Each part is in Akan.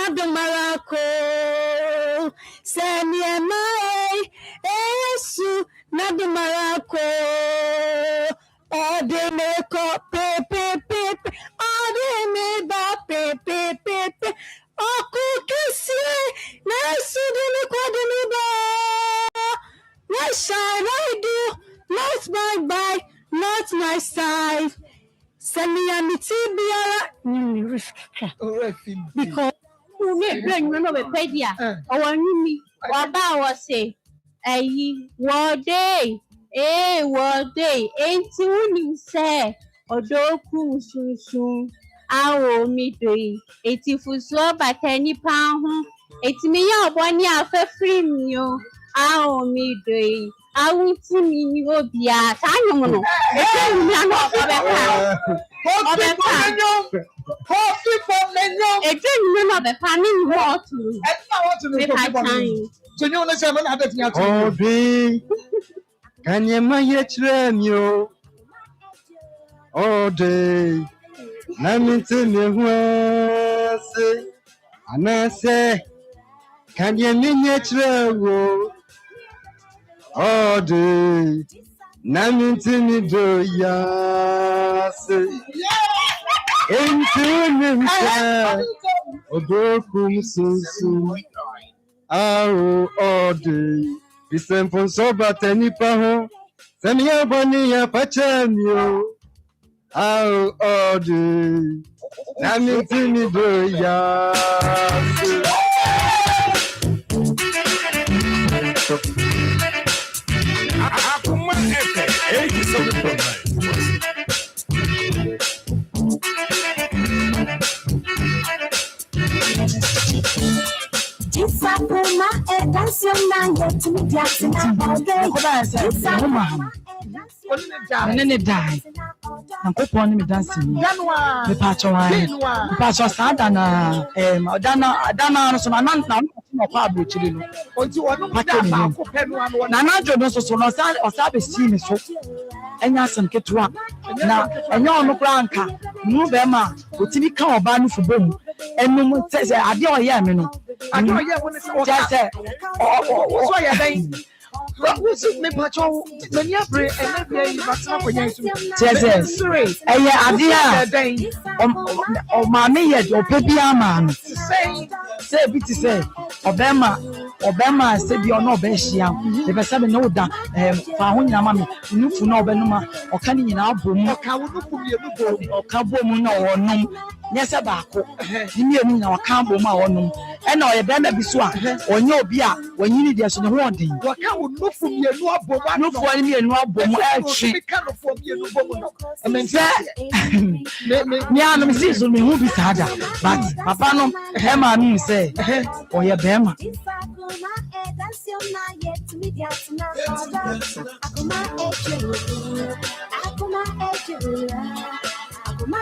Nadumarako Seniamai Esu Nadumarako Odemeko pepe Odemeba pepe Okukesi Nasudini Kwadimiba What shall I do? Not my bye, not my side. Send me a mitibia. Because you may bring another pedia. Or one me, what about say? What day? What day? Ain't you say? Or do soon. I will meet you. 80 for so by 10 pounds. It's me up 1 year for free meal. I will meet you. I will see me, you will be at. I don't know. All day. Namintin and I say, can you miniature? All day. Namintin do ya say, into Odokum soon. All day. The same for so but any paho. Send me a bunny a pachamio. All day. Namintin do ya say. Akoma Nene die. Nankopon me dancing. Me pacho wan. Me pacho sada na dana no so na no kwa abrochiri no. Onti wono da ba ko pe no ano. Na na jo no so no sa be si me so. Enya asem ketwa. Na enya ono kra nka. Mu be ma otimi ka oba no fubom. Enum se ade oye me no. Ade oye wo ne se o se. So ya den. What should me patrol? When you pray and then you must not forget to say, oh, mammy, yet your baby man. Say, bit to say, Obama said you're no bestia. If I said no, that Fahuna mammy, you for no benuma, or canning in our boom, or Caboom or no. Yes, about you mean our Cambo or no. And I better be swan or no beer when you need us in the warning. What can we look for me and no for me and no bomb? She can't afford me and no. I mean, Miana Mrs. will be movie harder, but Papa no Emma means say, or your Bema. I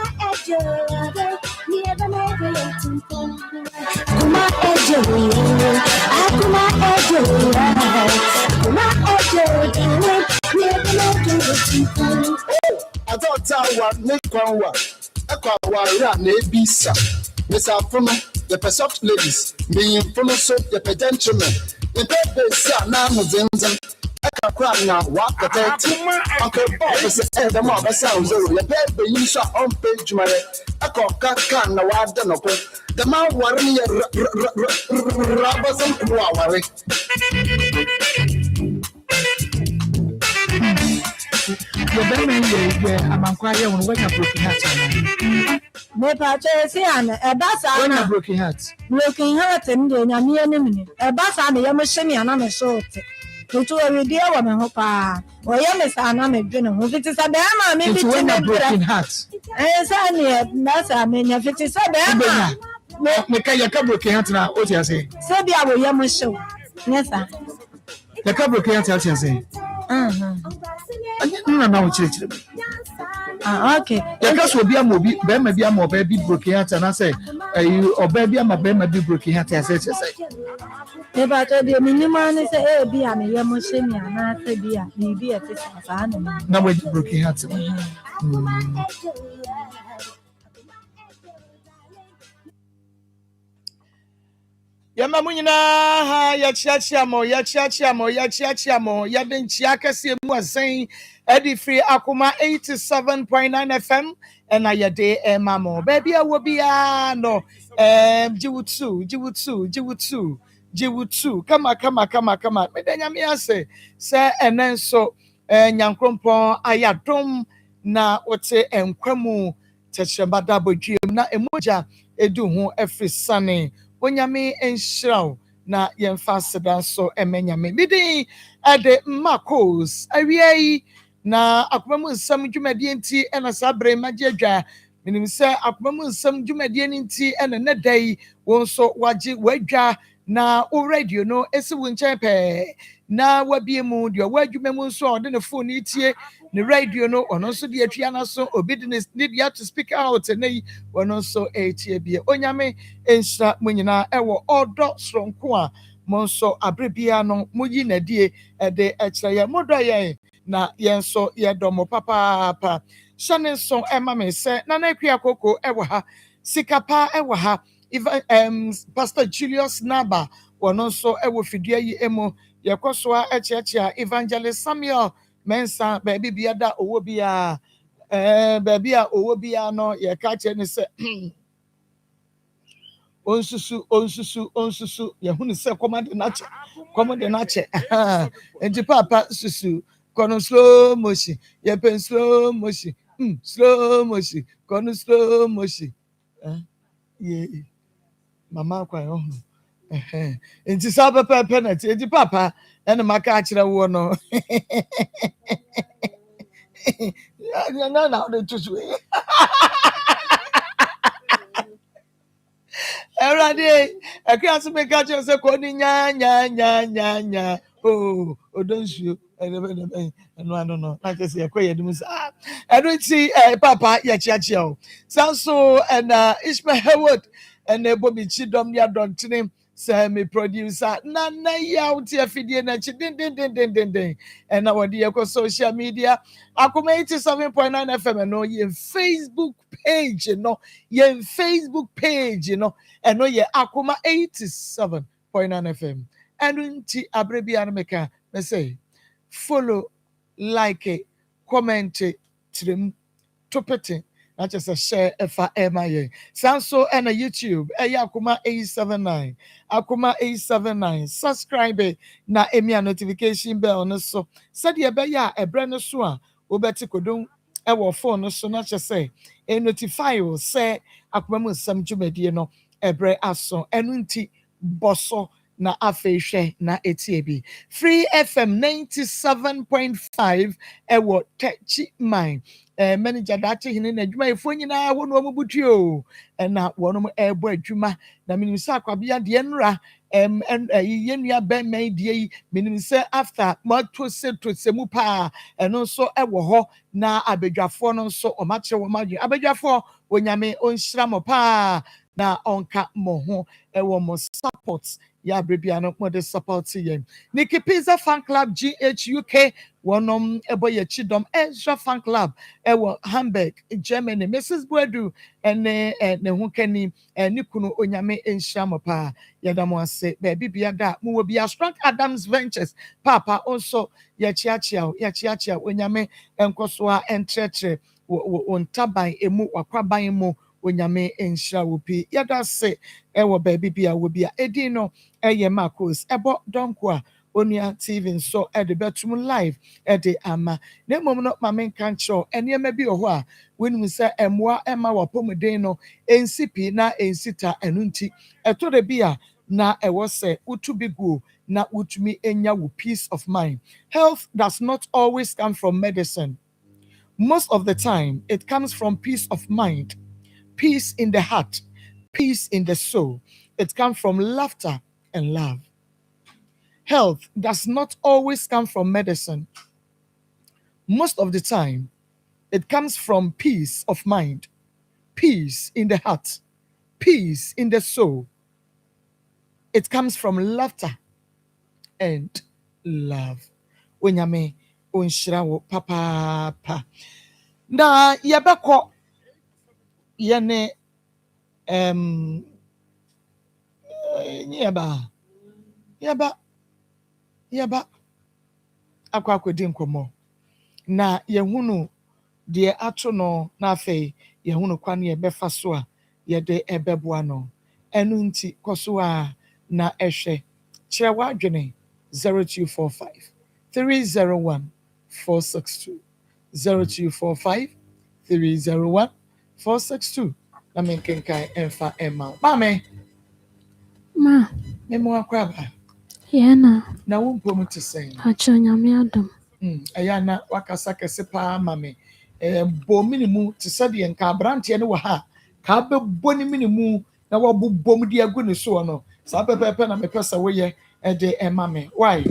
thought I was make one word. I call one bisa. Miss Afrono, the soft ladies, being from so the gentlemen. The paper sat now with I can cry now, walk the 30. Uncle Bob is the mother sounds. The paper you saw on page my I call Kakan, no, I don't know. The man worrying robbers and worry. Your baby, I'm inquiring when wake up broken heart. Nepa Chesian, a bass broken heart. Broken heart and then a mere enemy. A bass and a yamashemi and I'm a short. To a dear woman, Hopa, or Yamas and I'm a general. If it is a bama, maybe to win a broken heart. And Sanya, Massa, mean if it is a bama. Make a broken heart now, what you say? Sabia will Yamasho. Yes, sir. The couple of can't say. No, okay. The girls will be a movie, Ben may be a more baby broken heart, and I say, you or baby, I'm a Ben may be broken heart, as I say. But the minimum is a be a Yamoshemi, and I say, be a maybe a fish of animal. No way broken heart. Yama munyina ha yachiachiamo yadin chiakasi muasin Eddie free Akoma 87.9 FM and ayade mamo baby awobia no jiwutu kama medanya mi ase se enen so nyankrompon ayadom na wote enkwamu techebada bodwiem na emoja edu ho efrisane onyame enhyiraw na yemfa seda so emenyame bidi ade makos awiei na akomamu nsam dwumadie nti ena sabre magye adwa minim se akomamu nsam dwumadie nti ena nedai won so waje wadwa na o radio no esi wo nkyɛn pɛ na wabie mu de wadwuma mu nso ɔde ne phone itie ne radio no ɔno nso de atua na so obi de ne dia to speak out na yi ɔno nso etie bie onyame enhyira mo nyinaa ɛwɔ ɔdɔ soronko a mo nso abrebia no mo yi na die ɛde ɛkyerɛ yɛ mo dɔ yɛn na yɛn nso yɛdɔ mo papaapa hyɛ ne nso ɛma me sɛ na na akua koko ɛwɔ ha sikapa ɛwɔ ha Pastor Julius Naba wɔno nso ɛwɔ fidua yi emu yɛkɔ so a ɛkyerɛkyerɛ Evangelist Samuel Mensa baabi bia da owó bia baabi a owó bia no yɛka kyerɛ ne sɛ onsusu yɛhunu sɛ kɔmande n'akyɛ nti papa susu kɔno slow motion yɛpɛ slow motion kɔno slow motion yɛ mama kwa yo nti sa papa na ti nti papa ɛna maka akyerɛ wo no na de tusu Erade akwa so me ka kyerɛ sɛ kɔ ni nya odonsuo no na kyerɛ sɛ yɛkɔ yɛ dum sa ɛno nti papa yɛkyeakyea o sanso ɛna Ishmael Howard ɛna Bobby Chidom ya dontene sɛ me producer na ya uti afidie na chi den ɛna wɔde yɛkɔ social media Akoma 87.9 FM no yɛ Facebook page no ɛno yɛ Akoma 87.9 FM ɛno nti abrebia no meka me say follow like comment trim topete na just share efa emaye sanso and a YouTube Akoma 879 subscribe na emia notification bell no so said ye be ya ebre no so a obeti kodon ewo phone no so na just say e notify you say Akoma mu nsam dwumadie no ebre aso enu nti boso na afehwe na etiebi Free FM 97.5 ewo techi mine manager dachi hine na adwuma efo nyina wo no omubutuo na wono ebo adwuma na minim se akwabia de nra yenua ben man die minim se after mato se mu pa eno so ewo ho na abedwafo no so omache wo madwe abedwafo onyame onhyira mo pa na onka mo ho ewo mo support ya brebia no mo de support yen Nikki Pizza Fan Club GHUK wonom eboye chidom Ezra Fan Club ewo Hamburg Germany Mrs Buedu ene ne ho kani nikunu onyame enhyia mo pa yadamo ase baby bia da mo wo bia Strong Adams Ventures papa also yachiachia onyame enkoso a entretre wontaban emu wakwaban mu onyame enhyira wo pi yada se ewo baby bia wo bia edi no eye Marcos ebo donko a onua TV so ede betum live ede ama na mom no mamen kancho enema bi oho a wonu se emwa ema wapomden no ensipi na ensita enunti etode bia na ewo se utubi go na utumi enya wo peace of mind. Health does not always come from medicine. Most of the time it comes from peace of mind, peace in the heart, peace in the soul. It comes from laughter and love. Health does not always come from medicine. Most of the time, it comes from peace of mind, peace in the heart, peace in the soul. It comes from laughter and love. Onyame onhyira wo papa. Na yebekọ yene Yaba. Akwakodi nkomo. Na yehunu de ato no na afei yehunu kwan ye befa so a ye de ebeboa no. Enu nti koso a na ehwe. Kire wadwene 0245 301 462 0245 301 462 na menkenkai emfa emma. Mame. Ma. Memo akwaba. Yana. Na wumpom te sen. Acho nyame adom. Ayana wakasa kese pa mame. Bo minimu te sade nka abrante ne wo ha. Ka bebo ni minimu na wabobom de agu ne so no. Sa pepepe na mepesa wo ye de mame. Why?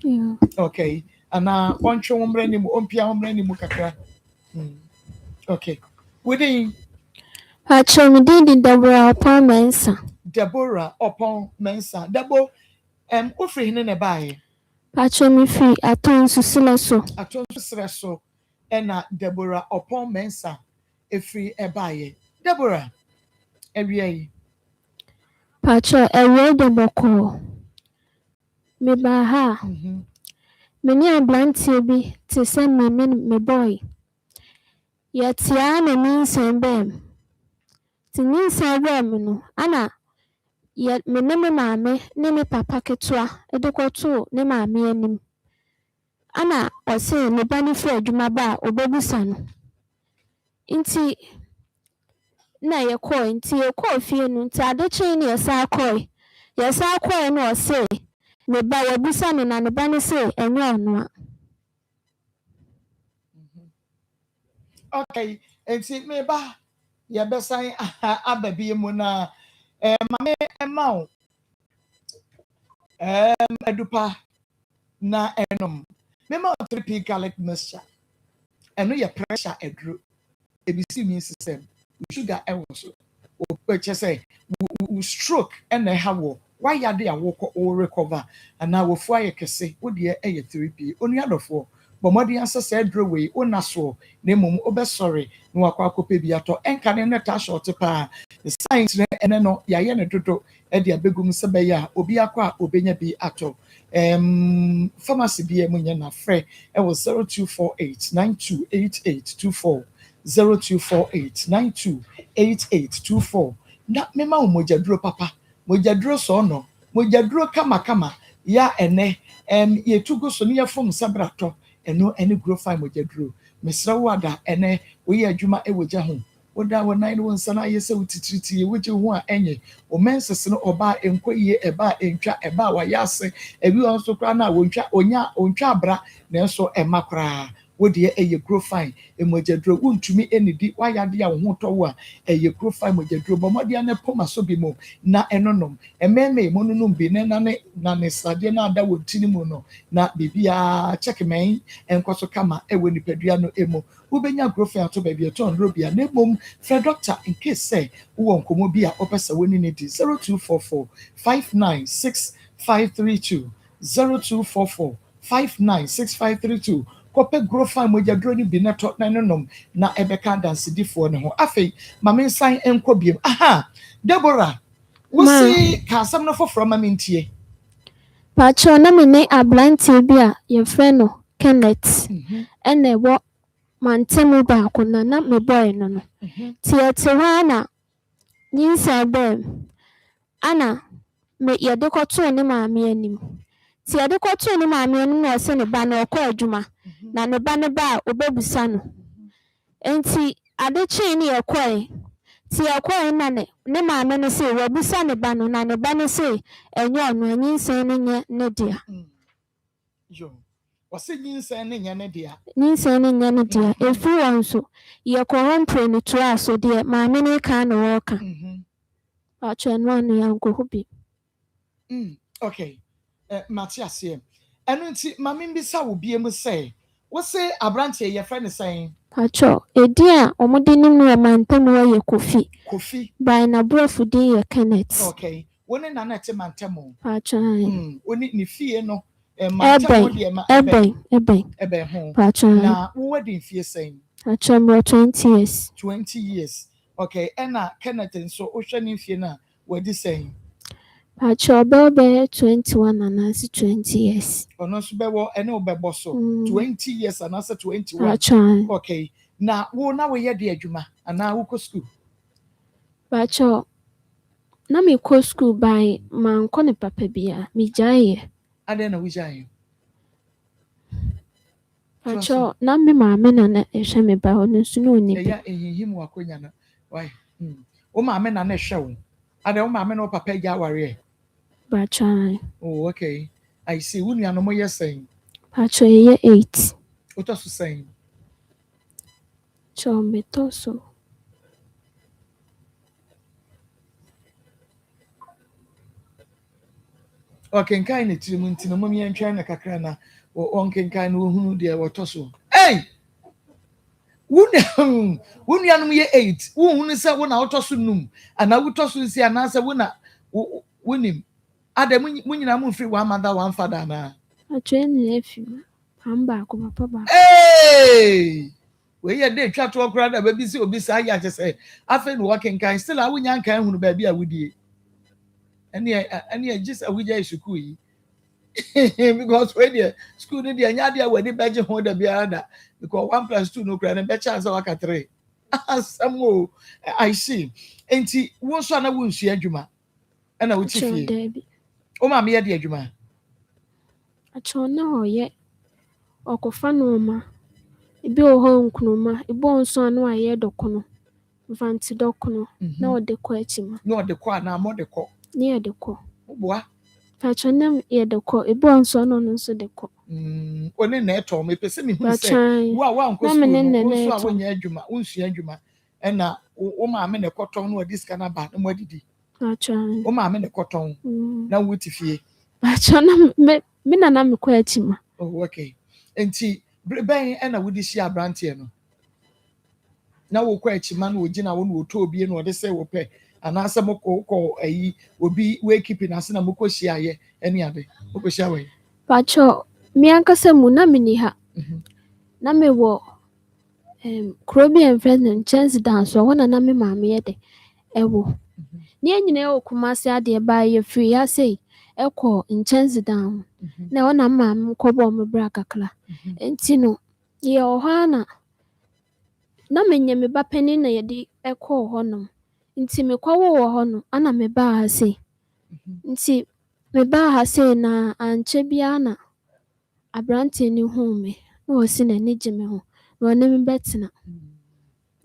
Yeah. Okay. Ana ontwe womra ni mu, ompia womra ni mu kakra. Okay. Within Acho mi di Deborah upon Mensa. Deborah upon Mensa. Debo ofri hene ne bae. Acho mi fi aton susile so. Aton susile so. Ena Deborah upon Mensa. Efri ebaye. Deborah. Ewie. Acho ewe de boko. Me ba ha. Me ni ablantie bi te se me boy. Yetia me Nsem bem. Ti Nsem bem no ana ye me ne me maame ne me papa ketua edekwoto ne maame anim. Ana ose ne ba ni fo adwuma ba obebusa no. Nti na yekọ nti yekọ fie no nti adeche ne yesa akọ. Yesa akọ no ose ne ba yebusa no na ne ba ne se enye ono a. Okay, nti me ba ye besan ababi mu na mame emao edupa na enom. Me ma 3p garlic mixture. Eno ye pressure edru. Ebisi mi system. Sugar e wo so. O peche say we stroke and ha wo. Why ya dey awoko o recover and now wo fu aye kese wo de e 3p. Onu adofo. But modi answer said draw way o naso na mum obe sorry no akwa akope bi ato enka ne neta short pa the science ne ene no ya ye ne dodo e de abegum se be ya obi akwa obenya bi ato pharmacy bi e munye na frɛ e wo 0248928824 0248928824 na mema wo mojaduro papa mojaduro so no mojaduro kama ya ene ye tugo so ne ye fom sabrato eno ene grow fine mojaduro mesra wada ene wo ye adwuma e woja ho woda wo nan wo nsa na yese utitiriti ye woje ho a enye o menses no oba enkoye eba entwa eba wa yase ebi on so kra na wontwa ontwa abra na so emakra wodi eye grow fine emojaduro wuntumi enidi wayade a wo ho to wo a eye grow fine mojaduro bomode na poma so bi mo na enonom ememe mo nunum bi na ne sade na ada wotini mu no na bibia check men enkoso kama ewe nipadua no emo ubenya grow fine to baby to nrobia na bom fra doctor in case say wo nkomo bi a opesa woni ne di 0244 596532 0244 596532 kope grow fine mojaduro ni bi na to na nonom na ebeka dance difo ne ho afei mame nsan enko biem aha Deborah wo si ka asam no foforo mame ntie Pacho na me ne ablantie bi a ye frɛ no Kenneth ene wo mantemu ba ko na me boy no no tie ho na Nsem bem ana me ye de koto ne maame anim tie de koto ne maame anim na ose ne ba na okọ adwuma na ne ba obebusa no enti adechi ne yakoi ti yakoi na ne maame no se wabusa ne ba no na ne ba no se enye ono Nsem ne nye ne dia yo wase Nsem ne nye ne dia efi won so yakọ mpre ne to aso de maame ne ka na wo ka acho no no yanko hobi okay Matias enu nti mame mbisa wo biem se wose abrante ye frɛ ne sɛn Pacho edi a omode nim no mantam wo ye kofi by na brofu din ye Kenneth okay woni na na te mantam Pacho woni ni fie no mantam wo de ma ebe ho Pacho na wo wadi fie sɛn Pacho mo 20 years okay ena Kenneth nso wo hwɛ ne fie na wadi sɛn Pacho Bebe 21 and I 20 years. Ono so bewo ene obebo so 20 years and asa 21. Pacho. Okay. Na wo na we ye de adwuma ana wo ko school. Pacho. Na me ko school by man ko ne papa bia me jaye. Ade na wo jaye. Pacho na me maame na na ehwe me ba ono so no ni. Ya ehihim wakonya na. Why? O maame na na ehwe wo. Ade o maame na o papa gya ware. Pacho. Oh, okay. I see. Wo nua no mo yesen. Pacho ye 8. O to so sen. Cho me to so. Okay, kan ne tiri mu ntino mo mi entwa na kakra na on kan no hunu de wo to so. Hey! Wunua no ye 8. Wo hunu se wo na wo to so num. Ana wo to so si ana se wo na wonim. Ade munyina mu free one mother one father na. Pacho ni efi. Pamba ko papa ba. Hey! We ye dey twa to okra da ba bi si obi sa ya se afa no working kan still a wunya kan hunu ba bi a wudie. Any just a wija school yi because when the school ni the anya dia we ni beje ho da biara because 1 + 2 no kra na be chance waka 3 asamo I see enti wo so na wo nsu adwuma na wo tifie o ma me ye de adwuma acho na oye okofa no ma ibi o ho nkunuma ibi onso anu aye dokono vanti dokono na ode ko achima na ode ko na mo de ko ni ede ko boa pacho na ye de ko ibi onso no nso de ko oni na eto me pese me hu se wa nko school no so a wonya adwuma unsu adwuma na o ma me ne koton no odi sika na ba na mo adidi pacho o ma me ne koton na wo tifie pacho na me na me ko achima oh okay enti ben na wo di shi abrante no na wo ko achima na ogina wo no oto obi no ode se wo pe ana asa moko ayi obi we keeping ase na moko shi aye eni ade moko shi awe pacho mi ankasa mu na mini ha na me wo krobi en friend chance dance wona na me maame ye de ewo ni enyina e okumase ade ba ye free ya sei ekọ chance down na wona maame ko bo me bra kakra enti no ye ohana na menye me ba pani na ye de ekọ honom nti me kwawo wo ho no ana me ba ha sei nti me ba ha sei na anche bia na abrante ni hu me na o si na ni gime ho na o ne me betina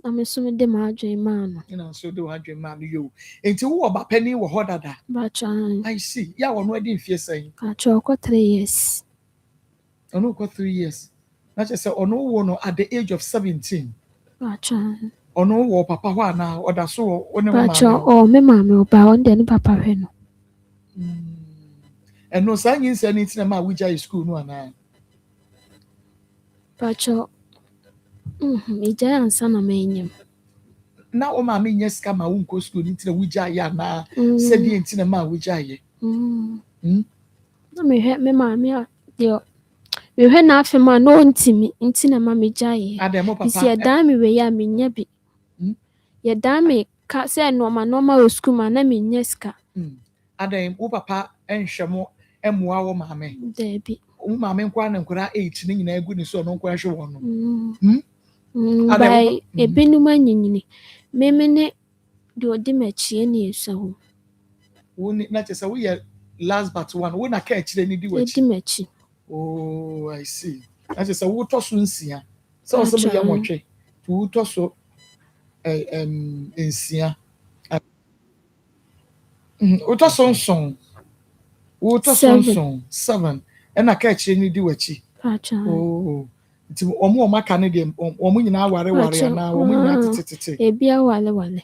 na me so me de ma adwen ma no na so de wa adwen ma no yo enti wo ba pani wo ho dada ba chan I see ya wo no adi mfie sen ka cho ko 3 years ono ko 3 years na che se ono wo no at the age of 17 ba chan ono wo papa ho ana oda so wo ne ba mama cho o me mama o ba on de ni papa hwe no eno sa nyin se ni tina ma wija school no ana ba cho ija ansa na menyem na o ma me nyeska ma wo nko school ni tina wija ya na se die tina ma wija ye na me hwe me mama ya de me hwe na afi ma no ntimi ntina ma me jaye ademo papa isi e dan me we ya me nya bi ye dan me ka se no ma o school ma na me nyeska adem wo papa enhwemo emoa wo maame debi wo maame nkwa na nkura 8 ni nyina egu ni so no nkwa hwe wo no by ebinum anyinyini meme ne de odi machie ni esawo wo ni na chesa wo ye last but one wo na ka chire ni di wachi edi machi oh I see na chesa wo to so nsia so so mo ye nwotwe wo to so nsia wo to so nson wo to so nson 7 na ka chire ni di wachi acha oh nti omo maka ne de omo nyina ware na omo nyina tete ebia wale omo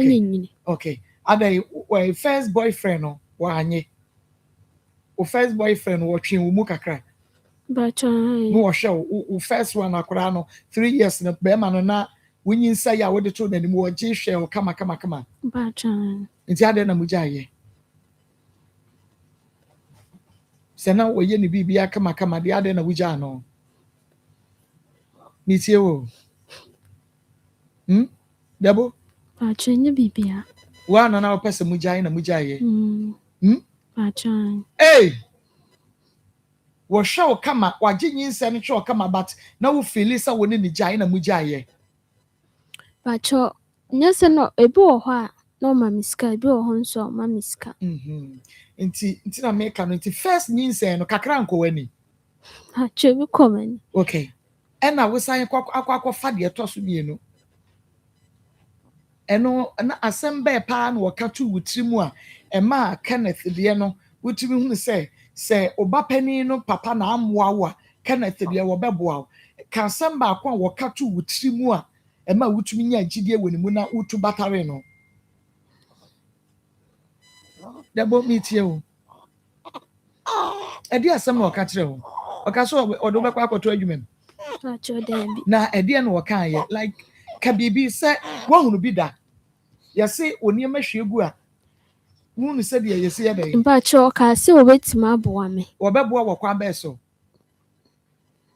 nyinyini okay adai first boyfriend no wa anye o first boyfriend wo twen wo mu kakra bacha no wo hwe wo first one akora no 3 years no be ma no na wonyin sa ya wo de to na ni mo je hwe wo kama bacha nti adai na mu jaye sena wo ye ni bibia kama de adai na wo ja no nitie wo dabo bacha nye bibia wa na wo pese mu jaye na mu jaye Pacho. Hey, wo show kama waje nyinsa no show kama but na wo feel say wo ne ni jai na mu jai Pacho, nyese no ebi wɔ hɔ a na ɔma me sika, ebi wɔ hɔ nso a ɔma me sika. Nti na make no nti first nyinsa no kakra nko wani. Pacho bi kɔmani. Okay. Ɛna wo san akɔ fa de to so mienu. Ɛno na asɛm bɛɛ paa na wɔka to wutiri a ɛma Kenneth deɛ no wutiri hu sɛ oba pani no papa na amoa wo a Kenneth deɛ wɔbɛboa wo. Ka asɛm baako a wɔka to wutiri a ɛma wutumi nya agidie wɔ ne mu na wutu batare no. Dabo metie o. Ɛde asɛm na wɔka kyerɛ wo. Ɔka so ɔdo bɛkɔ akɔto adwuma mu. Pacho debi. Na ɛdeɛ no wɔka yɛ like ka biribi sɛ wɔhunu bi da. Yɛse oniema hwe gu a wonu sɛ deɛ yɛse yɛ bɛyɛ. Pacho ka se obetimi aboa me. Wɔbɛboa wɔ kwan bɛɛ so.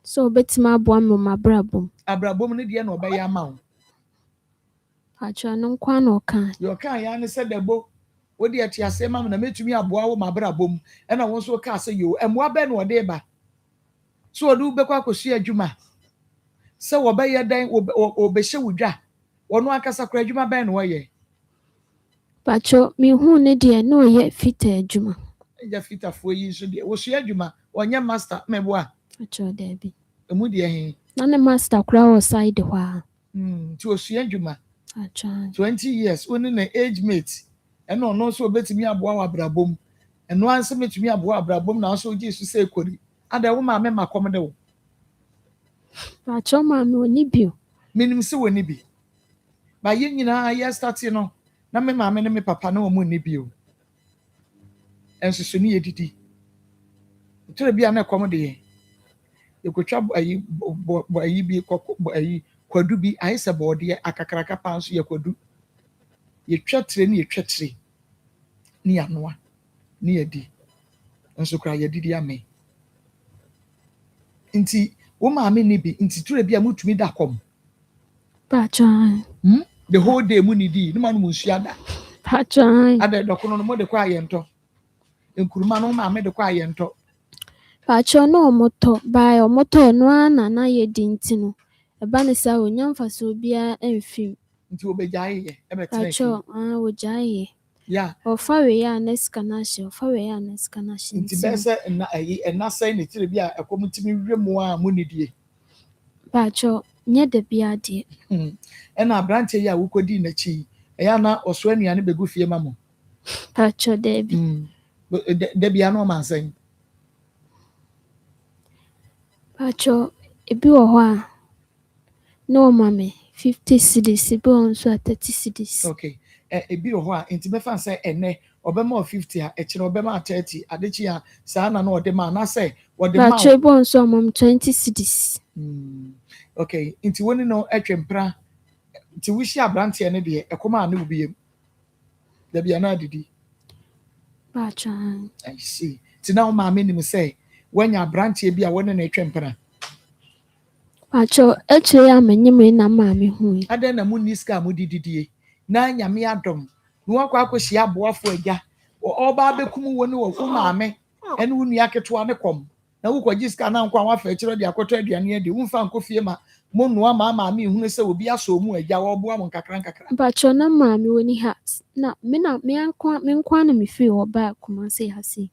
So obetimi aboa me ma brabom. Abrabom ne deɛ na ɔbɛyɛ ama wo. Pacho no nkwa na ɔka. Yɛ ɔka yɛ ne sɛ dabo wodi ati ase ma me na metumi aboa wo ma brabom ɛna wo nso ka sɛ yo ɛmoa bɛ na ɔde ba. So ɔde wobɛkɔ akɔsua adwuma. Sɛ wɔbɛyɛ dan wɔbɛhyɛ wo dwa. Wɔno akasa kora adwuma bɛn na wɔyɛ. Pacho mi hu ne deɛ na ɔyɛ fita adwuma. Ɛgya fitafoɔ yi nso deɛ wɔsua adwuma ɔnyɛ master mɛboa. Pacho debi. Emu deɛ he. Na ne master kura wɔ side hɔ a. Nti osua adwuma. Pacho. 20 years oni na age mate. Ɛna ɔno nso obetumi aboa wɔ abrabom. Ɛno anse metumi aboa abrabom na nso ogye su sɛ ekori. Ada wo maame makom de wo. Pacho maame oni bio. Minim sɛ woni bi. Ba yɛ nyinaa yɛ start no. Na me maame ne me papa na wɔn ni bio. Ɛnso so ni yɛdidi. Tore bia na kom de yɛ. Yɛkotwa ayi bi ayi kwadu bi ayɛ sɛ bɔɔde akakraka pa nso yɛ kwadu. Yɛtwa tire ne yɛtwa tire. Ni anoa. Ni yɛdi. Nso kra yɛdidi ame. Nti wo maame ni bi nti tore bia mutumi da kom. Pacho. The whole day mu ni di. No man mu nsuada. Pacho. Ada dɔkono no mo de kwa ayento. Nkuruma no maame de kwa ayento. Pacho no omoto by omoto no ana na yedi nti no. Eba ne sa onyamfa so bia emfim. Nti obegyae ye. Ebe tena. Pacho ojaye. Yeah. Ofa we ya neska na hye, ofa we ya neska na hye. Nti bese na na sai ne tire bia akomutimi wemu a mu ni die. Pacho nye de bia de. Ena abrante ya wukodi na chi. Eya na oso anuane begu fie mamo. Pacho debi. De bia no mansan. Pacho ebi wo ho a no mame 50 cedis ebi won so 30 cedis. Okay. Ebi wo ho a nti mefa say ene obema 50 a ekire obema 30 adechi a saa na no ode ma na say ode ma. Pacho ebi won so mom 20 cedis. Okay, nti woni no atwempra. Nti wishi abrante ne de ekoma na ubiem. Da bia na didi. Pacho. I see. Ti na o ma me nim say when ya abrante bi a woni na atwempra. Pacho eche ya menyeme na ma me hu. Ada na mu niska mu dididie. Na nyame adom. No akwa akohia aboafo agya. Oba bekum woni wo fu maame. Ene wo nua ketewa ne kom. Na wo kwaji ska na nkwa wa fa kire de akoto aduane ade. Wo mfa nkofie ma mo noa ma me hu se obi aso mu agya wo boa mo nkakran. Pacho na ma me woni ha. Na me nkwa na me fi wo ba kuma se ha se.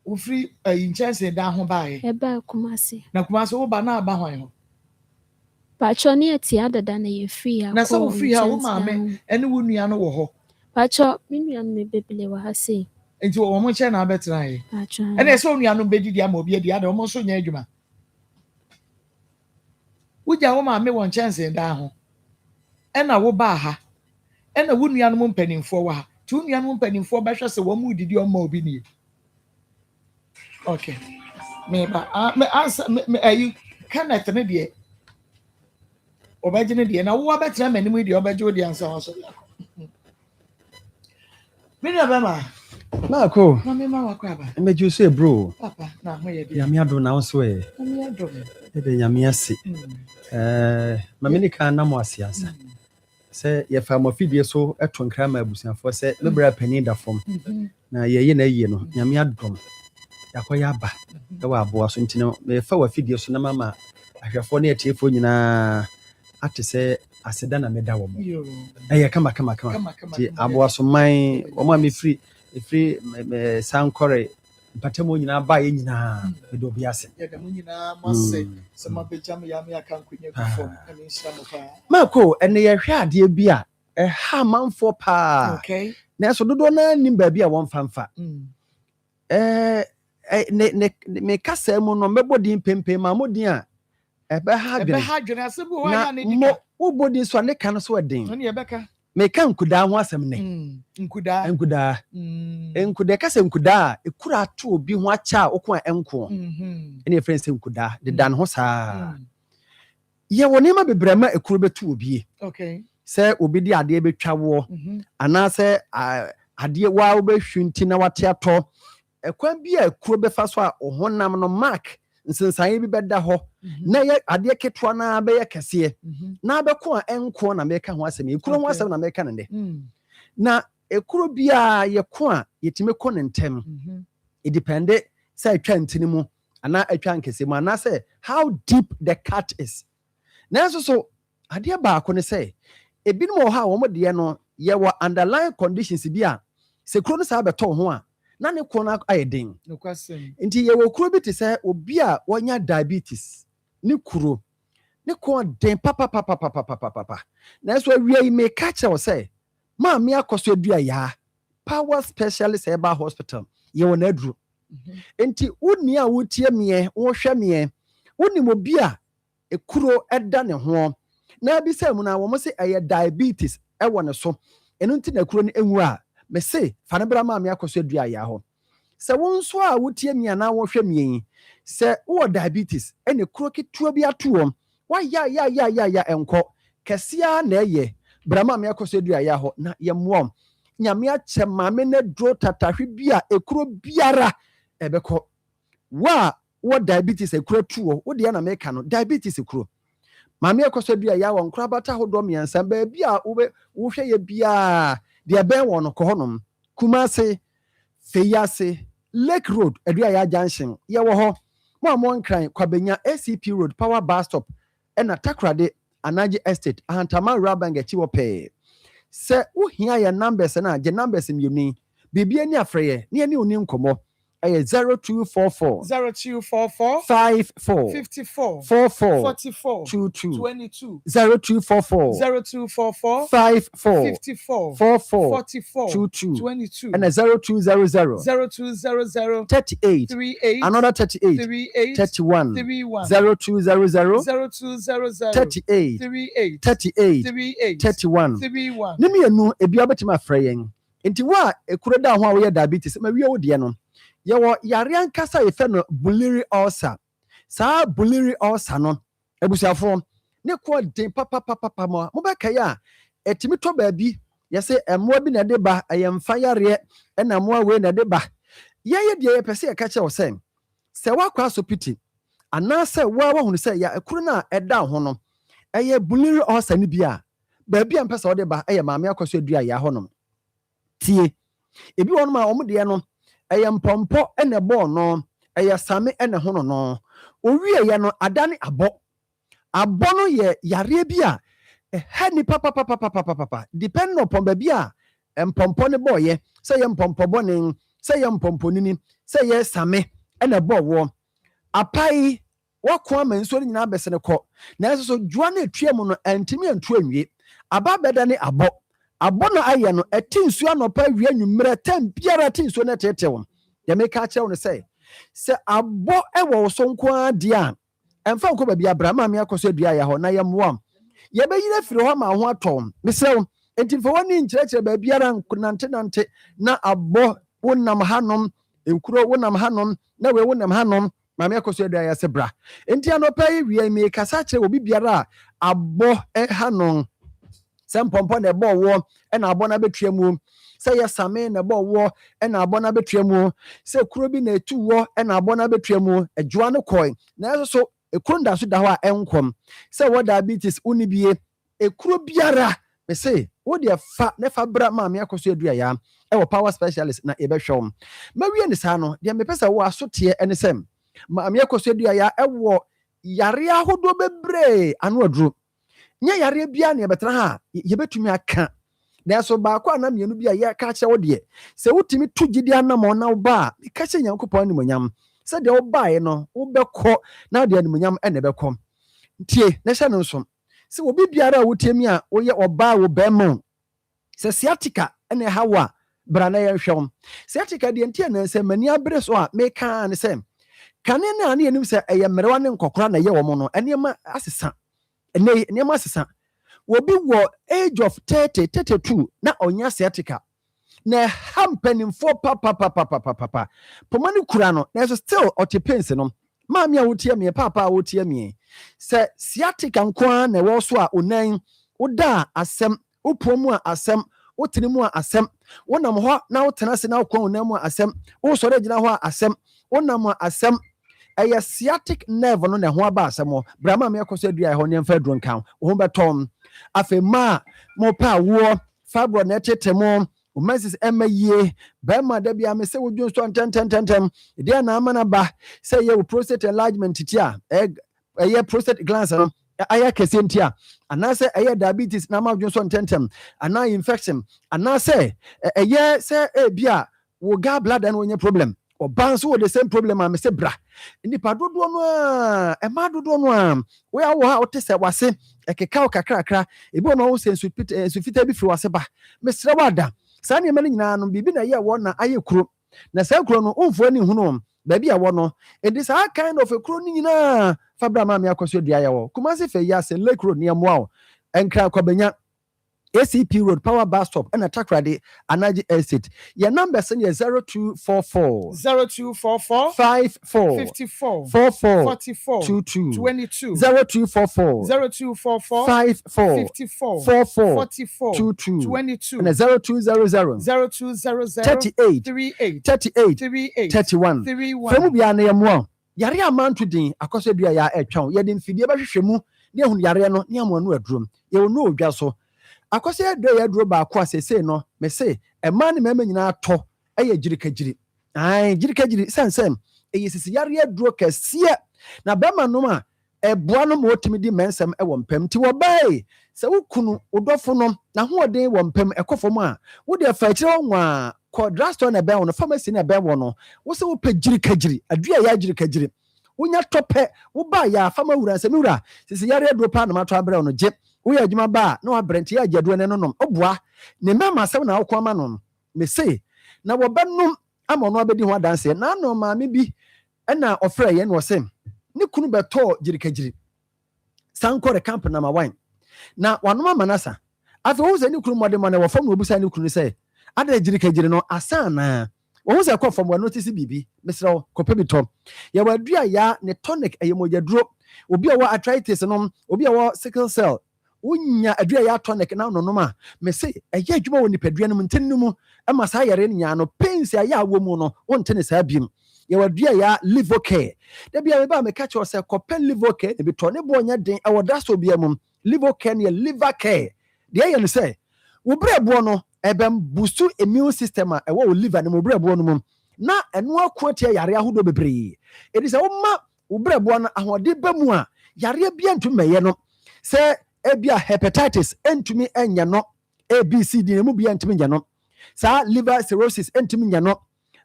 Wo free in chance da ho bae. E ba kuma se. Na kuma so wo ba na aba hwan ho. Pacho ne ati adada na ye free ha. Na so wo free ha wo maame ene wo nua no wo ho. Pacho me nua no me bebele wa ha se. Enti wo mo che na abetra ye. Pacho. Ene so nua no bedidi ama obi adi ada wo mo so nya adwuma. Wuja wo maame won chance da ho. Ena wo ba ha. Ena wo nua no mpanimfo wa ha. Tu nua no mpanimfo ba hwese wo mu didi o ma obi nie. Okay. Me ba me answer me ayi Kenneth ne de. Obaje ne de na wo abetra manim de obaje odi ansa waso. Me na ba ma. Na ko. Na me ma wa kwa ba. Emeju say bro. Papa na ho ye de. Yame ado na so e. Yame ado. E de yame ase. Ma me ni kan na mo ase ansa. say ye fam ofidie so eto nkra ma abusuafo say me bra pani da fom na ye na yie no nyame adom yakoya aba e wa aboa so ntino me fa wa fidie so na mama ahwefo na etiefo nyina ate say aseda na meda wo mo eye kama ti aboa so man o ma me free sankore patemo nyina ba ye nyina me do biase ye da mu nyina mase se ma bejam ya me aka nkonya gufo ene nhyira mo pa mako ene ye hwe ade bia ha manfo pa okay na so dodo na nim ba bia won famfa me kasa mu no mebodin pempe ma modin a ebe ha dwene asebu ho ya ne dika wo bodin so ne kan so den no ye beka me kan kuda ho asem ne nkuda kasa nkuda ekura ato obi ho acha okon enko ene friends nkuda de dan ho saa ye woni ma bebrema ekuro betu obi okay se obi di ade betwa wo ana se ade wa wo behwunti na wate ato ekwan bi a ekuro befa so a ohonam no mark nsensan bi beda ho na ye ade ketwa na be ye kese na be ko enko na meka ho asem ekuro ho asem na meka ne na ekuro bia ye ko a yetime ko ne ntem it depende say atwa ntini mu ana atwa nkese mu ana say how deep the cut is na so ade ba ko ne say ebinimo ha wo mo de no ye wa underlying conditions bi a se kuro no sa beto ho a na ne ko na ayedin no kwasem nti ye wo kuro bi te say obi a wonya diabetes ne kuro ne ko den papa na so awie me ka che wo say ma me akoso adua ya power specialist eba hospital ye wo na aduru nti woni a wotie me wo hwe me woni mo bi a ekuro eda ne ho na bi se mu na wo mo se eye diabetes e wo ne so enu nti na ekuro ne enwu a me se fa ne bra ma me akoso adua ya ho se wo nso a wotie me na wo hwe me se wo diabetes ene kuro ketua bi atuo wa ya enko kesia na eye brama me akoso dua ya ho na ye muom nyame ache mame na dro tatahwe bia ekuro biara ebeko wo diabetes ekuro tuo wo de na meka no diabetes ekuro mame akoso dua ya wo nkra bata hodo miensa ba bia wo hwe ye bia de ben wo no ko honom Kumase Feyase Lake Road edua ya junction ye wo ho mo nkran kwabenya ACP Road Power Bus Stop ena Takrade Anaji Estate ahantama Rabanga chiwo pe se uhia ya numbers na je numbers myuni bibia ni afreye ni ani oni nkomo eye 0244 54 54 44 44 22 22 0244 54 54 44 44 22 22 and 0200 38 38 another 38 38 31 31 0200 38 38 31 31 nimienu ebi abetima afreyen enti wa ekuro da ho a wo diabetes ma wie wo de no ye wo yare ankasa ye fe no biliary ulcer sa biliary ulcer no ebusiafo ne ko den papa mo beka ya etimi to ba bi ye se emoa bi na de ba ayemfa yare na moa we na de ba ye de ye pese ye ka che wo se wa kwa so piti ana se wa hunu se ya ekuro na eda ho no eye biliary ulcer ni bia ba bia mpesa wo de ba eye maame akoso adua ya ho no tie ebi won ma omo de no eye mpompo ene bo no eye same ene ho no owie ye no adane abo no ye yare bi a ha ni papa depend upon ba bi a mpompo ne bo ye se ye mpompo bonin se ye mpompo nini se ye same ene bo wo apai wakwa manso nyina besene ko na so dua na etue mu no antimi antu anwie aba beda ne abo no aye no etinsu anopa wie nwumre tem biara tinsu na tetewo ya meka che wo se abo ewo so nko ade a emfa nko ba bia brama me akoso dua ya ho na ye moam ye be yire firi ho ma ho atom mesew enti fo woni nkyerechire ba biara nante na abo wonam hanom enkuro wonam hanom na we wonam hanom mame akoso adua ya se bra enti anopa yi wie me kasa kire obi biara abo hanon sempompo na ebo wo na abo na betuamu se yesame na ebo wo na abo na betuamu se kuro bi na etu wo na abo na betuamu adwoa no koi na ekuro nda so da ho a enkom se wo diabetes unibie ekuro biara me say wo de fa ne fa bra ma me akoso adua ya e wo power specialist na e be hwom ma wie ne sa no de me pesa wo asote ene sem ma me akoso adua ya e wo yare ahodo bebre anu aduro nya yare bia ne betra ha ye betumi aka na so ba kwa na mienu bia ye ka che wo de se wutimi to gidi anam ona wo ba ka che nyankopon animonyam se de wo bae no wo bekọ na de animonyam ene bekọ tie na hye no nso se obi biara wutiemi a wo ye oba wo bemon se sciatica ene hawa bra na ye hwem sciatica de ntie na se mani abre so a me ka ne se kane na ne enim se eye mmerewa ne nkokora na ye wo mo no enema asesa enema asesa wobi wo age of 32 na onya sciatica na hampenimfo papa pomani kura no na so still otipense no maami a wotie me papa a wotie me se sciatica nko na wo so a onan woda asem wopomu a asem wotinimu a asem wonam ho na wotena se na wokon onan mu a asem wo sore gina ho a asem wonam a asem aya sciatic nerve no na ho aba asem brama me akoso adua ho ne mfa dron kan wo betom afa ma mo pa wo fibro na tetemo o meses emaye ba ma da bia me se wodun so tentem dia na amana ba se ye prostate enlargement titia eye prostate glands no aya kesentia ana se eye diabetes na ma wodun so tentem ana infection ana se eye se bia wo gallbladder no nye problem o banso wo the same problem am se bra nipa dodo no a ma dodo no a we awo ha o te se wase ekeka o kakrakra ebi no wo se sufita bi firi wase ba mesre wada sa ne mane nyina no bibi na ye wo na aye kuro na sa kuro no umfo ani hunu ba bi a wo no it is a kind of a kuro ni nyina fabra ma me akoso dia ye wo kuma se fe ya se lake road ne amoa o enkra kwabanya ACP Road Power Bus Stop and Takrade Anaji Estate. Your number is 0244 0244 54 54 44 44 22 22 0244 0244 54 54 44 44 22 22 and 0200 0200 38 38 38 38 31 31 Femu bia na yemo yare amantu din akoso bia ya etwan ye de mfidie ba hwehwemu ne ehun yare no ne amonu adurom ye wo no odwa so akwase ya duro ba akwa sese no me se ema ne mema nyina to eye jirikagiri jirikagiri sensem eye sisi yare duro kase na bema no ma eboa no mo otimi di mensem e wo mpam ti wo bai se wukunu odofo no na hoɔden wo mpam ekofo a wo de fa kire wonwa ko drugstore na be wo no pharmacy na be wo no wo se wo pe jirikagiri adua ya jirikagiri wonya tope wo ba ya fama wura nsem wura sisi yare duro pa na mato abrɛ no je we adwuma ba na wa brent ya agado ne no oboa ne mema asem na akwa ma no me say na wo benum ama no abedi ho adanse na no maame bi na ofra ye no sem ne kunu beto jirikagiri sankore camp na ma wine na wanoma manasa afi wo se ne kunu mode mo na wo fam obusa ne kunu say ada jirikagiri no asana wo se ko fam wo notice bibi mesra kope bitom ya wadua ya ne tonic ayemojaduro obi a wo arthritis no obi a wo sickle cell unya adua ya tonic na no ma me say eye adwuma woni padua no ntenu mu ama sa yare nya no pains ya wo mu no wontene sa biem ye wadua ya liver care da bia me ba me catch yourself kopen liver care e bi to ne bo nya den e woda so bia mu liver care ne liver care de ye no say wo brebo no ebem boost immune system a e wo liver ne mo brebo no mu na eno akoatia yare ahodo bebre e di say wo ma wo brebo no ahode ba mu a yare bia ntumeye no say ebia hepatitis entumi enya no ABCD mu bia entumi nya no sa liver cirrhosis entumi nya no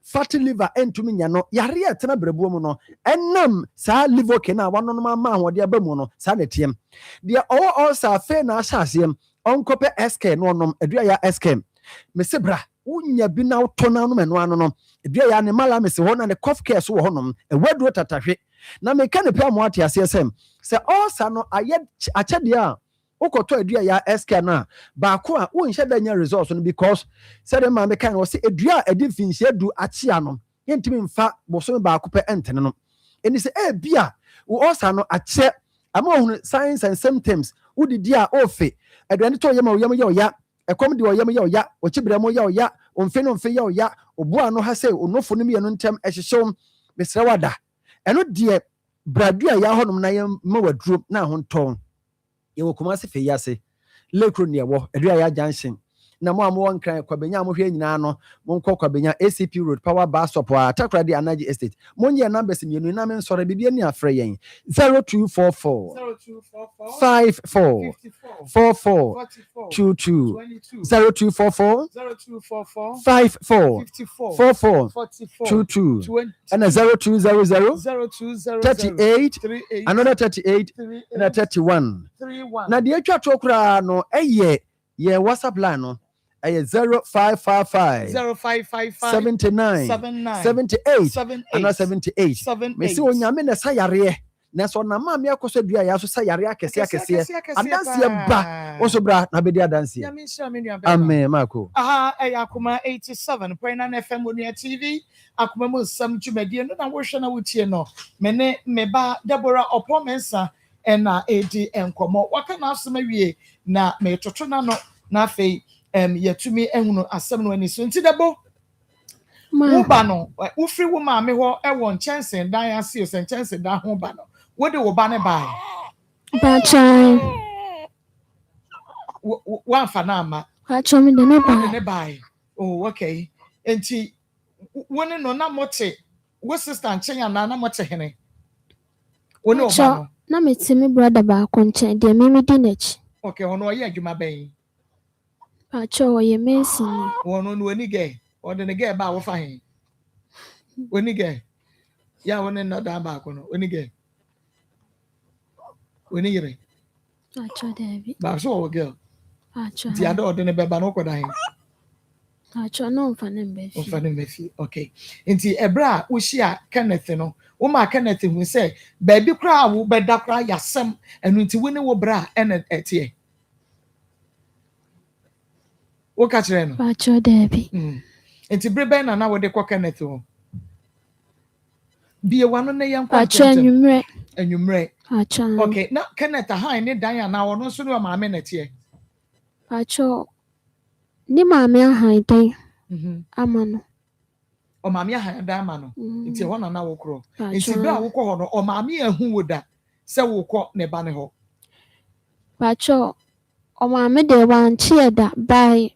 fatty liver entumi nya no yare etena brebuo mu no enam sa liver kena wano no ma ahode aba mu no sa netiem de all sa fe na asasem onkope SK no onom adua ya SK mesebra unya bi na utona no meno ano no adua ya ne mala mese ho na ne cough care so ho nom ewaduro tatahwe na meka ne pa mo ate asesem se all sa no aye achede a ukoto adua ya SK na ba ko a wonhye da nya results no because said ma me kan wo se adua edi finhye du achia no yentimi mfa boso ba ko pe entene no eni se bia wo all sa no ache ama ohun signs and symptoms udidi a ofe aduane to yema oyem ya ekom de oyem ya ochibremo ya omfe no mfe ya oboa no ha se onofo no mienu ntem ehyehyew mesra wada eno de bradua ya honom na yem ma waduro na ho nton ye wo kuma se fe yase lekro ne wo adua ya junction na mo amwo nkran kwabenya mo hwe nyina no mo nkọ kwabenya ACP road power bus stop a takra de anaji estate mo nye numbers mienu na me nsore bibia ni afre yen 0244 54 44 22 0244 54 44 22 and 0200 38 another 38 and 31 na de atwa to kura no eye ye WhatsApp line no 0555 79 78 and 78 me si onyame na sayare na so na ma me akoso dua ya so sayare akese adanse ba wo so bra na be di adanse amen mako Akoma 87 Pena FM on TV Akoma mo Nsem dwumadie no na wo hwe na wotie no me ba Deborah Opomensa na edi enkomo waka na asema wie na me toto na no na afei yatumi ehunu asem no ani so nti debo wo ba no wo firi wo ma me ho ewo nchense dan ase o nchense dan ho ba no wo de wo ba ne bai ba chan wa fa na ama ha chomi de ne bai oh okay enti woni no na mote wo sister nchen na mote hene woni oba no na metimi brother ba ko nchen de me di nachi okay ono ye adwuma ben pa cho ye mesi ono no ani ge ode ne ge ba wo fa hen oni ge ya woni no da ba ko no oni ge oni yire pa cho David ba so wo girl pa cho ti ade ode ne be ba no ko da hen pa cho no fa ne mbefi okay nti ebra wo hia Kenneth no wo ma Kenneth hu se ba bi kra wo be da kra yasem enu nti woni wo bra ene etie wo ka kire no pa cho David nti brebe na wo de ko Kenneth ho bie wano na yan pa cho anwumre pa cho okay na Kenneth han ne dan ya na wo no so no ma me na tie pa cho ni ma me han dan amano o ma me han dan amano nti ho na wo kro nti bra wo kọ ho no o ma me ahu wo da se wo kọ ne ba ne ho pa cho o ma me de wan chie da bai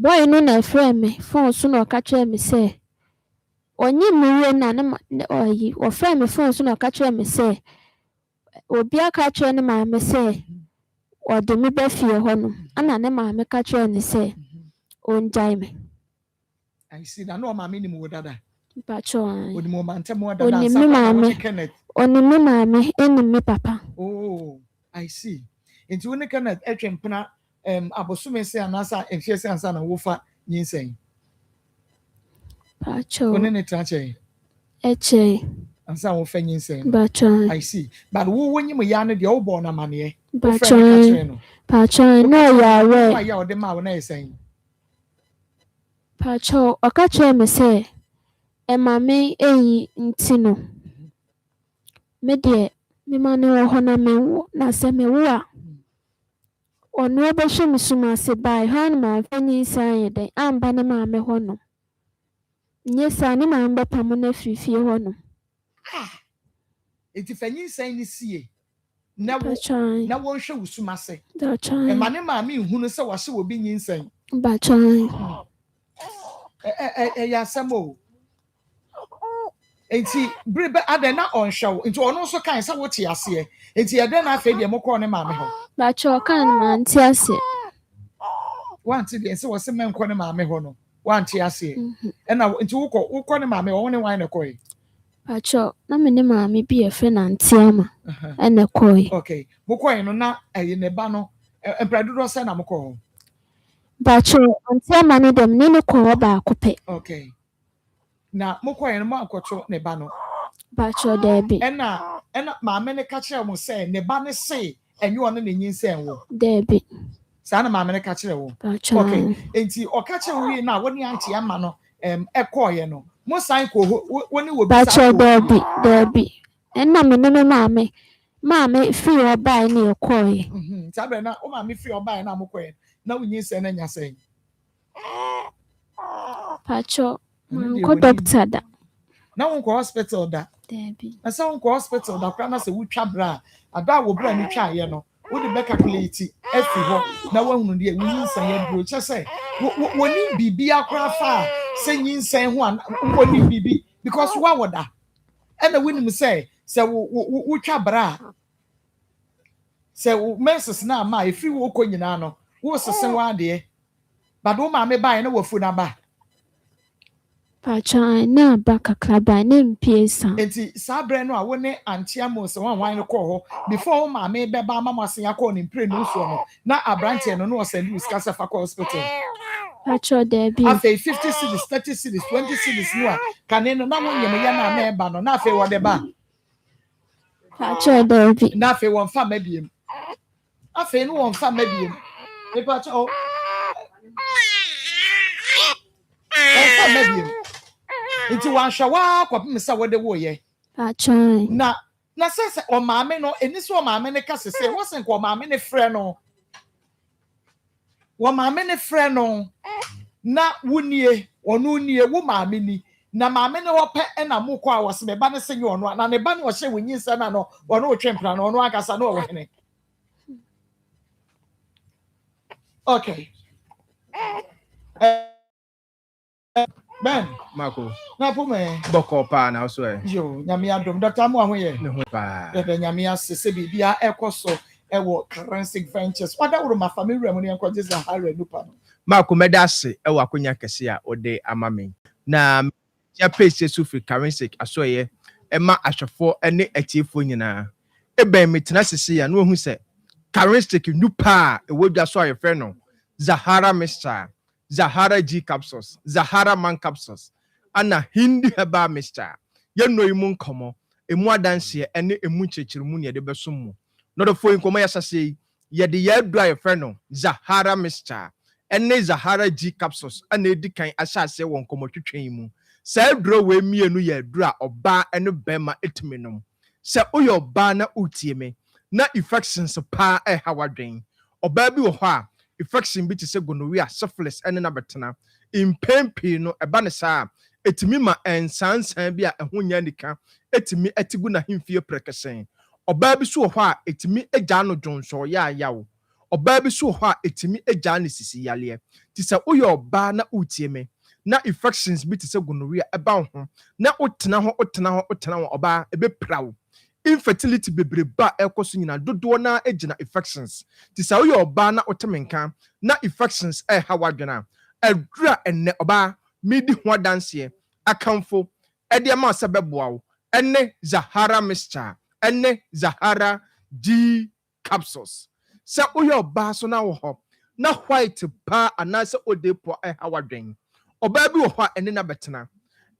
boy no na frame me phone so no ka kire me se onyi mure na ne oyi o frame me phone so no ka kire me se obi aka kire ne ma me se o de me ba fie ho no ana ne ma me ka kire ne se on jai me I see that no ma me ni mu dada pa cho odi mo mante mo dada oni me ma me eni me papa oh I see nti woni Kenneth etwempena abosume se anasa efie se ansa na wo fa nyinsen pa cho woni ne trache eche ansa wo fa nyinsen ba cho I see but wo wonyim ya no de wo bo na mane pa cho no ya we ya o de ma wo na esen pa cho o ka kire me se e ma me eyi ntino me de me ma ne wo ho na me wo na se me wo a ono ebe hwe musuma se bai han ma fanyi san yede amba ne ma me ho no nye sa ne ma mba pam na fifie ho no enti fanyi san ni sie na wo hwe usuma se da chan e ma ne ma me hu no se wo hye wo bi nyinsan ba chan ya samo enti brebe ade na onhwew enti ono so kan se wo te ase enti ade na afa de mokọ ne ma me ho ba cho kan ma nti ase wanti de se wo se menkọ ne ma me ho no wanti ase e na enti wokọ ne ma me wo ne wan ne koy ba cho na me ne ma me bi efe na nti ama e ne koy okay mokọ no na ne ba no empradodo se na mokọ ho ba cho nti ama ne dem ne ko ba akopɛ okay na mokọ no ma akọcho ne ba no ba cho David ena ma me ne ka kire mo se ne ba ne se enyo no ne nyinsen wo David sa na ma me ne ka kire wo ba cho okay enti o ka kire wo na woni anti ama no ekoye no mo san ko woni wo ba cho David enna me ne ma me fi o ba ni ekoye sabe na o ma me fi o ba na mokoye na nyinsen na nyasɛn ba cho ko doctor da na won ko hospital da David na sa won ko hospital da kra na se wutwa bra ada wo bra ni twa ye no What the back calculate every ho na wahunu de woni nsan ya duro che say woni bibi akra fa say nsan ho an woni bibi because wa woda and the winim say wo twa bra say menses na ma e free wo ko nyina no wo sesen wa de but wo ma me buy na wafu na ba Pacho na ba kakra ba na mpiesa. enti sabre no a wo ne antiamo se wan no ko ho before wo ma me be ba mama sen yakọ ni mpre no so no na abrante no no se lose kasa fa hospital. Pacho Debbie. After 50 cities, 30 cities, 20 cities, no, can no one yam member, no, nothing whatever. Pacho Debbie. Nothing one family. I feel no one family. The pacho. Family. Into one shower, what Mr. What the way. Pacho. Na says, oh, mamma, no, and this one, mamma, the cass say, wasn't what mamma, friend, no. What mamma, friend, no. Na wunie onunie wo maame ni na maame ne wo pe na mokọ a wo se me ba ne senye ono na ne ba ne wo hye wonyi nsa na no ono otwempra na ono akasa na wo hene. Okay. Ben Marco. na po me Boko pa na so e. Yo nyame adom Dr. Amu ahoye. Ne ho pa. Bebe nyame asese bibia ekoso ewo Forensic Ventures. Wada wo ma family remu ne enko je Zahara nupa no. Marco medase e wa konya kese a ode amamen. Na ya page so free Forensic asoye e ma ahwefo ne atiefo nyina. E ben metena sese ya no hu se Forensic nupa e wodwa so ayefre no Zahara Mr. Zahara G capsules, Zahara Man capsules, ana Hindi heba Mr. Yeno imu nkomo, emu adanse ene emu chechirumu ne de besom. No the phone nkomo yasase ye de ye do ayefre no Zahara Mr. Ene Zahara G capsules ana edikan asase won nkomo twetwen mu. Sa duro we mienu ye duro a oba ene bema etimi nom. Se oyo oba na utie me na infections pa e hawadwen. Oba bi wo ho a infection bi te se gonorrhea syphilis ene na betena impempi no eba ne saa etimi ma ensansan bi a eho nya nika etimi atigu na hemfie prekesen oba bi so ho a etimi egya no dwonso ya yawo oba bi so ho a etimi egya ne sisi yale ti se oyo oba na utie me na infections bi te se gonorrhea eba ho na otena ho oba ebe prawo infertility bebreba ekoso nyina dodo na egina infections ti sa uyo oba na otemenka na infections hawadwena adura enne oba medi ho danse akamfo ede ma sebeboawo enne Zahara Mixture enne Zahara G capsules sa uyo oba so na wo ho na white pa anase odepo hawadwen oba bi wo ho enne na betena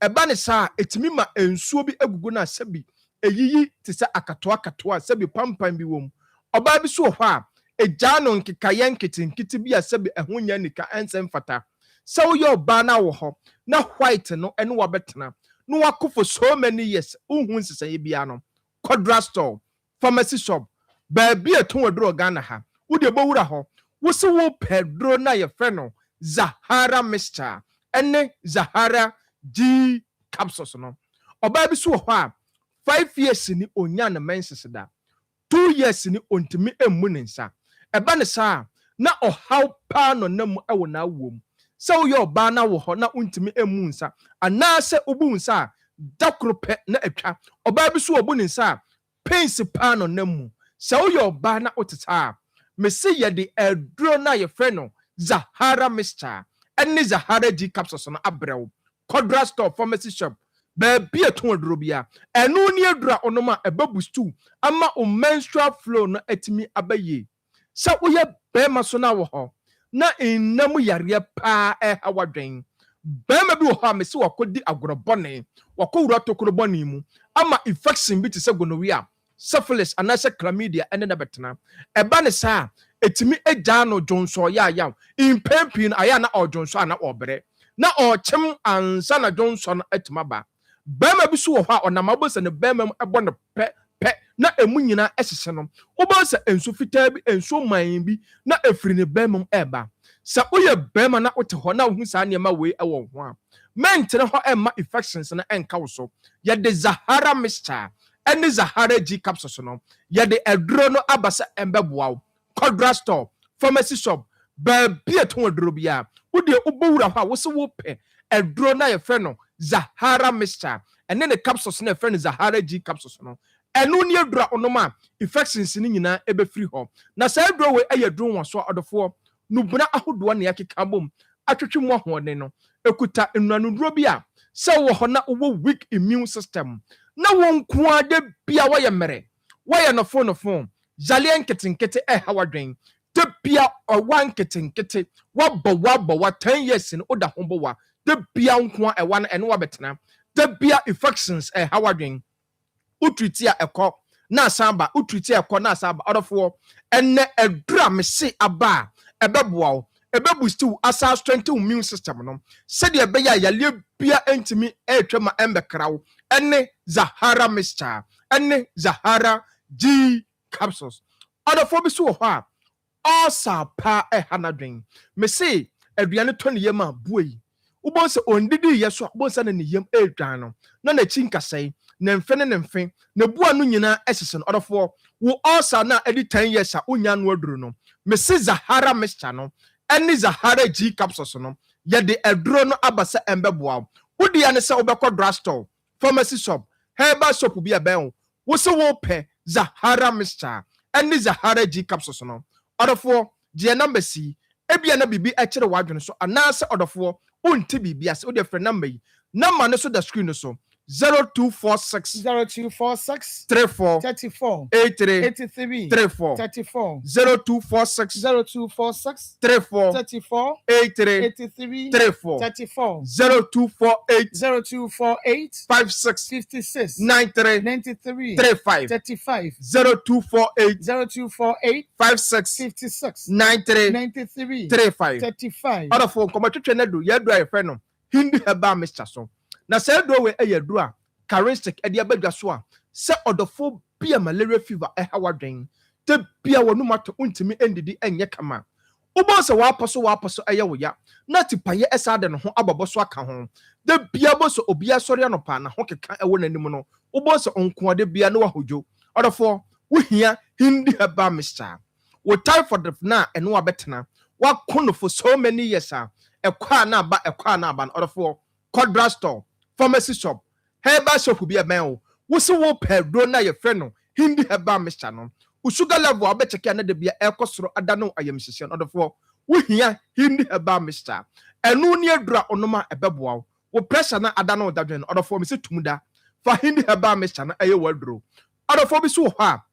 eba ne sa etimi ma ensuo bi agugu na sabi eyiyi ti se akatoa sebi pampan bi wom oba bi so ho a egya no nkekaye nkiti bi a sebi ehonya nika ensem fata se wo yo ba na wo ho na white no ene wo betena no wako for so many years uhun sesanye bia no Codra store pharmacy shop ba bi eton wadro Ghana ha wo de bowura ho wo se wo pedro na ye fe no Zahara Mixture ene Zahara G capsules no oba bi so ho a 5 years ni onya na menses da 2 years ni ontimi emu ne nsa eba ne sa na ohaw pa no nam ewo na awom se wo yo ba na wo ho na ontimi emu nsa ana se obu nsa dakrope na atwa oba bi so obu ne nsa pains pa no nam se wo yo ba na oteta me se ye de aduro na ye fre no Zahara Mixture ene Zahara G capsules no abrew Codra store pharmacy shop baby eton adrobia eno ni adura onoma ebabustu ama o menstrual flow no etimi abaye sa woye bema so na wo ho na enam yare pa hawadwen bema bi wo ha me se wakodi agorobone wakowura tokorobone mu ama infection bi te se gonorrhea syphilis anase chlamydia ene na betena eba ne sa etimi egya no dwonso ya impempin aya na odwonso ana obre na ochem ansa na dwonso no etimaba bema bi so ho a onamabose ne bema mu ebo ne pe na emu nyina ehhye no obansa ensu fitaa bi ensu man bi na efiri ne bema mu eba sa oye bema na ote ho na ohu sa ne ma we ewo ho a mentere ho emma infections na enka wo so ye de Zahara Mixture ɛne Zahara G capsules no yɛde aduro no abasa embɛboa wo Codra store pharmacy shop baabi ɛtɔn aduro bia wode wobɔwura hɔ a wo se wopɛ aduro na yɛfrɛ no Zahara mixture ɛne ne capsules na yɛfrɛ no Zahara G capsules no ɛno ne adura onom a infections ni nyinaa ɛbɛfiri hɔ na saa aduro we ɛyɛ aduro wɔ so ɔdɔfoɔ nubuna ahodoɔ ne yɛkeka bom atwetwe mu ahoɔden no ekuta nnanuduro bi a sɛ wɔ hɔ na wɔ weak immune system na wɔn nkoade bia wɔyɛ mmere wɔyɛ no phone jaleɛ nketenkete ɛha wadwen de bia ɔwa nketenkete wabɔ 10 years no oda ho bɔwa de bia nkoa ɛwa no ɛno wabɛtena de bia infections ɛha wadwen utriti a ɛkɔ na asaba utriti a ɛkɔ na asaba ɔdɔfoɔ ɛnɛ ɛdura mese aba ɛbɛboa wo ɛbɛboost wo asa strengthen immune system no sɛdeɛ ɛbɛyɛ a yaleɛ bia ɛntimi ɛtwa ma ɛmbɛkra wo ɛne Zahara mixture ɛne Zahara G capsules ɔdɔfoɔ bi so wɔ hɔ a ɔsa pa ɛha nadwen me se aduane tɔ ne yam a bua yi wobɔ sɛ ɔndidi yɛ so a wobɔ sɛ ne yam ɛdwan no na n'akyi nkasɛe na mfe na bua no nyinaa ɛsese no ɔdɔfoɔ wo ɔsa na ɛdi 10 years a wonya no aduru no me se Zahara mixture no ɛne Zahara G capsules no yɛde aduro no abasa ɛmbɛboa wode ya ne sɛ wobɛkɔ drugstore pharmacy shop herbal shop bi ɛbɛn wo se wo pɛ Zahara mixture ɛne Zahara G capsules no ɔdɔfoɔ gye number si ebia na bibi ɛkyerɛ wadwene so anaasɛ ɔdɔfoɔ wonte bibi ase wode frɛ number yi number no so da screen no so 0246 34 83 34 0246 34 83 34 0248 56 93 35 0248 56 93 35 ɔdɔfoɔ nkɔmɔtwetwe no do yɛadu a yɛfrɛ no Hindi herbal mixture so na sɛ do we ɛyɛ duro a charistic ɛde abadwa so a sɛ ɔdɔfo bia malaria fever ɛha wadwen te bia wɔn mato ntimi ndidi ɛnyɛ kama wobɔ sɛ wɔapɔ so ɛyɛ wo ya na tipaye ɛsa de no ho abɔbɔ so aka ho de bia bɔ so obia sɔre anopa na ho keka ɛwɔ n'anim no wobɔ sɛ onkoade bia no wahodwo ɔdɔfo wohia Hindi herbal mixture wo typhoid na ɛno abɛtena wakono for so many years a ɛkwa na aba no ɔdɔfo Codra store pharmacy shop herbal shop bi ɛbɛn wo se wo pɛ duro na yɛ frɛ no Hindi herbal mixture no wo sugar level abɛkyɛkɛ na de bia ɛkɔ soro ada no ayamhyehyɛ no ɔdɔfoɔ wo hia Hindi herbal mixture ɛno ne adura onoma ɛbɛboa wo pressure na ada no dadwen no ɔdɔfoɔ me se tumuda fa Hindi herbal mixture na ɛyɛ waduro ɔdɔfoɔ bi so wɔ hɔ a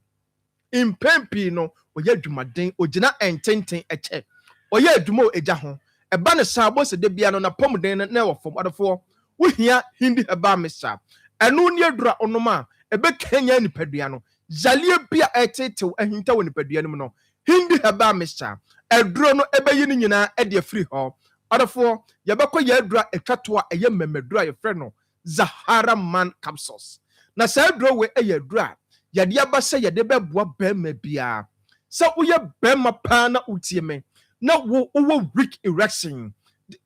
impempi no oyɛ adwumaden ogyina ɛntenten ɛkyɛ oyɛ adwuma o egya ho ɛba ne sa bɔ sɛ de bia no na pomden na ɛwɔ fam ɔdɔfoɔ wohia Hindi herbal mixture ɛno ne adura onoma ɛbɛkanya nipadua no jalie bia ɛtetew ahinta wɔ nipadua no mu no Hindi herbal mixture aduro no ɛbɛyi no nyinaa ɛde afiri hɔ ɔdɔfoɔ yɛbɛkɔ yɛ adura etwato a ɛyɛ mɛmɛdura yɛfrɛ no Zahara man capsules na saa aduro we ɛyɛ adura yɛde aba sɛ yɛde bɛboa bɛrima bia sɛ woyɛ bɛrima paa na wotie me na wo weak erection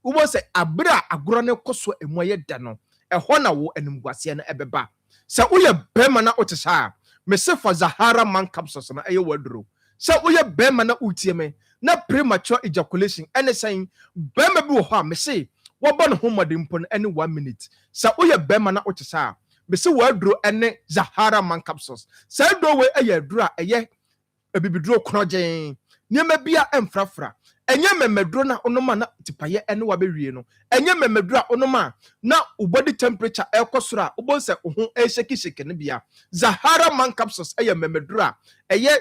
wo sɛ abra agorɔ ne kɔso emu ayɛ da no ɛhɔ na wo animguaseɛ no ɛbɛba sɛ woyɛ bɛrima na wote saa me se fa Zahara man capsules na ɛyɛ waduro sɛ woyɛ bɛrima na wotie me na premature ejaculation ɛne sɛn bɛrima bi wɔ hɔ a me se wɔbɔ ne ho mmɔden mpo no ɛne 1 minute sɛ woyɛ bɛrima na wote saa me se waduro ɛne Zahara man capsules sɛ aduro we ɛyɛ aduro a ɛyɛ ebibiduro krɔgyen nneɛma bia ɛmfrafra enye memedro na onoma na tipaye ene wabewie no enye memedro a onoma na body temperature ekosoro a ubonse ho shake ne bia Zahara man capsules eye memedro a eye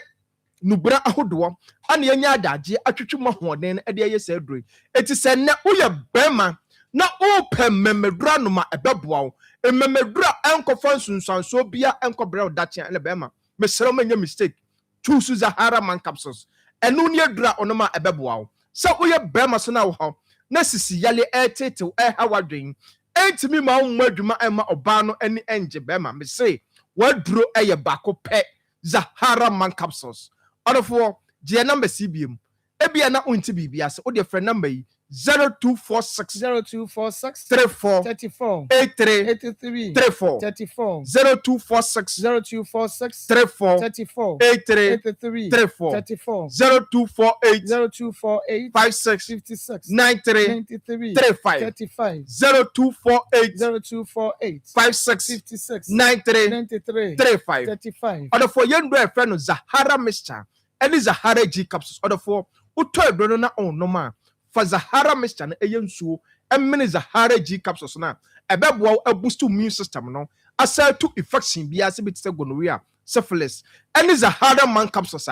nubra ahodo ana yenya adagye atwetwemo hoden ede eye se adro eti se ne uye bema na open memedro no ma ebeboa wo memedro enkofa nsunsanso bia enkobra dache ele bema mesere manya mistake choose Zahara man capsules enu ne adura onoma ebeboa wo so uye bema so na wo na sisi yale etetew hawadwen entimi ma wo adwuma ema oba no ani enje bema me say waduro eye bako pe Zahara man capsules odofo je number CBM ebia na unti bibia se wo de friend number yi 0246 0246 34 34 83 83 34 34 0246 0246 34 34 83 83 34 34 0248 0248 56 56 93 93 35 35 0248 0248 56 56 93 93 35 35 Order for young do a friend of Zahara mixture and is Zahara G capsules. Order for Uto Brona on no man for Zahara mixture and a so and many Zahara G capsules now. A bab a boost to immune system no. I sell two infection be as a bit gonorrhea, syphilis, and is Zahara man capsules.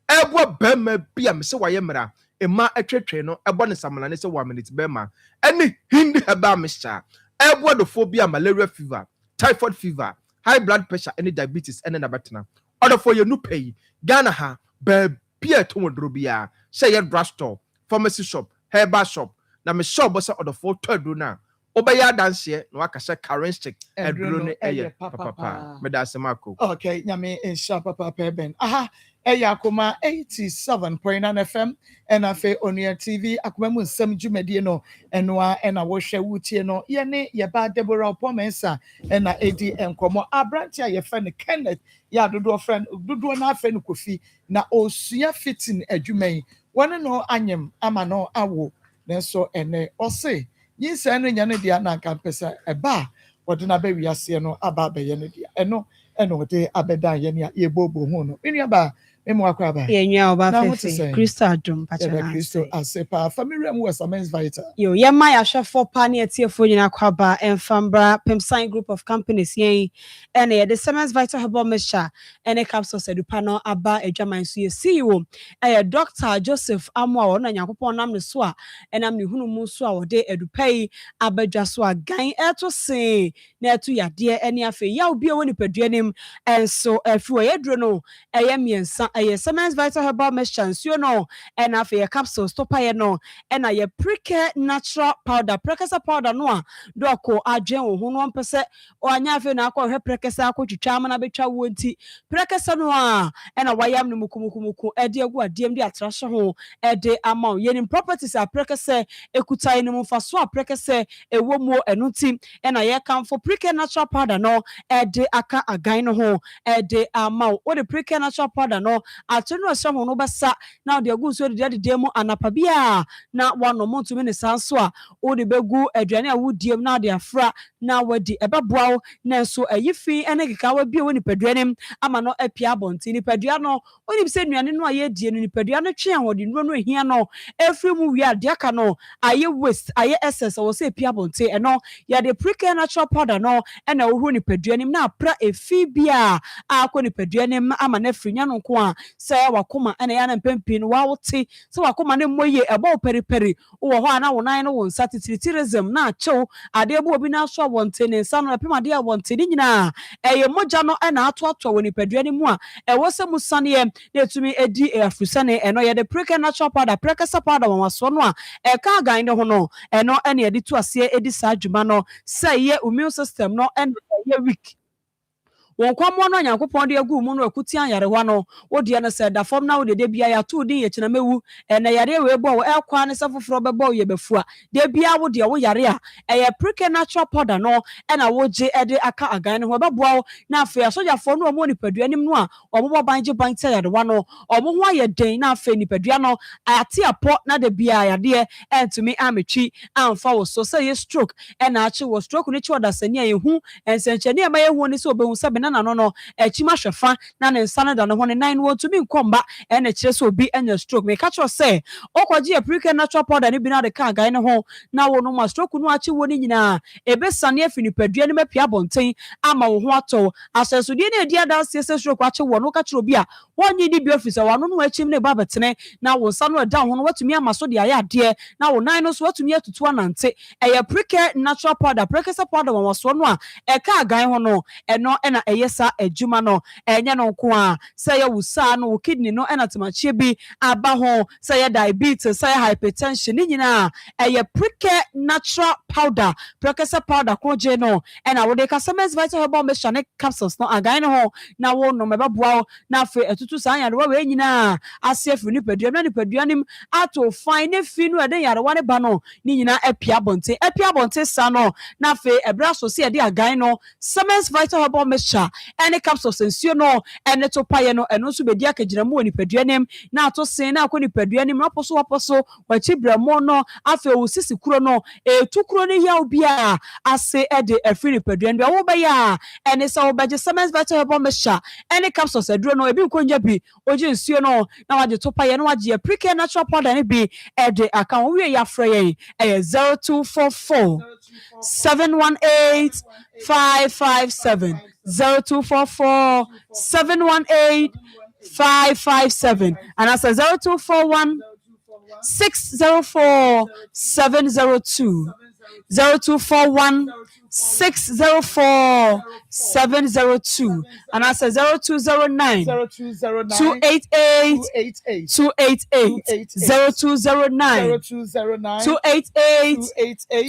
Ebwa bema be a Mr. Wayamera, a ma a trainer, a bonus and it's a 1 minute bema. Any hindi haba mixture. Ebwa the phobia, malaria fever, typhoid fever, high blood pressure, any diabetes, and an abatana. Order for your new pay. Ghana ha, be a to drobia, say a drugstore, pharmacy shop, herbal shop. Na me shop was order for third na. Obaya dance here, no akasha current stick, and drone papa. Medasemako. Okay, nyame insha papa ben. Aha, Akoma 87.9 FM, and afe Onia TV, Akoma Nsem Jumedie no, enwa ena wo hwe wutie no, ye ne ye ba Deborah Opomensa, ena edi enkomo abrantia ye friend Kenneth, ya dodo friend, dodo na friend Kofi, na osua fitting adwuman. Wane no anyem ama no awo, nenso ene ose. Yinsa no nya no dia na kampesa eba, wode na be wiase no aba be ye no dia. Eno de abeda ye ne ye bobo ho no. Enu aba memo akwaba. Ye nwa oba fefe. Crystal Adum pacha. Crystal asepa. Family mu was amens vital. Yo ye ma ya hwefo pa ne etiefo nyina kwaba enfambra Pemsign group of companies yen ene ye the Siemens Vital Herbal Mixture ene capsules edupa no aba adwaman so ye CEO Dr. Joseph Amwa na Nyankopon nam ne so a enam ne hunu mu so a wode edupai abadwa so a gan eto se na eto yade ene afe ya obi woni paduanim enso afi ye duro no eye miensa eye Siemens Vital Herbal Mixture nsuo no ene afe ye capsules topa ye no ena ye preke natural powder prekesa powder no a doko adwen wo ho no mpese o anya afi na akọ hwe prekesa akotwitwa amana betwa wo nti prekesa no a ena wayam no mukumuku ede agu adiem de atrahye ho ede ama yenim properties a prekesa ekutai no mfaso a prekesa ewo mu eno ti ena ye kamfo preke natural powder no ede aka agan no ho ede ama wo de preke natural powder no atunu asha ho no besa na de agu so de demu anapabia na wano montumi ne sanso a wo de begu aduane a wodiem na de afra na wadi ebeboa na so ayifi ene keka wa bia woni paduanem ama no apia bonti ni padua no oni bise nuane no aye die no ni padua no twe ahode nuro no ehia no efri mu wi ade aka no aye waste aye excess wo se apia bonti eno ya de preke natural powder no ena wo hu ni paduanem na apra efi bia akọ ni paduanem ama na afri nya no nko a se wakoma ena ya na mpempi no wa wote se wakoma ne moye ebo peri wo ho ana wo nan no wo nsa titiritism na achew ade bo obi na so wonte ne nsa no pem ade wonte ni nyina eye moja no na ato woni paduane mu a ewo se musane na etumi edi afusane eno ye de preke natural powder preke sa powder won so no a ka gan ne ho no eno ene ye de to ase edi sa adwuma no say ye immune system no ene ye weak won kwamo no Nyankopon de agu mu no akuti ayarewa no wo de na se da fom na wo de bia ya to din ye kinamewu ene yare we bo wo ekwa ne se foforo bebo ye befua de bia wo de wo yare a eye preke natural powder no ena wo je ede aka agan ne ho beboa wo na afa soja fo no mo nipadua nim no a omo banje banje yarewa no omo ho aye den na afa nipadua no ate apo na de bia yade entumi ametwi amfa wo so say stroke ena achi wo stroke ni chi odasani ayehu ensenchani ema yehu ni so obehu sabe na no echima hwefa na ne nsa da no ho ne nan wo tumi nkomba ene kire so obi enya stroke me catch say okwaji e preke natural powder ni bi na de ka gan ne ho na wo no ma stroke no achi wo ni nyina ebesane afini padua ni mapia bonten ama wo ho ato asenso die na edi adanse se stroke achi wo no ka kire obi a wonyi di bi office wa no no achim ne ba betene na wo nsa no da ho no watumi ama so de aya ade na wo nan no so watumi atutu anante eye preke natural powder preke sa powder wo so no a e ka gan ho no eno ena yesa adwuma no enye no nko a say ya wusa no kidney no ena temachie bi aba ho say ya diabetes say hypertension ni nyina eye prike natural powder prikesa powder kroje no ena wo de customers vital herbal mixture ne capsules no agan no ho na wo no mebeboa na afi etutu san yare we nyina ase afi ni padua na ni padua nim ato fine fi no eden yare wane ba no ni nyina apia bonte sa no na afi ebra so se de agan no Siemens vital herbal mixture ene capsules nsuo no ene to paye no eno so bedi akagina mu ni padua nim na ato sen na akoni padua nim aposo wachi bramo no afi wo sisi kuro no etu kuro ne ya obi a ase ede afi ni padua nim wo ba ya ene sa wo beje Siemens vital herbal mixture ene capsules aduro no ebi nkonja bi oje nsuo no na waje to paye no waje prike natural powder ne bi ede aka wo wie ya frɛ yen 0244 718 557 0244 718 557 and I say 0241 604 702 0241 604 702 and I say 0209 288 288 0209 288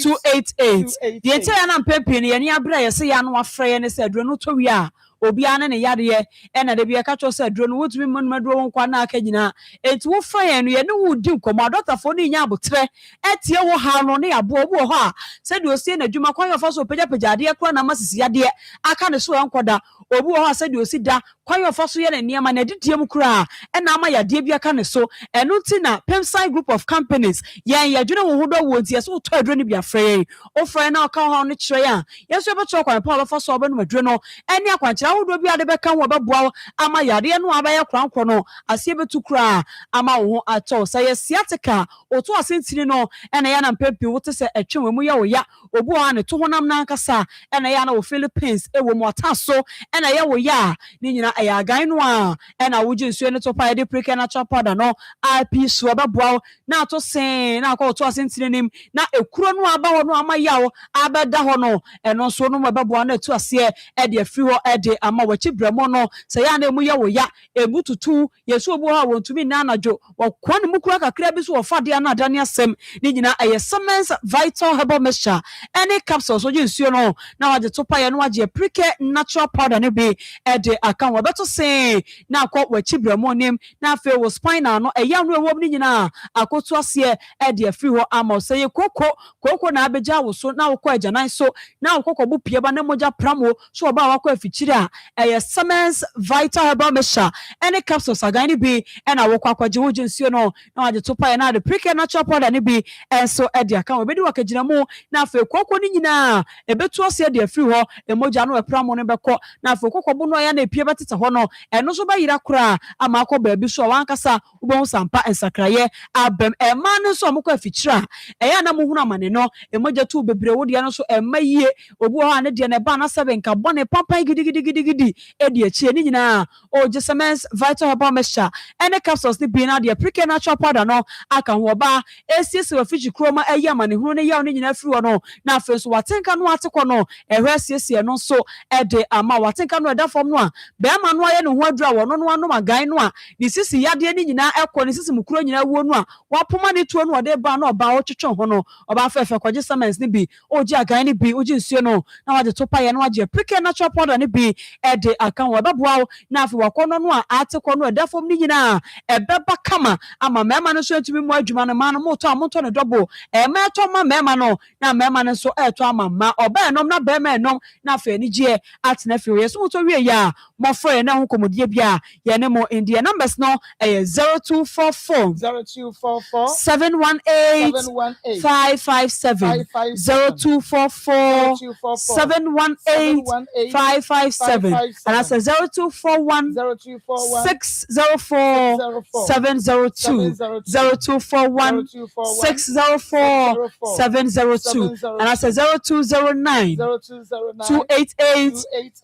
288 the entire na pepe ni abra yesi ya no afre ne se aduro no to wi a obi ane ne yade ena de bia ka cho se aduro no wotumi manmaduro wonkwa na aka nyina enti wo fa ye no ye ne wo di nkomo doctor fo ni nya abotre etie wo ha no ne abo obo ho a se de osie na dwuma kwan yo fa so pagya ade kra na masisi yade aka ne so enkoda obi ho a se de osi da kwan yo fa so ye na niam na didie mu kra ena ama yade bia ka ne so eno ti na Pemsai group of companies yen yadwene wo hodo wo ntie so to aduro ne bia frɛ o frɛ na aka ho ne kyerɛ ya yeso be to kwan pa fa so oba no aduro no eni akwankyerɛ wodo bi ade bɛka wo bɛboa ama yade no abɛyɛ krankro no asie betu kra ama wo ho atɔ sɛ yɛ sciatica oto asentini no ɛna ya na mpempi wote sɛ atwe we mu ya wo ya obu a ne to honam na nkasa ɛna ya na wo Philippines ewo mu ataso ɛna ya wo ya ni nyina ɛyɛ agan no a ɛna wo jinsuo ne to pa de preke na chopada no IP so bɛboa na to sen na akɔ to asentini nim na ekuro no aba ho no ama ya wo abɛda ho no ɛno so no bɛboa na etu asie ɛde afiri ho ɛde ama wachi bramo no sɛ ya na mu ya wo ya ebututu yesu obu ha wontumi na anajo wakwa ne mukura kakra bi so wɔfa de ana adane asɛm ni nyina ɛyɛ Siemens vital herbal mixture any capsules oje nsuo no na waje to pa ye no waje prike natural powder ne bi ɛde aka wo beto sen na akɔ wachi bramo nim na afi wo spinal no ɛya no ewom ni nyina akoto ase ɛde afiri ho ama sɛ ye koko na abegya wo so na wo kɔ agyanan so na wo kɔkɔ bu pie ba na mogya pramo so oba wakɔ afikyiri a ɛyɛ Siemens vital herbal mixture any capsules agan ne bi ɛna wo kɔ akɔgye wo nsuo no na waje to pa ye na de prike natural powder ne bi ɛnso ɛde aka wo bedi wakagina mu na afi koko ni nyina ebetu ase ɛde afiri ho emogya no pramo ne bɛkɔ na afi koko bu no ya na epie betete ho no ɛno so ba yira kora ama akɔ baabi so wankasa wobɛhu sampa ensakraye abem ɛma ne so amokɔ afikyiri a ɛya na mo hunu amane no emogya tu bebre wo de no so ɛma yie obi ho a ne de ne ba na sebe nka bɔne pampan gidigidi edi achie ni nyina o Siemens vital herbal mixture ene capsules ni bi na de prike natural powder no aka ho ba esiese wa fiji kroma ayi amane hunu ne yaw ni nyina firi wo no na afi so watenka no atekɔ no ehwe esiese no so ɛde ama watenka no ɛda fam no a be ama no aye ne ho adura wo no no anom agan no a ne sisi yade ni nyina ɛkɔ ne sisi mukuro nyina wo no a wapoma ne tuo no ɔde ba na ɔba wo twetwe ho no ɔba fɛfɛ kɔgye Siemens ni bi oji agan ni bi oji nsuo no na waje to pa ye no waje prike natural powder ni bi ɛde aka wo bɛboa na afi wakɔ no a atekɔ no ɛda fam ni nyina ɛbɛba kama ama mɛma no so atumi mu adwuma no ma no moto amonto ne dɔbo ɛma ɛtɔ ma mɛma no na mɛma no so ɛtɔ ama ma ɔba ɛnom na bɛma ɛnom na afi ani gye atena fi ye so moto wie ya mɔfrɛ ye na ho komodie bia ye ne mo India numbers no ɛyɛ 0244 718 557 0244 718 557 and I say 0241 604 702 0241 604 702 and I say 0209 288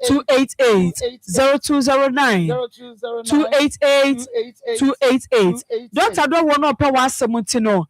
288 0209 288 288. Doctor don't want to pay one semuntino.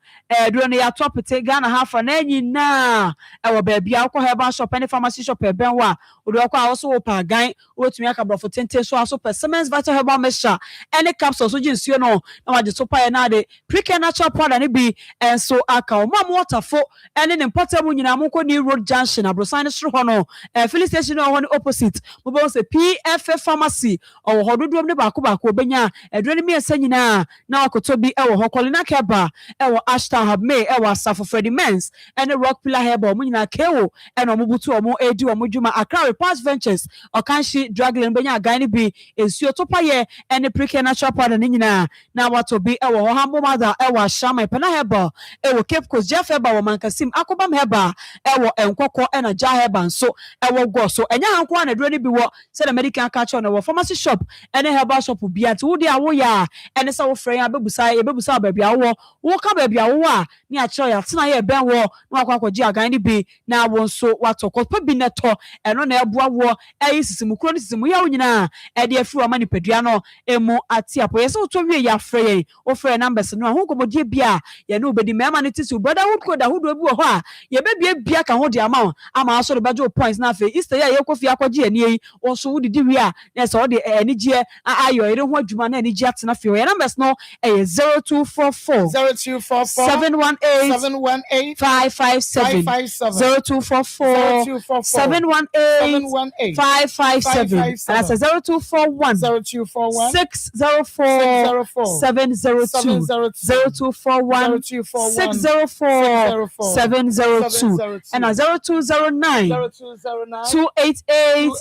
During the atopite Ghana half an any na our baby alcohol herbal shop any pharmacy shop a benwa would also open guy what me a for 10 so also persimmons vital herbal measure any capsules so just you know now the super and the pre natural product and be and so aka mom water for any important in Amoko New Road Junction abrosan hono filling station on opposite mobile say PFF pharmacy or hododum ne baako benya edwene me asanyina na wakoto bi ewo hokolina keba ewo Ashton have me ewo Asafo Freddy Mens and Rock Pillar Herbal mu nyina kewo eno mubutu omo edi omo dwuma Accra Past Ventures Okanshi Dragline benya gani bi ensuo topaye ene Preke Natural Powder ne nyina na wato bi ewo Hambo Mother ewo Shama Pena Herbal ewo Cape Coast Jeff Herbal wo Mankasim Akobam Herbal ewo Enkoko ena Ja Herbal so ewo go so enya hanko na edwene bi wo se the medical catch on ewo pharmacy shop ene herbal shop bi ati wo dia wo ya ene se wo frɛ abebusa baabi awo wo ka baabi awo a ni a kyerɛ ya tena ye ben wo na akwakoji agan ni bi na wo nso watoko pa bi neto eno na eboa wo ayi sisimukuro ni sisimu ya wo nyina e de afiri o mani padua no emu ati apo ye se wo to wie ya frɛ ye wo frɛ numbers no ho komodie bia ye no obedi mema ne tisi brotherhood code ahodo bi wo ho a ye bebie bia ka ho de ama so de bejo points na fe easter ya ye kofi akwaji ani yi wo so wo didi wi a na se wo de anigye ayo ere ho adwuma na anigye atena fe wo numbers no 0244 718 557 0244 718 557 and that's 0241 604 702 0241 604 702 and 0209 288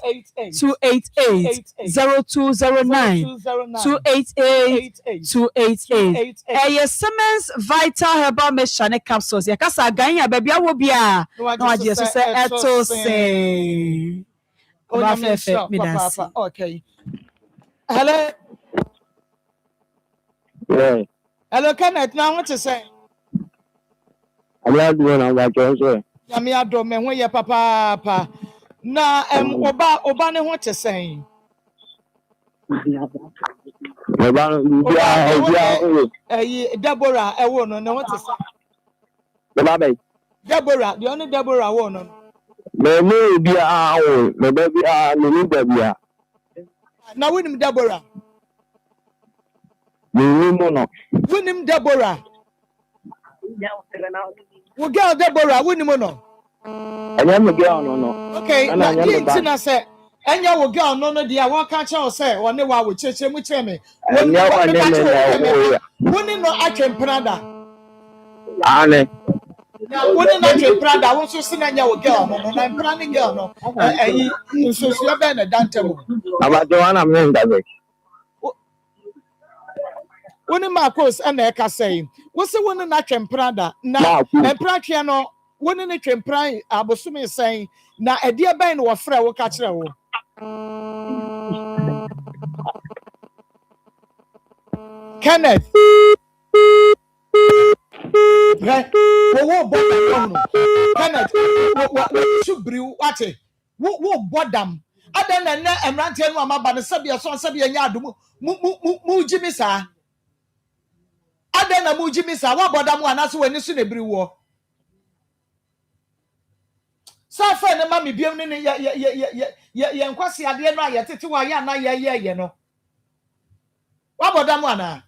288 0209 288 288 Siemens Vital Herbal Mechanic Capsules yakasa ganya baby awo bia na waje so se eto se oba fefe midasi okay hello hello Kenneth na what to say Abia do na wa jo so ya me ado me ho ye papa na oba ne ho te say Deborah ewo no na what to say Deborah the only Deborah wo no me no bia awo me ba bia no ni bia na winim Deborah ni mo no winim Deborah wo girl Deborah winim no anya me girl no okay na di na say enya wo girl no dia won ka che o say one wa wo cheche mu che me woni no atwemprada ane woni na atwemprada won so se na enya wo girl no na imprani girl no eyi so so be na dantemu abajo ana me ndabe woni Marcos ana e ka say wo se woni na atwemprada na empratwe no woni ne twempran abosume say na ade ben no wo frɛ wo ka kyerɛ wo Kenneth right wo bodam no Kenneth wo subri wate wo bodam adan na emrantie no amaba no sabia so sabia nya adum mu jimi sa adan na mu jimi sa wo bodam anaso wani so na biri wo safa ne mami biem ne ye nkwasi ade no aye tete wa ya na ye no wabodam ana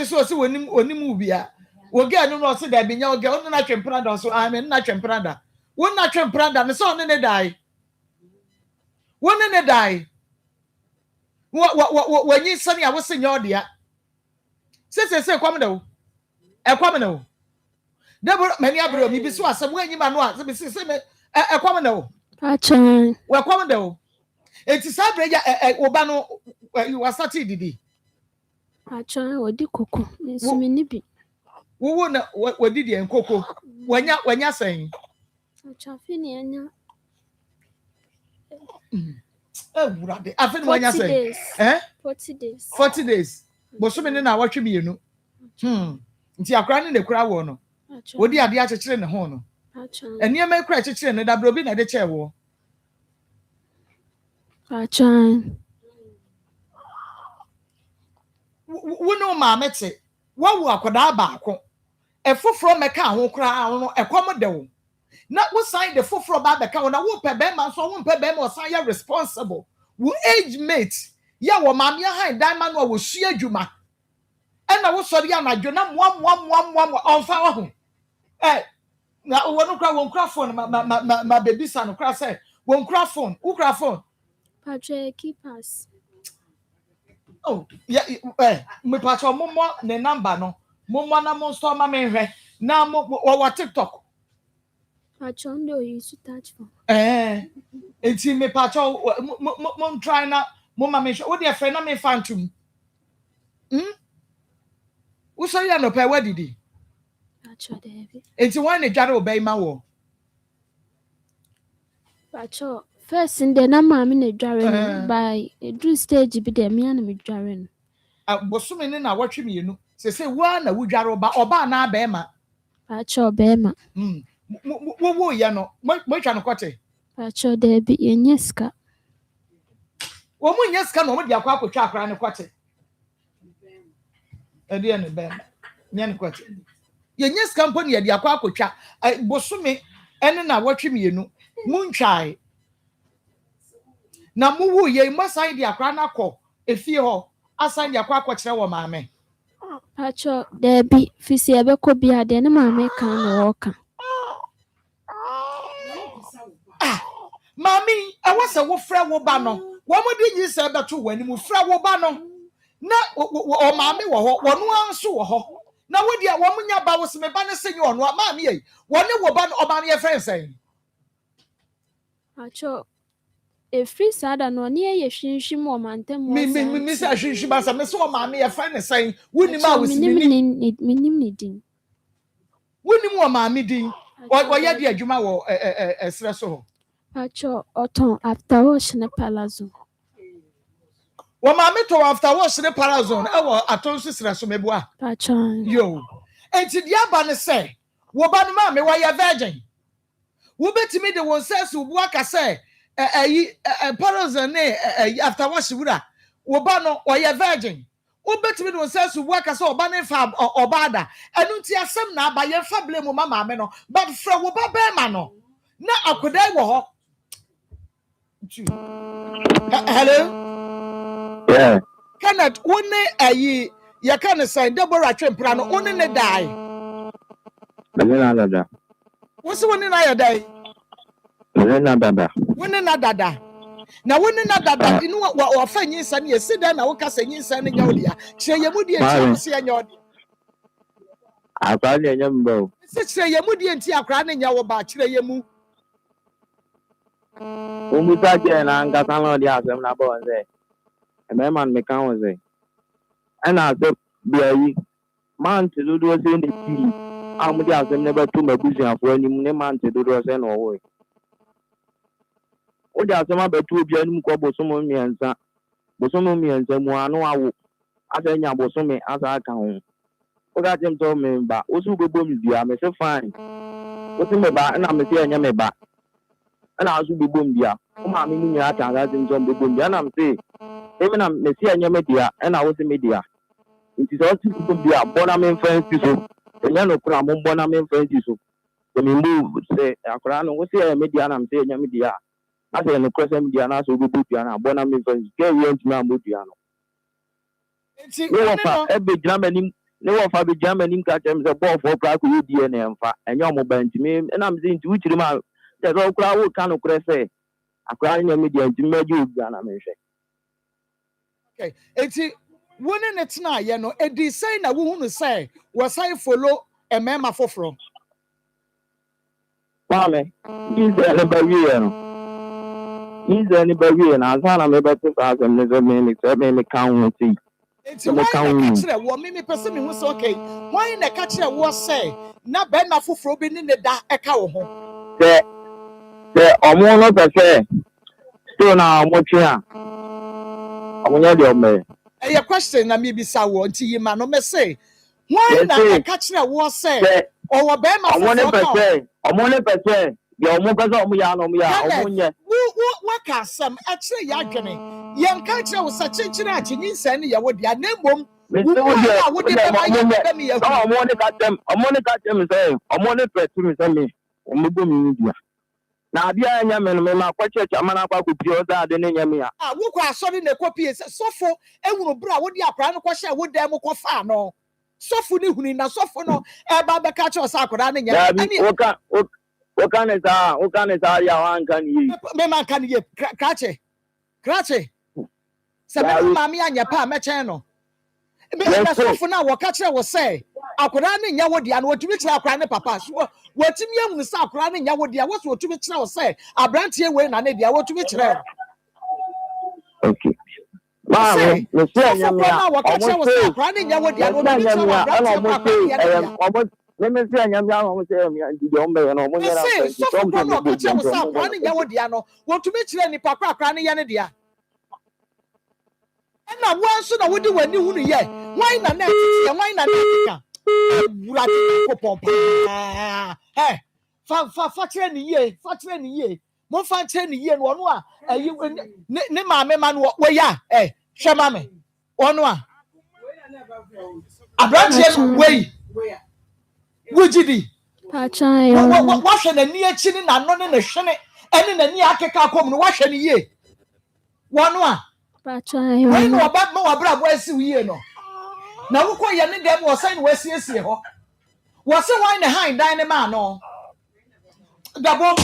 so so onim ubia woga no no so da binya woga on na twemprada so amen na twemprada won na twemprada ne so ne dai won ne dai wanyi sani a wosi nya odia se kwam da wo ekwam na wo Deborah many abro mi bi so asem wanyi ma no a se me ekwam na wo Pachan we kwam da wo enti sa breja oba no you are starting didi Pachan odi koko nsumi ni bi wo na wadidi enkoko wanya sen Pachan fini anya wurade afeni wanya sen 40 days boso me na watwe bienu nti akra ne kura wo no wodi ade a kyekere ne ho no eniema kura kyekere ne dabro bi na de kye wo Pachan. Wuno mamete. What work with that back? A foot from a cow, crown, a commodore. Not what sign the foot from the cow, and I won't pay them, so I won't pay them or sign responsible. Who age mate? Ya wa mammy, I diamond will shear you, ma. And I was sorry, I'm not one on fire. Eh, now one won't craft phone, my baby son, craft said, won't craft phone, who craft phone? Patrick, keep us. Oh, yeah, me pacho momo ne number no. Momo na mon store ma menhwe. Na mo wa TikTok. Pacho ndo you to touch phone. Enti me pacho mo try na mo ma menhwe. Wo de friend na me fantum. Wo so ya no pe wadidi. Pacho David. Enti wan ne dware obey ma wo. Pacho first in the na mama ne dware by a do stage bi dem ya na me dware no. Bosome ne na watwe mienu. Se wa na wo dware oba na be ma. Pacho be ma. Wo ya no. Mo twa no kote. Pacho David yenyeska. Wo mu nyeska no mo de akwa akotwa akra ne kote. Ede ne be. Nya ne kote. Yenyeska mpo ne de akwa akotwa. Bosome ene na watwe mienu. Muntwai. Na mu wo ye masan de akra na kọ efie ho. Asan de akwa akọkire wo maame. Pacho David fisi ebeko bia de ne maame kan na wo kan. Mami, I was a wofra wo ba no. Wo mo di yi se beto wani mu fra wo ba no. Na o mami wo ho, wo no anso wo ho. Na wo dia wo munya ba wo se me ba ne senyi ono mami yi. Wo ne wo ba no o ba ne friend sen. Pacho free sada no ne ye hwinhwim o mantem wo. Me say hwinhwim ba sa me so o mami ye friend ne sen. Woni ma wo si minim ne din. Woni mo mami din. Wo ye di adwuma wo esre so. Pacho oton after wash ne palazzo. Wo mami to after wash ne palazzo e wo aton so sra so mebua. Pacho. Yo. Enti dia ba ne say, wo ba no mami wo ye virgin. Wo betimi de won say so bua ka say palazzo ne after wash wura. Wo ba no wo ye virgin. Wo betimi de won say so bua ka say oba ne fa obada. Enu nti asem na aba ye fa blame mama me no. But fra wo ba be ma no. Na akodai wo ho. Hello? Yeah. Kenneth, one ayi ya can say Deborah Tremprano, one ne die. What's one in I die? One dada. Now one dada, you know what or fanny son, you sit down, I will cast a new son in Yodia. Say Yamudi and see and your. I can't remember. Say Yamudi and Tia crying your batch, Yamu. Umusaje na ngakano dia asem na bo nze. Eme man me kan nze. Ana se bia yi man ti dodo se ne ti. Amu dia asem ne betu mabusu afo anim ne man ti dodo se no wo. O dia asem abetu obi anim ko bosomo miensa. Bosomo miensa mu anu awo. Asa nya bosome asa aka ho. O ga jem to me ba. O su gbogbo mi bia me se fine. O ti me ba na me se enya me ba. Ana azu bebombia o ma me ni ata ga zin zo bebombia na mse e me na me si anya media e na wo se media nti so ti bebombia bona me friends so enya no kura mo bona me friends so so me move say akura no wo se media na mse enya media asa no cross media na so bebombia na bona me friends ke we ntimi amodia no nti wo fa e be gina manim ne wo fa be gina manim ka tem se ball for kra ko yedi e na emfa enya mo ba ntimi e na mse nti wuchiri ma the Rokra will can say, a crying media to measure Ghana mention. Okay, it's one in it's not, you know, a design I won't say was I follow a mema for from. Mammy, he's anybody, he's anybody, and I'll tell him about 2,000 minutes, me count see. It's a catcher, what many person was okay. Why in a catcher was say, not bad enough for being in the dark a cow home. The Omono Pefe, still now, much here. I'm going to me. A question, I may be sour until you man, no say. Why not a catcher was say, or Bema, I'm 1%, ya omo pesa omo ya no omo ya omo nye waka sam actually ya dwene yen ka kire wo sa chinchina a chinyin san ya wo dia na mbom me se wo de omo ne ka tem say omo ne petu me say me omo go mi dia na abia nya me no me ma kwa church amana kwa ko pio da de ne nya me ya wo kwa asori na kopie sofo ehunu bra wo di akra no kwa hye wo dan mu kwa fa no sofo ni huni na sofo no e ba be ka kire sa akra ne nya ani o kan esa ya wan kan yi me man kan yi krache se me ma me anya pa me chen no me na sofo na wo ka kire wo say akra ne nya wo dia no otumi kire akra ne papa so watimi ehunu sa akra ne nya wo dia wo so otumi kire wo say abrantie we na ne dia wo otumi kire okay Mama, me say anyamia omo say akra ne nya wo dia no otumi kire abrantie let me say anyamia omo say me ndi ombe no omo nyara so so no ka kire wo sa akra ne nya wo dia no wo otumi kire ni papa akra ne ya ne dia na wo so na wo di wani hunu ye wan na ka wura di ko pompa fa kire ni ye mo fa kire ni ye no a ayi ne maame ma no wo ya hwe maame ono a abrantie wei wujidi Pachai. wo hwe na ni achi ni na no ne hwene ene na ni akeka akom no wo hwe ni ye wono a Pachai. wei no oba ma wabra bo asi wiye no na wo ko ye ne dem wo sai no wasiesie ho wo se wan ne han dan ne ma no dabo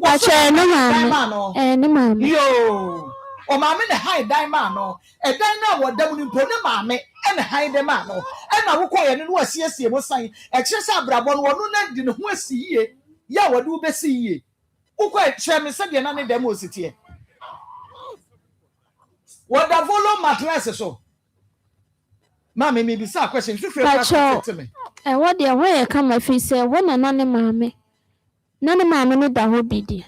Pachai no mama. Ne mama. Yo o mama ne han dan ma no e dan na wo dam ni mpo ne mama e ne han dem ma no e na wo ko ye ne no wasiesie mo san e kire sa brabo no wono na di ne ho asi yiye ya wo de wo besi yiye wo ko e kire me se de na ne dem ositie what the volume mattress so mama me bisa question free to me what the way come my face say when na ne mama no da ho bi di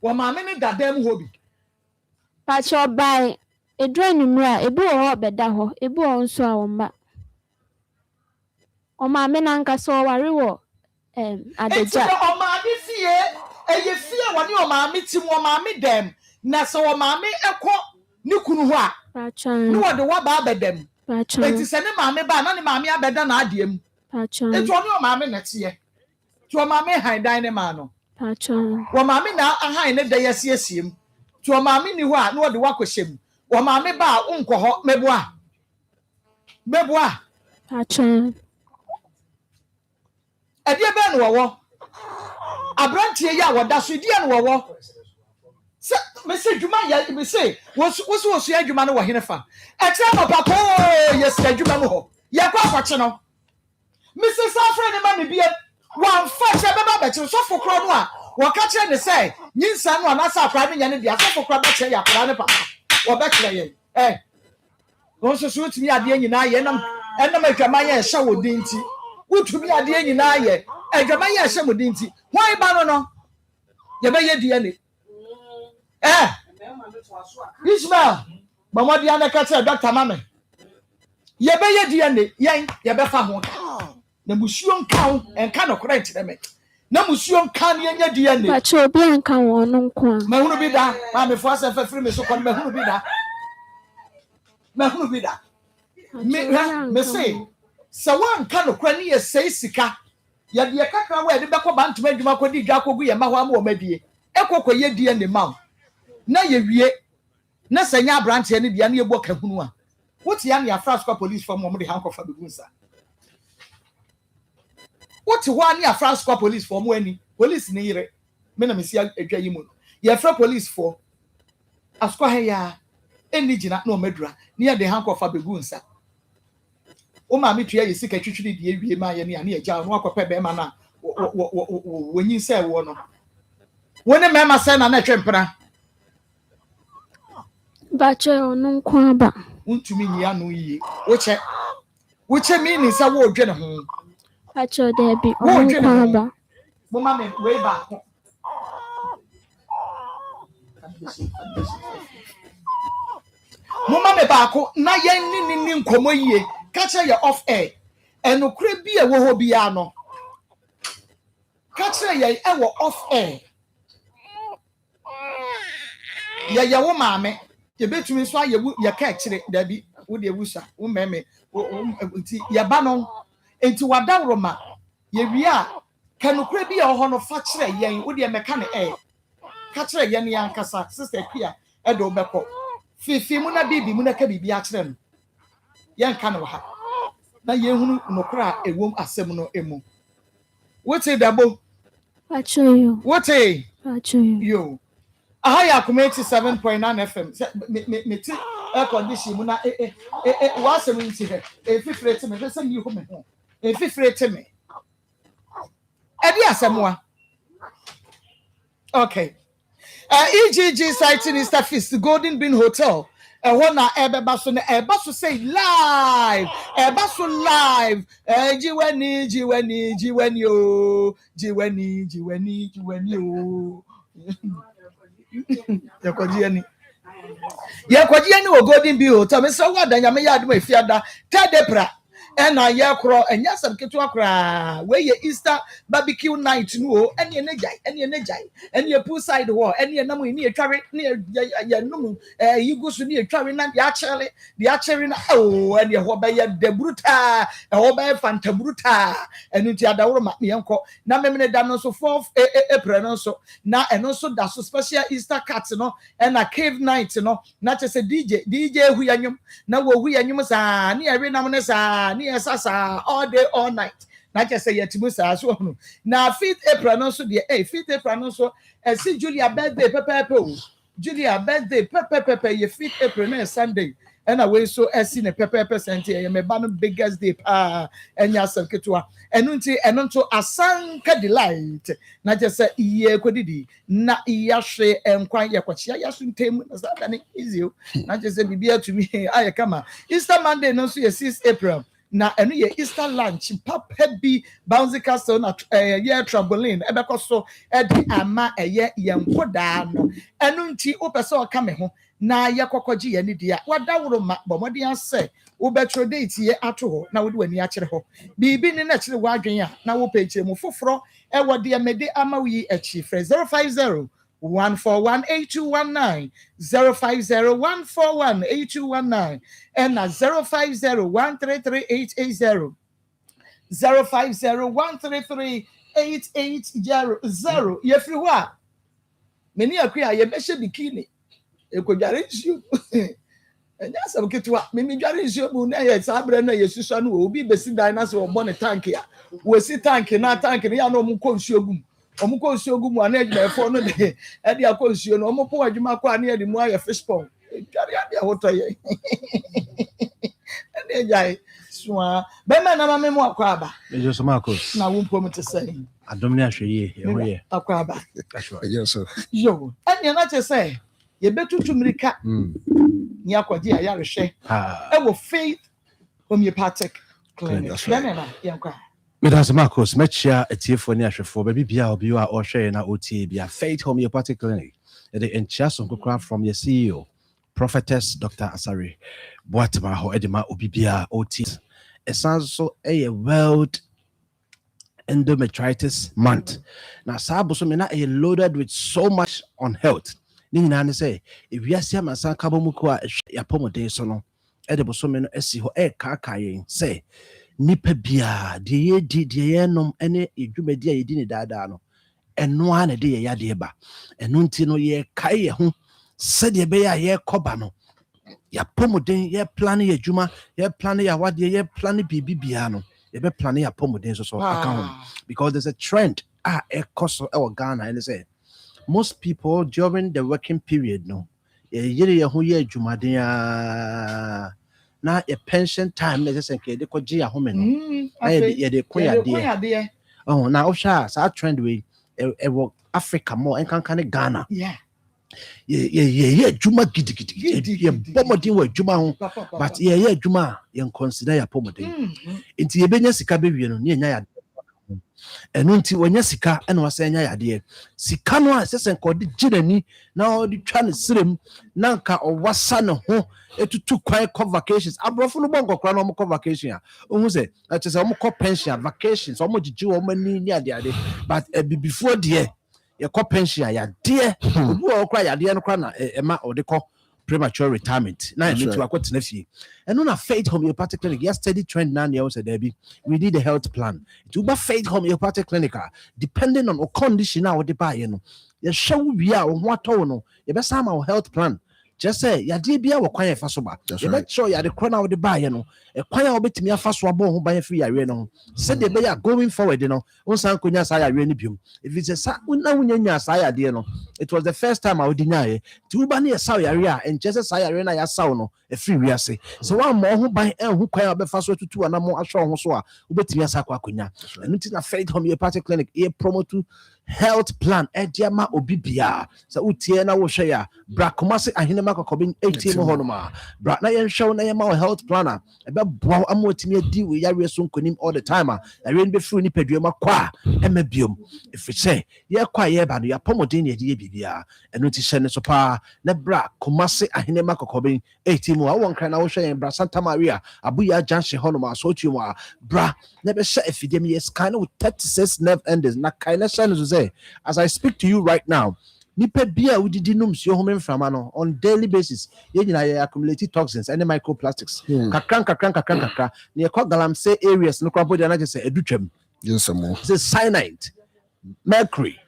wo mama ne da dem ho bi Pacho bai edro numra ebu ho beda ho ebu on so a wo mba o mama na nka so ware wo adeja o mama fie eye fie woni o mama ti mo mama dem na so o mama ekọ ni kunu ho a Pacho ni wo de wa ba bedam Pacho enti se ne mama ba na ne mama abeda na adiem Pacho enti oni o mama na tie to o mama han dan ne ma no Pacho wo mama na han ne da yesiesie to o mama ni ho a na wo de wa kwohyem wo mama ba unko ho meboa Pacho adie be no wo abrantie ya wo da so die no wo se me se djuma ya me se wo so adwuma no wo henefa e kra no papa yes adwuma no ho ye kwa kwache no me se sa fra ne ma me bie wan fa che be ba be che so fokro no a wo ka che ne se nyinsa no na sa akra ne nya ne dia so fokro ba che ya akra ne papa wo be kra ye wo so so timi ade nyina ye nam enam adwama ye hye wo dinti wotumi ade nyina ye adwama ye hye mo dinti hwan ba no ye be ye die ne Ismail Bamodi anaka say Dr. Mame ye be ye die ne yen ye be fa ho na musuo nkan enka no kora nkyere me na musuo nkan ne nya die ne Pacho obi anka won no nko a ma hunu bi da ma me fo ase fa firi me so kon ma hunu bi da me say se wan ka no kora ne ye sei sika ye de kakra wa ye de be ko bantuma adwuma ko di dwa ko gu ye ma ho am wo madie ekokọ ye die ne ma na ye wie na sanya branche ne dia na ye bo ka hunu a wote ya ne afra squad police form mo de hankofa begunsa wote ho ani afra squad police form ani police ne yire me na me sia adwa yi mu ye fra police for askwa he ya eni gina na o madura ne ye de hankofa begunsa o ma me tua ye sika twitwiri de wie ma ye ne ya no akopa be ma na wonyin se wo no woni mema se na twempra Pacho ono nko aba untumi nyi anu yi woche mi ni sa wo dwe ne ho Pacho de bi ono nko aba mo ma me we ba ko mo ma me ba ko na yen ni nkomo yie ka che ye off air enokure bi e wo ho bi ya no Catch ye off air. Ya wo maame. Ye betumi so aye ya catch it dabi wo de wusa wo meme nti ya ba no enti wadawroma ye wi a kanukura bi a ho no fa kire yen wo de meka ne ka kire yen yan kasa sister pia e do beko fifi mu na bibi mu na ka bibi a kire no yen ka no ha na ye hunu nokura ewom asem no emu wote dabo Pacho wote you. yo aha ya Akoma 87.9 FM me ti air condition mu na wa asem nti he fifire te me pese mi ho me ho fifire te me edi asemwa okay EGG sighting Easter Feast Golden Bean Hotel na ebebaso na ebaso say live ebaso live jiweni o yakwajiani o Golden Bean Hotel me so wa danya me yadum efiada tedepra na ye kro enya sam ketu akra we ye Easter barbecue night no o ene enejai poolside ho ene nam ni etware ne ye num yigusu ne etware na de achele na o ene ho be ye de bruta ho be fanta bruta enu ti adawro ma me enko na memene da no so 4th April no so na eno so da so special Easter cat no na cave night no na chese DJ hu yanyum na wo hu yanyum sa ne ewe nam ne sa sasa all day all night na just say yetimu sa so no na 5th April no so de 5th April no so see Julia birthday pepe Julia birthday pepe ye 5th April na Sunday and away so see ne pepe senti ye me ba no biggest day enya sam ketwa enunti asanka delight na just say ye kodidi na iyahwe enkwan ye kwachia yaso ntem na sada ne easy na just say bibia to me aye kama Easter Monday no so ye 6th April na enu ye Easter lunch papa bi bouncy castle na ye trampoline ebeko so edi ama ye yenkoda no enu nti opese o ka me ho na ye kokoji ye ni dia wadawro ma bomodi ase wo betro date ye ato ho na wodi wani akire ho bibi ni na kire wadwen a na wo pekire mu foforo e wode ye mede ama wi achi fre 050 1418219 050-141-8219 and 050-133-880 050-133-880 yefri ho a meni akua ye behye bikini ekodware nsu enya sam ketwa memi dware nsu mu na ye sabre na ye susua no obi besi dan na se obo ne tank a wo si tank na tank ne ya no mu ko nsu ogum omuko nsuo gu mu ana adwumafo no de e de akọ nsuo no omupo adwuma kwa ana de mu aye fish pond tware ade ahoto ye ene jai swa be ma na mame mu akọ aba ejo so Marcos na wumpo mu te say adom ne ahwe ye ho ye akọ aba ejo so yo ene na te say ye betutu mirika ni akwaji ayarehwe e wo Faith Homeopathic Clinic then na yankwa Medas Marcos, Mechia, Etiefo Niashefo, baby Bia, Bua, or Shayna OT, Bia, Faith Homeopathic Clinic, the Enchason Kukra from your CEO, Prophetess Dr. Asari, Boatma, Ho Edima, Obibia, OT. It sounds so a World Endometritis Month. Now, Sabosomina is loaded with so much on health. Nina say, if you are Siam and San Kabomukua, Yapomode Sono, Edibosomino Esiho, Kakayin, say, nipa bia de ye nom ene edwumadi a yedi ne daadaa no eno a na de ye yade ba eno nti no ye kai ye ho se de be ya ye koba no ya pomoden ye plan ye adwuma ye plan ya wade ye plan bibia no ye be plan ya pomoden so account because there's a trend ekoso e Ghana and say most people during the working period no ye ho ye adwumaden na a pension time necessary de ko gia home no ye de koya de oh na osha sa trend we e work Africa more en kan Ghana ye juma gidigidi ye bomodin wa juma ho but ye juma ye consider ya pomodin enti ye benya sika be wie no ne nya ya ɛno nti wɔnyɛ sika ɛna wɔsɛ nya yadeɛ sika no a sɛ nkɔde gye n'ani na ɔde twa ne serem na nka ɔwasa ne ho etutu kwan kɔ vacations aborɔfo no bɔ nkɔkora na ɔmo kɔ vacation a ohun sɛ ɛkyɛ sɛ ɔmo kɔ pension vacations ɔmo gyegye wɔn ani ne adeade but bibifoɔ deɛ yɛkɔ pension a yadeɛ obi wɔ ɔkora yadeɛ no kora na ɛma ɔde kɔ premature retirement na ɛno nti wakɔtena fie ɛno na Faith Homeopathic Clinic yɛ steady trend na neɛ sɛ daabi we need a health plan nti woba Faith Homeopathic Clinic a depending on o condition a wode baayɛ no yɛhwɛ wo wie a wo ho atɔ wo no yɛbɛsa ama wo health plan kyerɛ sɛ yadeɛ bia wɔ kwan yɛfa so ba yɛbɛkyerɛ yɛade korɔ na wode baayɛ no ɛkwan a wobɛtumi afa so abɔ ho ban afiri yareɛ no ho sɛdeɛ ɛbɛyɛ a going forward no wonsan kɔnya saa yareɛ no biom ɛfiri sɛ sa wona wonya saa yadeɛ no it was the first time a wode nyaeɛ nti woba ne yɛsaw yareɛ a ɛnkyɛ sɛ saa yareɛ no a yɛasaw no ɛfiri wiase sɛ woamma wo ho ban ɛho kwan a wobɛfa so atutu anamo ahwɛ wo ho so a wobɛtumi asa akɔ akɔnya ɛno nti na Faith Homeopathic Clinic promote health plan ɛdeɛma obi bia sɛ wotie na wohwɛ yɛ a bra Kumasi Ahenema Kɔkɔbɛn 18 hɔ nom a bra na yɛnhwɛ wo na yɛma wo health plan a ɛbɛboa wo ama watumi adi wo yareɛ so nkonim all the time a yareɛ no bɛfiri nipaduam akɔ a ɛma biom ɛfiri sɛ yɛkɔ a yɛba no yɛapɔmɔden ne yɛde yɛ biribiaa ɛno nti hyɛ ne so paa na bra Kumasi Ahenema Kɔkɔbɛn 18 mu a wowɔ nkra na wohwɛ yɛn bra Santa Maria Abuya Junction hɔ nom a so otuo mu a bra na bɛhyɛ afidie mu yɛscan no with 36 nerve endings na kae na hyɛ no so sɛ as I speak to you right now nipa bia udidi num nsuo home mframa no on daily basis ye nyina ye accumulate toxins and microplastics kakran ne call galamsey areas no kwabo de na je se edutwam yensamo say cyanide mercury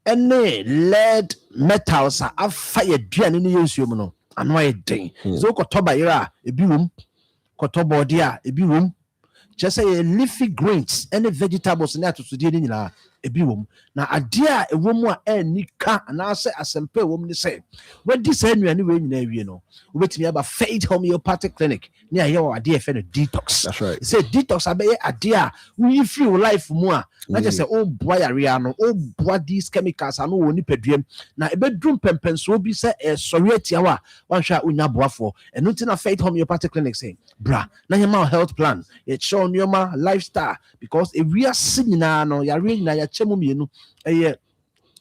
and lead metals are fire duane ne yensuo mu no ano aye den so kotoba ira ebi wom kotoba ode a ebi wom just say leafy greens and vegetables na atosodie ni nyina ebi wom na ade a ewo mu a enika na se asempa wom ni se wadi sa nnuane we nyina awie no wobetimi aba Faith Homeopathic Clinic ni aye wo ade efe no detox. That's right. Say detox abaye ade a we free life mu a na just say o boa yare ano o boa these chemicals ano wo ni paduam na ebedrum pempenso bi se sori atia wa wanhwa onya boafo eno nti na Faith Homeopathic Clinic say bra na yema health plan ye show nyoma lifestyle because we are nyina no yare nyina ya chemu mienu eye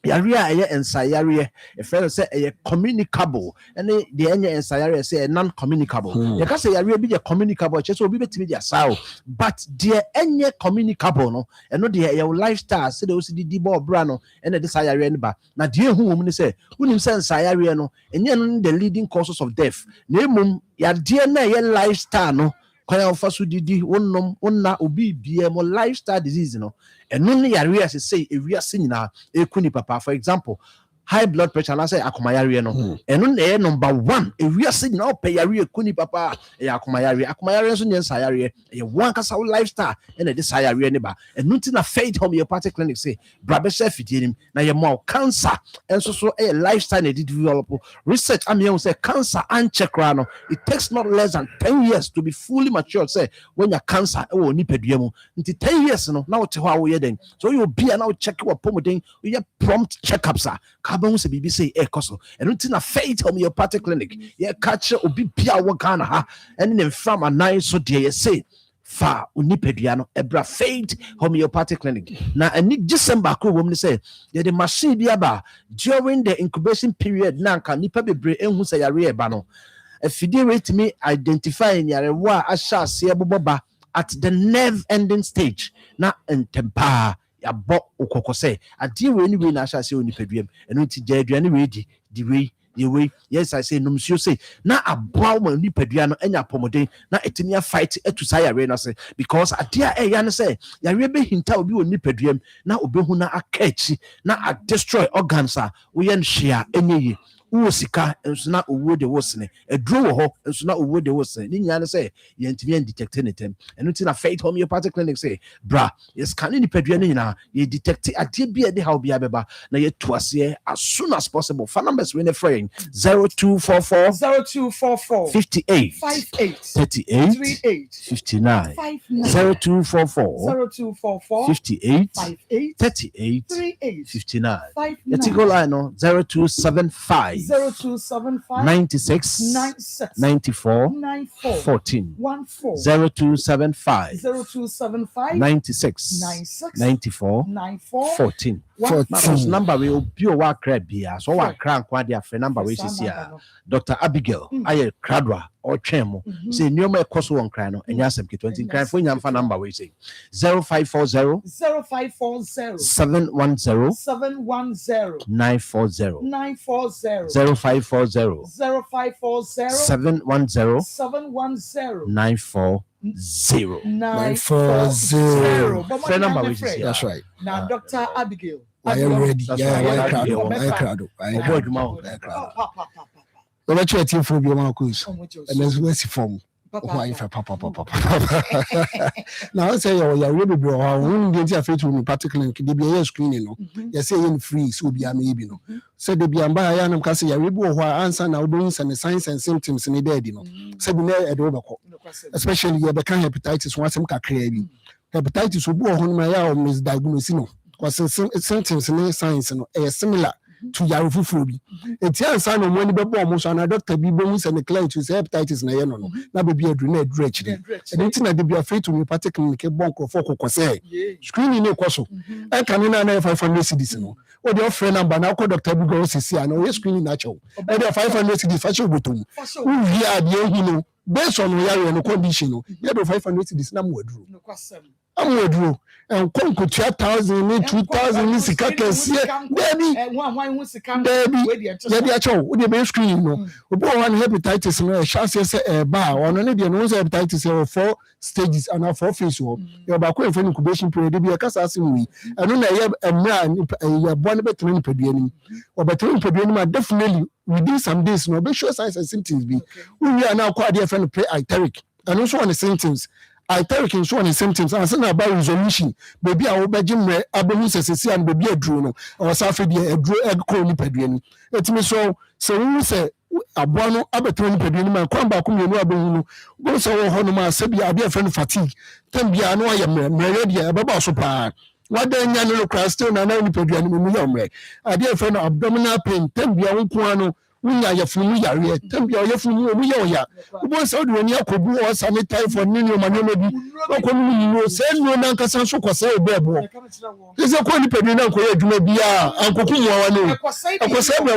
yare a eye ensayare e friend say eye communicable and the enye ensayare say non communicable ye ka say yare bi je communicable che so obi betimi dia sao but the enye communicable no eno de eye lifestyle say de o si di bo bra no ene de sayare ne ba na de ehu wom ni say unim say ensayare no enye no the leading causes of death na emum ya de na eye lifestyle no kwaya ofaso didi wonnom wonna obi bia mo lifestyle disease no eno ne yare as say ewiase nyina ekuni papa for example high blood pressure na say akoma yare no eno na number 1 ewiase nyina opa yare ekuni papa akoma yare so nyensa yare one kasa lifestyle ene de sa yare ne ba eno nti na Faith Homeopathic Clinic say brabe chef fidinim na ye mo cancer enso so lifestyle na develop research am say cancer and chekra no it takes not less than 10 years to be fully matured say when your cancer e wo nipadua mu nti 10 years no na wote ho a wo ye den so you be na wo check wo pomoden you prompt checkups ba se bibi say ekoso eno nti na Faith Homeopathic Clinic ye catch obi bia wo Ghana ha ene ne from anan so de ye say fa unipadua no ebra Faith Homeopathic Clinic na ani December ko wom ni say ye the machine bi aba during the incubation period na nka nipa bebre enhu say yare eba no afidie rate me identify yare wa ahya ase eboboba at the nerve ending stage na entempa ya bo okokose ade we ni we na ahya ase onipaduam eno nti jaduane we di we way yes I say numsio say na aboa mo nipadua no enya pomoden na etimi fight etusa yare no say because adia ya no say yare be hinta obi oni paduam na obehu na akachi na a destroy organs a wo ye nhia enye wo sika enso na owo de wosene eduro wo ho enso na owo de wosene ni nya no say ye ntimi detect anything eno ti na Faith Homeopathic Clinic say bra yes kan ni padua ni na ye detect ade bia de how bia beba na ye tuase as soon as possible phone numbers we ne frame 0244 58 38 59 0244 58 38 59 let's go line no 0275 0275 96 94 14 0275 96 94 14 number we obi o wa kra bia so wa kra nkwa dia frɛ number we sisi a Dr. Abigail aye kradwa or twemo say nyoma ekoso won kra no enya asem ke 20 kra fo nyamfa number we say 0540 710 940 0540 710 940 940. Number which is that's right. Now, Dr. Abigail. Are you ready? Yeah, I crowd. Let's try to improve your marcus. And let's see form. Why papa. Now I say you're really bro. I won't get your face to particularly the be screening. No, you say in free, so be a maybe no. So the be by Yanam Cassia, Ribo, who answer now bones and the signs and symptoms in the dead, you know. Said be there at over, especially your become hepatitis once some craving. Hepatitis will go on my misdiagnosing. Because symptoms and signs are similar to yarophobia. It's young son of when the almost an doctor be bones and the clay to hepatitis na no. Now be a dream dredge. And it's not to be afraid to be particularly bonk or focal say. Screening no question. I can in 500 cities. Or the friend number now called Dr. Abigail CC and always screening natural. And there 500 cities fashion with them. Who are the based on your condition. You have 500 cities number withdrew. I'm withdrew. And come to 2,000, 2,000 is a cactus. Baby, would you be screening? No, one hepatitis, no, chance a bar, or only the nose hepatitis or 4 stages and now 4 phase. You're back for incubation period, be a cassassin. And then I have a man, you're born between per diem, or between per diem, definitely within some days, no, be sure signs and symptoms be. We are now quite a friend to play iteric, and also on the symptoms. I tell you, so many symptoms. I'm saying about resolution. Baby, I will be Jim Abemus and baby a drone or Safety a draw egg corny pedrian. Let me so we say a bono abatoni pedrian man come back when you know Abeну. Go so Honoma said be a dear friend fatigue. Then be I know I am Meredia, Baba Sopa. What then Yano Craston and only pedrian in Yomre. A dear friend of abdominal pain, then be a Unquano. We are your familiar, temple, your familiar, we are. Once out when you could do us any time for Nino Manobi, or send no Nanka so say Bebo. There's a quality pedina to maybe Uncle Kumo. I was saying,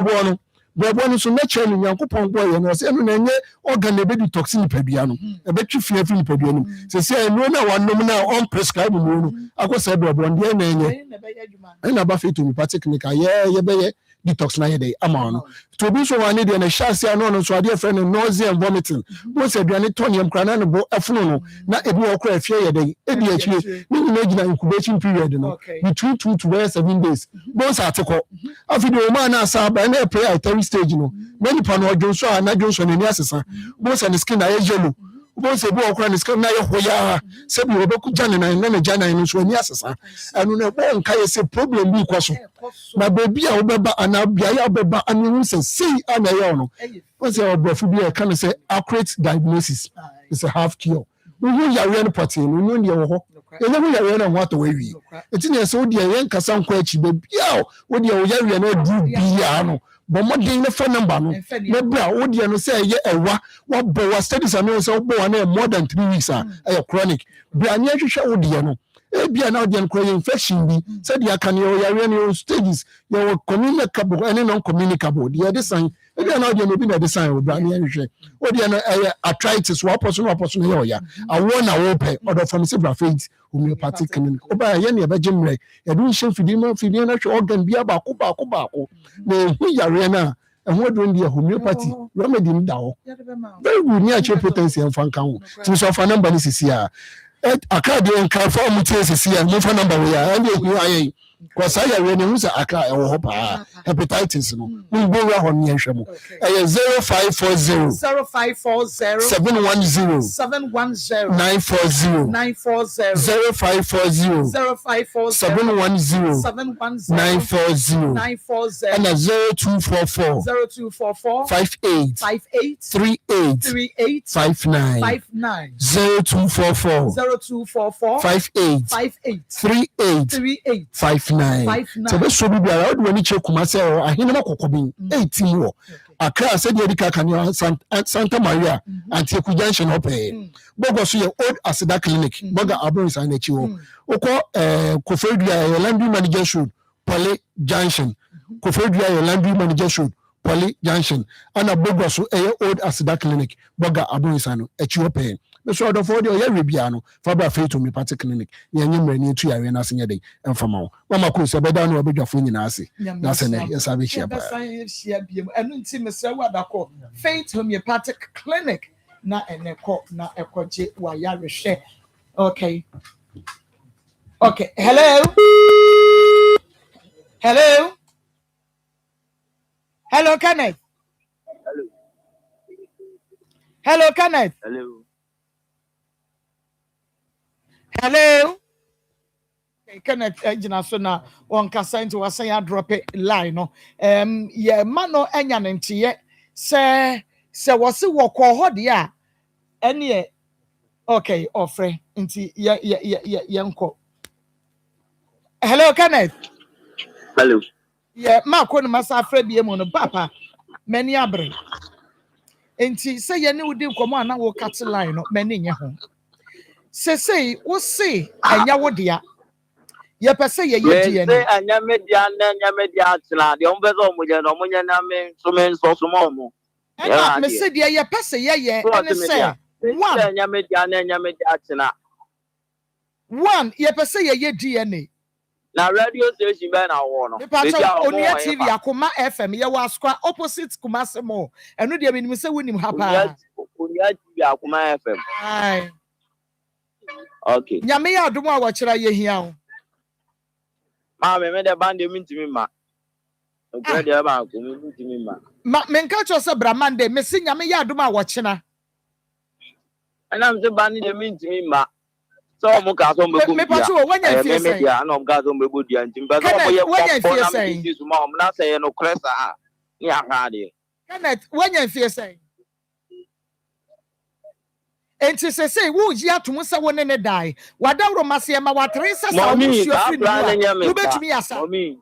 Bebo is so naturally Uncle Pomboy and was any organ a baby toxin pediano, a bit fearful pediano. Say, no one nominal unprescribed moon. I was said, Bebo, and about it to me, particularly, yeah, detox na day amount to be so one dey na chance no so dey friend nausea and vomiting mo say aduane tonium krana no bo afuno no na ebi okra afie ye dey ebi akire ni na gina incubation period no between 2 to 7 days bo sa ateko afi dey o ma na asa ba na prayer at stage no many pan ojo so na Johnson ni asesa bo say the skin na yellow bo say bo okra ni skin na ye hoya say bi obeku jane na jana ni so ni asesa anu na bo nka ye say problem bi kwaso na baby a obeba ana bia ya obeba anu say see ana ye no what's your brofobia can say accurate diagnosis is a half cure we ya we no party no ne wo ho ele we ya we na what we wi etine so de ye nkasa nkwa achi baby a wo de wo ya we na du bia no but modern phone number no na bra wo de no say ye ewa wo bo wa studies anu say wo bo na more than 3 weeks a chronic bra nya hwehwe wo de no ebia na odi enko infection bi said ya kan yo yare ne stages yo communicable and non communicable the design ebia na odi no bi na design obra ne hwehwe odi na arthritis wa person yo ya awo na wo pe order from several faith homeopathic clinic oba ye ne be jimre ya du hye fidi na hwe organ bia ba ko na hu yare na ehun odun dia homeopathy remedy nda ho very good ni ache potency en fan kan ho ti so fa number ni sisi a akade nka fa mu tese ya mo fa number we ya and you ayi ko sa ya we ne hu sa aka e wo ho pa hepatitis no mo go wa ho ne hwe mo 0540 710 940 0540 710 940 and 0244 58 38 59 0244 58 38 59 59 so be so bi ara wo ni che kuma se o ahene makokobin 18 wo Accra said the Kanya Santa Maria and Teku Junction open. Bogo so your old Asida clinic, Boga Abons and Echiwo. Oko Kofedia Landry Manager Shoot, Poly Junction. Kofedia Landry Manager Shoot, Poly Junction. And a Bogo so old Asida clinic, Boga Abons and Echiwo pay. The sort of audio Ribiano, Fabra Free to me party clinic, Yan near 2 arena senior day, and from all. Mama Kusa, but down a bit of winning Nasi. That's an yes, I wish you. And Mr. Wadako, Faith Homeopathic Clinic, na eneko na ekoje wa yareshe. Okay. Okay. Hello. Hello. Hello, Kenneth. Hello. Hello, Kenneth. Hello. Hello. Okay, Kenneth Ejina so na on kasa into wasan ya drop it line no. Ye mano enya ntiye se wose woko ho de a ene okay ofre nti ye nko. Hello, Kenneth. Hello. Yeah, ma ko no masa afre bie mu no papa mani abre. Nti se ye ne wudi nkomo ana wo cut line no mani nye ho. Say wo say enya wo de a ye pese ye die ne anya media atena de ombezo omuje no munye na me so me so mo enya me se de ye pese ye ene say one anya media atena one ye pese ye die na radio station be na wo no Onia TV Akoma FM ye wa skwa opposite Kumase mo eno de menim se wonim ha pa Onia TV Akoma FM ai okay nyame ya adom a wo kira ye hia ho me de bande mintimi ma okay de ba ko mintimi ma menka cho se bramande me si nyame ya adom a wo kina ana me bande de mintimi ma so mo ka so mbegu me pa cho wanya fie sen me ana mo ka so mbegu dia ntimba so mo ye wanya fie sen so ma mo na se no kresa ni aha de Kenneth wanya fie sen enti se wo ji atom se woni ne dai wadawro mase ma watre se sa wo husua firi ni wo betumi asa mami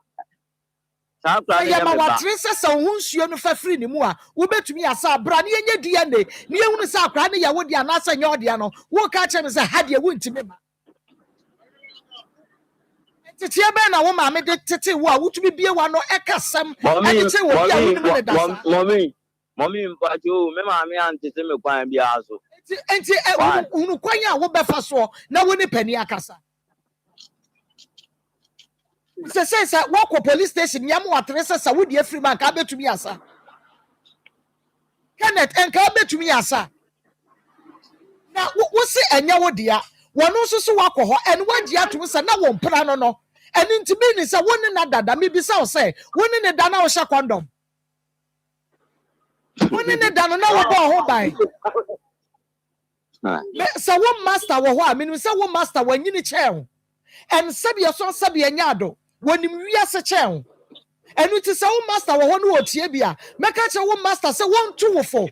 sa plan ya ma watre se sa wo husua no fa firi ni mu a wo betumi asa bra ne yenye die ne ne ehunu se akra ne ya wo dia na asa nya odia no wo ka che me se ha de wo ntimi ma tete be na wo ma me de tete wo a wotumi bie wa no ekasam ene che wo bia wo ne da sa mami mpacho me ma me ante se me kwan bia so enti unu kwanya wo befa so na wo ni pani akasa se wo ko police station yam watre se wo die free man ka betumi asa Kenneth enka betumi asa na wo se enya wo dia wono so so wakoho en wagi atum se na wo mpra no eni ntimi ni se wo ni na dada me bisa wo se wo ni ne da na wo sha condom wo ni ne da no na wo bo ho bai so one master wo ho a me say one master wanyini chen and sabia so sabia nyado wonim wiase chen enu ti say one master wo ho no otie bia meka che one master say one two wo fo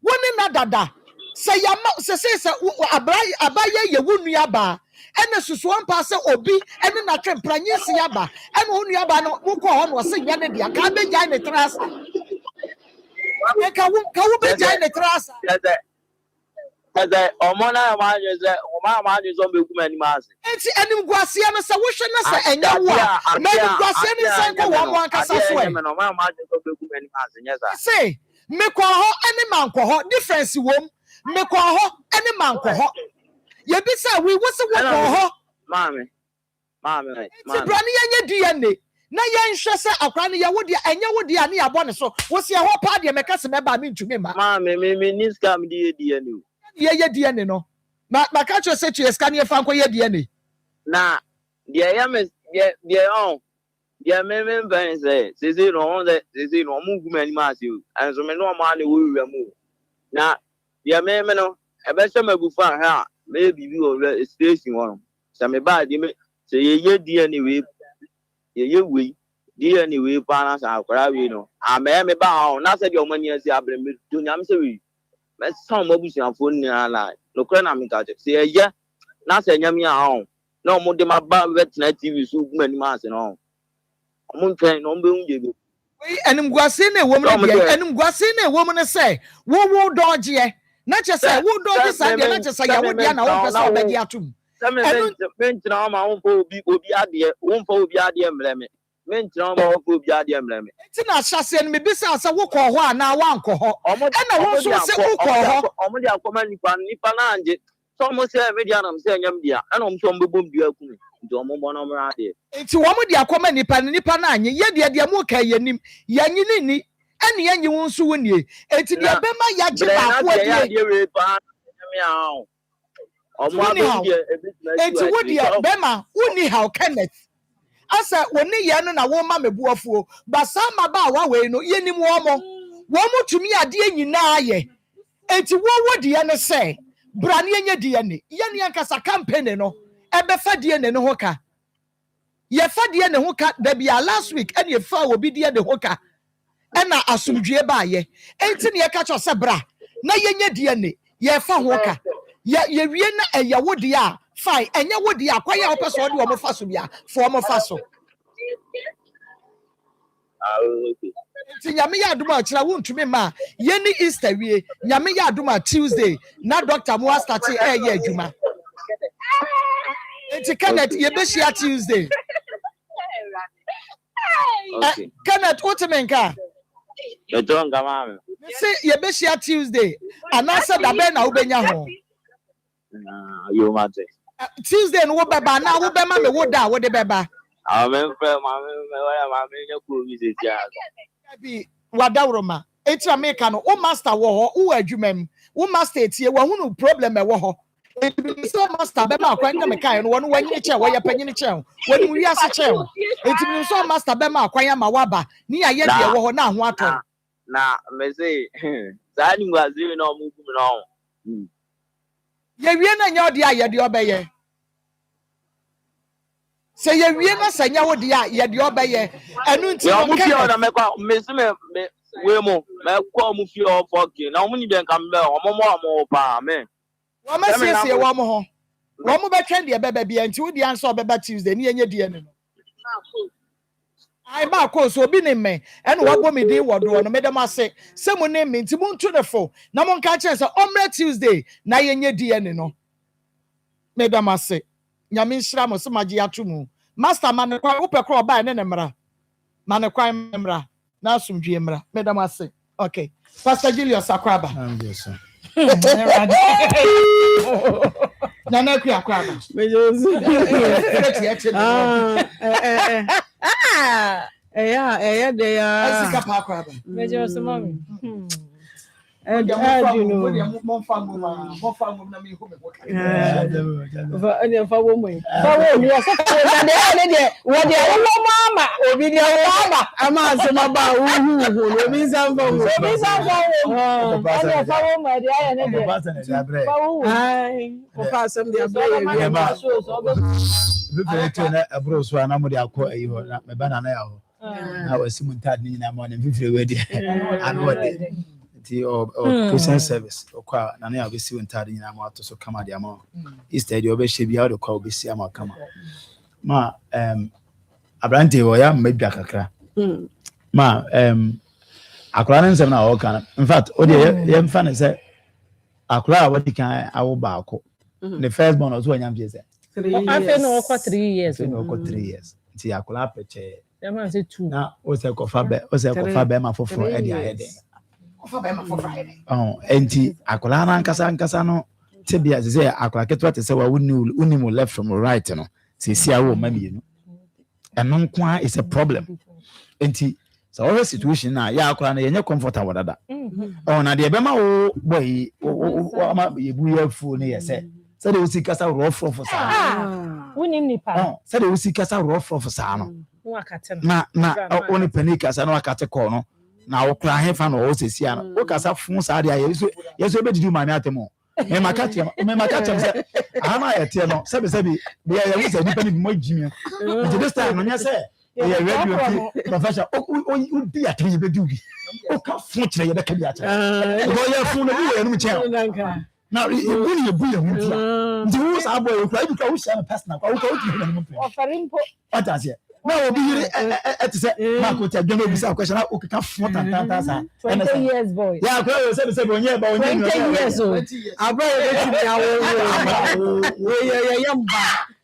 woni na dada say ya say abaye ye wonu aba ene susu ampa say obi ene na twempra nyisi aba ene wonu aba no mo ko ho no say nya ne dia ka be gya ne tras ka wo be jai ne trasa omona ma je zo be kuma ni ma ase enti enim guase no se wo hwe na se enya wo a na enim guase ni se ko wo mo ankasa so e me no ma je zo be kuma ni ma ase nya sa say me ko ho eni man ko ho difference wom me ko ho eni man ko ho ye bi say we wo se wo ko ho mame ti brani yenye DNA na yen hwe se akwa ne ye wo dia enya wo dia ne yabo ne so wo se ho pa de meka se meba me ntumi ma me ni scam die ne ye die ne no ma ka cho se tu scan ye fa nko ye die ne na dia ya me dia on dia me ben se no mu gu mani ma se o anso me no ma ne wo wi mu na dia me no e be se mabufa ha me bibi o station won se me ba di me se ye die ne we ye we die ne we pa na sa akra we no me ba on na se de o mani asi abre me do nyam se we me son mabusianfo ni ala no kra na me ka se ye na se nyam ya on No more de my bar vet TV so many months and all. I'm on train on being and I'm guessing a woman and I'm guessing a woman say, wo dodge ye. Not just say, wo dodge this idea, not just say, I would get now, beg you too. Some men to my own will be idea, won't for the idea, blame. Men to my own will be idea, blame. It's not chassis and me besides a walk or one now, one cohort. And I want to say, only a command Nipananje. Someone say, I'm saying, and I'm some boom, dear. It's one with the Akoma Nipanani, yet the Amoka Yanim, Yanini, and Yan you won't soon ye. It's the Abema Yaja. It's what the Abema, only how Kenneth. I said, when the Yan and a woman me buafu, but some about way no yenny woman. One more to me a dear you na ye. It's what the Yana say. Brania Diani, Yanyankasa campaign no. Ebefa die ne hoka ye fa die ne hoka da bia last week and ye fa obi die ne hoka e na asumdue ba ye enti ne ye ka cho se bra na ye nya die ne ye fa hoka ye wie na eye wodi a fine enye wodi a kwaya wo pese odi wo mo fa so bia fo mo fa so enti nyame ya aduma kira wontumi ma ye ni Easter wie nyame ya aduma Tuesday na doctor mo start ye adwuma. It's Kenneth, you be here Tuesday. Kenneth, what you mean, car? You don't come on. See, you be here Tuesday. And I said, I bet now be your home. You matter. Tuesday, and what baba now? What baba? Me what da? What the baba? I'm in front. I'm in your visit. Be what da Roma? It's a mechanic. Oh, master, who are you, ma'am? Who master? It's here. What no problem? It's so master, Bema, quite a kind one when you chair, where you're penny chair. When we are such a it's so master Bema, quite a mawaba, near yet, now what? Now, may say, that was even no moving on. Ye and your dear, yet your bay. Say, ye really say, your dear, yet your bay. And Miss Wilmo, my call move your fucking. Now, when you can come back, more, man. One must say one more. One more candy a baby and two the answer about Tuesday near your dear. I'm back, so be named me, and what woman did what do, Madam I say, someone named me to moon to the foe. No one catches on Tuesday, now in your dear, no. Madam I say, Yamin Shramo, so much yatumu. Master man, upper crawl by an emra. Man, a crime emra. Now some GMra. Madam I say, okay. Pastor Julius Sakraba. I'm just saying. Nana Kia Crabba. Yeah, they are. Major Samami. And you know, more fun than me. For woman. What mama, mama. I'm asking about who means I'm Christian service or Nana obviously when Taddy Yamato so come at the amount. Instead, you obviously be out of call Bissama come. Ma Abrante or ya maybe a crack. Ma Akran Nsem na all can. In fact, all the young fan said Akra what he can I will back. The first born was when I'm just I know for 3 years. No, 3 years. See Akula Peche. There must say 2. Now, what's a cofabe? What's a cofabe for Eddie head? Oh, enti akola nkasa no tebia say akola ketwa te say wa unimu left from right no say sia wo mami no eno nko is a problem enti so our situation na ya akola na yenye comfortable dada oh na de be ma wo boy ma yebu yafu ne yese say de usi kasa rough for sa unim nipa oh say de usi kasa rough for sa no na oni panika sa no akate ko no na okra hefa no o sesia no o kasa fun sa dia yeso be didi mani atemo me makache se ama yete no sebi be ya wi se dipa ni mo jimi nti this time no nya se ya radio professor o di atemi be dugi o ka fun kire ye be ka bi acha o ya fun no bi ye no mi che Now, you win your brilliant. The rules are boy, you can share a personal. Offering what does it? No, be at the Marco, I don't know this question. Okay, can't 20 years, boy. Yeah, I said 7 years, but 20 years old. I brought it young.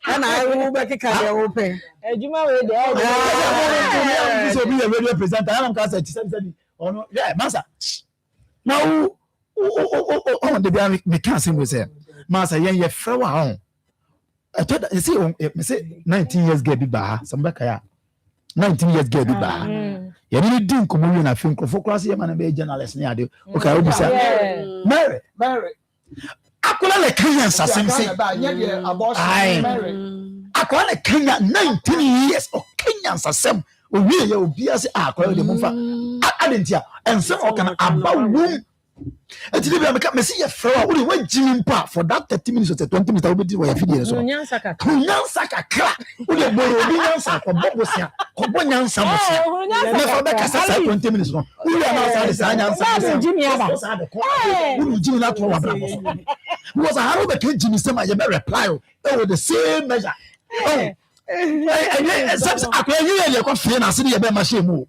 And I will back a car open. And you might be a radio presenter. I don't say, oh, no, yeah, Massa. Now, the mechanism was there. Massa, yeah, throw on. I thought you see, 19 years get bar, some back 19 years get bar. You didn't come in a film for class, you're a journalist near you. Okay, I will say, Mary. I call a Kenyan assassin. I call a Kenya 19 years of Kenyan assassin. We will be as I call the move. I didn't hear, and some of them about womb. And today I become Messia for only one Jim Park for that 30 minutes or 20 minutes. I will be where Kunyan Saka crack. We are Borobian Saka, Bobosia, Cobonian Samosa. Never back as 20 minutes. We are not outside Jimmy Abba. Who do not know what was a horrible Jimmy Sema, you may reply over the same measure. Oh, I can't feel a city about my shame.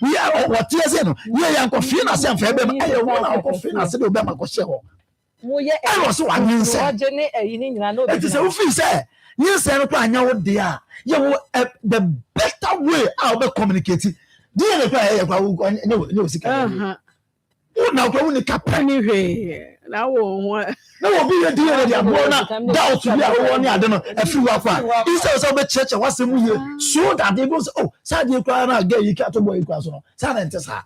We are what you say. We are confident as I'm fair. I want to confident as the Obama Coshel. I was so unusual. It is a office. You say, I know what they are. You know, the better way I'll be communicating. Dear, now, go in the captain. Now, no, be a dear, they are born out. Doubt to be a one, I don't know, a few of them. He says, over church, what's the movie? So that they go, oh, Sadia Clara, gay, you can't boy, Silence her.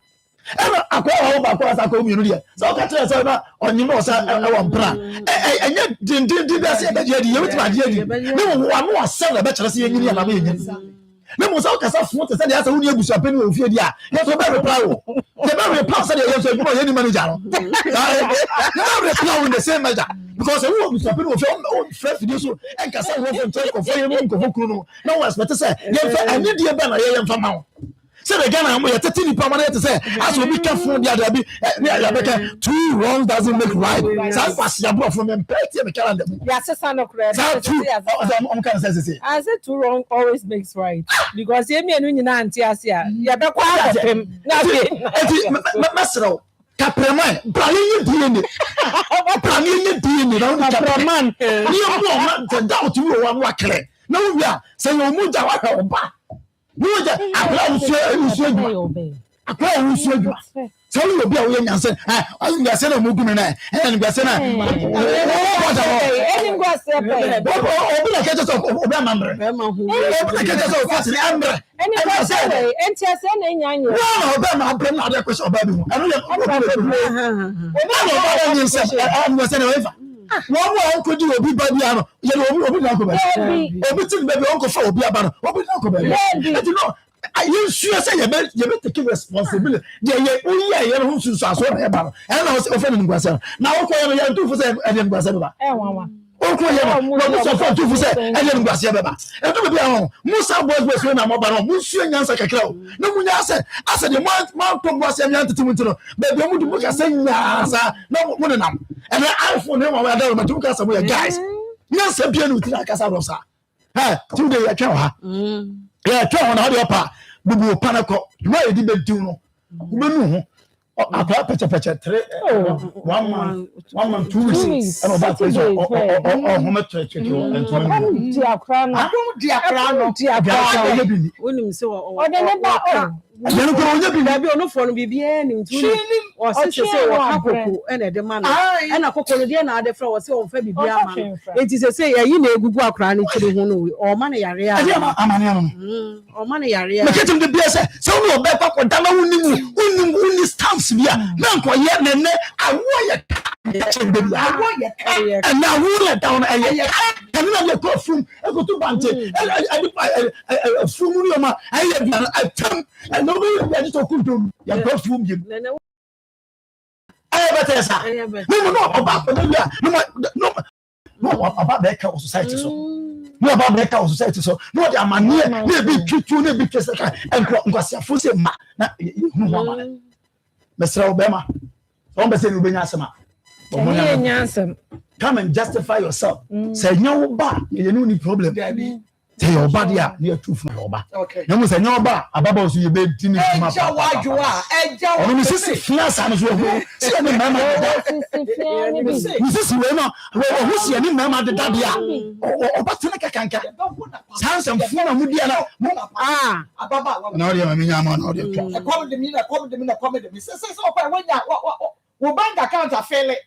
I call over our community. So I tell us on you know, I want plan. And yet, did I say that you no one more sell a better see any of no more so as what said as only was a penny of Fidia. Yes, a very proud. The very pass any manager. Never reply in the same measure because a woman was a penny of your own first video and can say, no one's better say, I need the banner I am from now. So again, I'm going to tell you permanent to say, as we be careful, the 2 wrongs doesn't make right. So I pass your blood from him, petty calendar. Yes, son of credit. I said 2 wrongs always makes right because you mean auntie Asia. You better quiet him. Master, Capraman, Praline DNA. Praline DNA, Capraman. You doubt you one wackle. No, we are saying, Muja. I so you will be away and say, I think I said a movement and I said, one more could you be by the arm? You know, you sure say you better take responsibility. Yeah, who should say so about. And I was offending myself. Now, okay, I am 2% and then Guasaba. Musa boys was when I'm about Musu and Yansa Cacao. No one said, I said, the Mount was a young to but the woman book a saying, no one and I for them, I don't know, two some guys. Yes, a piano to Casarosa. 2 days I tell her. Yeah, tell on how your pa, Bubu Panaco, why did they do no? I got picture 3 1 month 2 weeks. And about this or how much church and dear crown. I don't dear crown, dear crown. William so or the never. I don't know for no be any or sister say or and a demand and a cocoa and the flower so for baby. It is a say you know Google crown or money area or money area. Get him the blessing. So no back up or down only stamps here. Now yet I want you. And now roll down a perfume. I go to Bante. I flew I come and nobody ready to cook them. You perfume him. I better say, no about that society. So no about that society. So no, there are maybe two, maybe just and because you're full Mr. Obama. Don't be saying you bring us. Come and justify yourself. Say no ba, you know any problem. Say your body are near two from your back. Okay. You must say no ba, above you be tin. Class and well. See any mama. Mrs. Wema, who's any mama the Dadia? Or what's in a canca? Sounds and Funa Mudiana. Ababa. No, you mean I'm on audio. A comedy, a comedy. Says, oh, when you bank account are failing.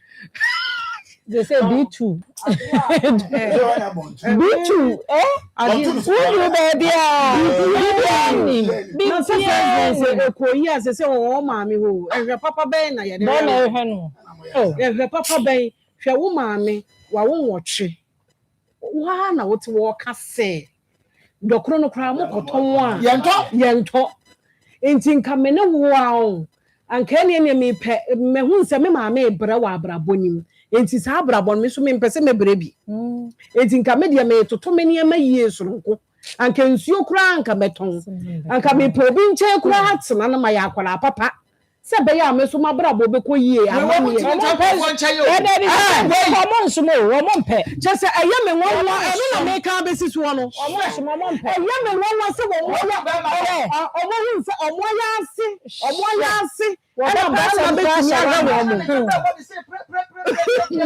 They say B2. B2, eh? They say, oh, mammy, who, and Papa Ben, I had no. Papa Ben, shall woman, while watch. One, I would walk, I say. The chronocram, Yanto, ain't in coming wow. And can you me pet me who say me mamma, brawa, brabonim. Enti saa brabon me so me mpese me brebi enti nka me de me toto me ne ma yie soronko anka nsuo kura anka beton anka me probi nche kura hatena na ma ya akwara papa se be ya me so ma brabo be ko yie amam ye omo nsumo omo mpe je se eye me wonwa eno na me ka be siso no omo nsumo omo mpe eye me wonwa se wo omo hu se omo ya ase wọ́n bá sọ pé kí ni àwọn ọmọ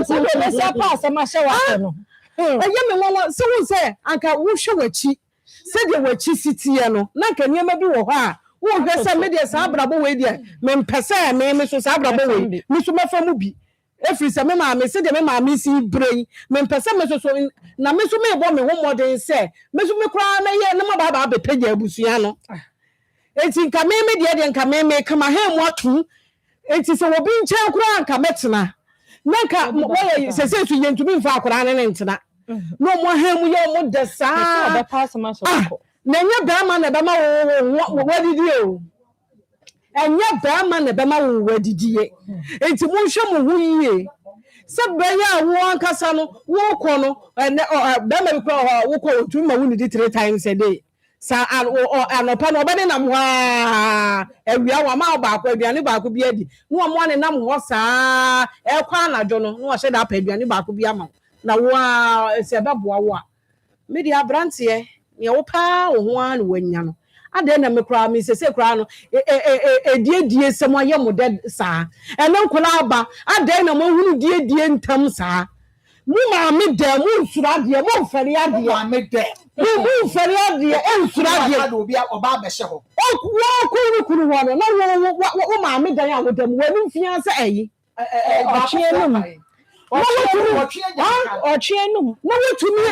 ṣe ṣe pass ẹ máa ṣe wà tẹnu. ẹyẹ mi wọn ṣé wọn ṣe àǹkà wọn ṣe wọ̀chí ṣéde wọ̀chí sí tiẹ̀ no náà kẹ́ ní ẹ mẹ́bí wọ̀ hɔ a wọn gbé sẹ́ mi deɛ sáà àbúràbọ̀ wẹ̀ diẹ mi mpẹ̀sẹ̀ mi so sáà àbúràbọ̀ wẹ̀ mi so mẹ́fẹ́ mu bi efiri sẹ́ mi maame ṣéde mi maame si bire yi mi mpẹ̀sẹ̀ mi so na mi so mi bọ́ mi ho mọ́den sẹ́ mi so mi kura na yẹ ne ma bàbá abẹ́pẹ́ jẹ ebusua no. Enti nka meme de nka meme kama he mu atu enti se obi nche akura nka metena na nka wo se su yentumi mfa akura ne ntena no mo he mu ye mo de saa be pass ma so ko na nya ba ma na be ma wo wadidi o enya ba ma na be ma wo wadidi ye enti mo hwe mo hu yie se be ya wo ankasa no wo ko no be ma bi ko wo ko otu ma wo ni di 3 times a day sa anopa no obede nam ha awia wa ma ba akwa aduane ba akwa bi adi no mo ane nam ho sa e kwa anajo no no hye da pa aduane ba akwa bi ama na wo a se be boa wo a me di abrante ye wo pa wo ho an wanya no ade na me kra me se kra no die sem aye mo de sa ene nkola aba ade na mo hunu die ntam sa mu ma me de mu nsura de mo mfere ade ma me de mu mfere ade nsura de obi oba be hye ho wo kuru ho no na wo ma me de ya wo de mo wani mfia se ayi ochie num ochie num na wo tumi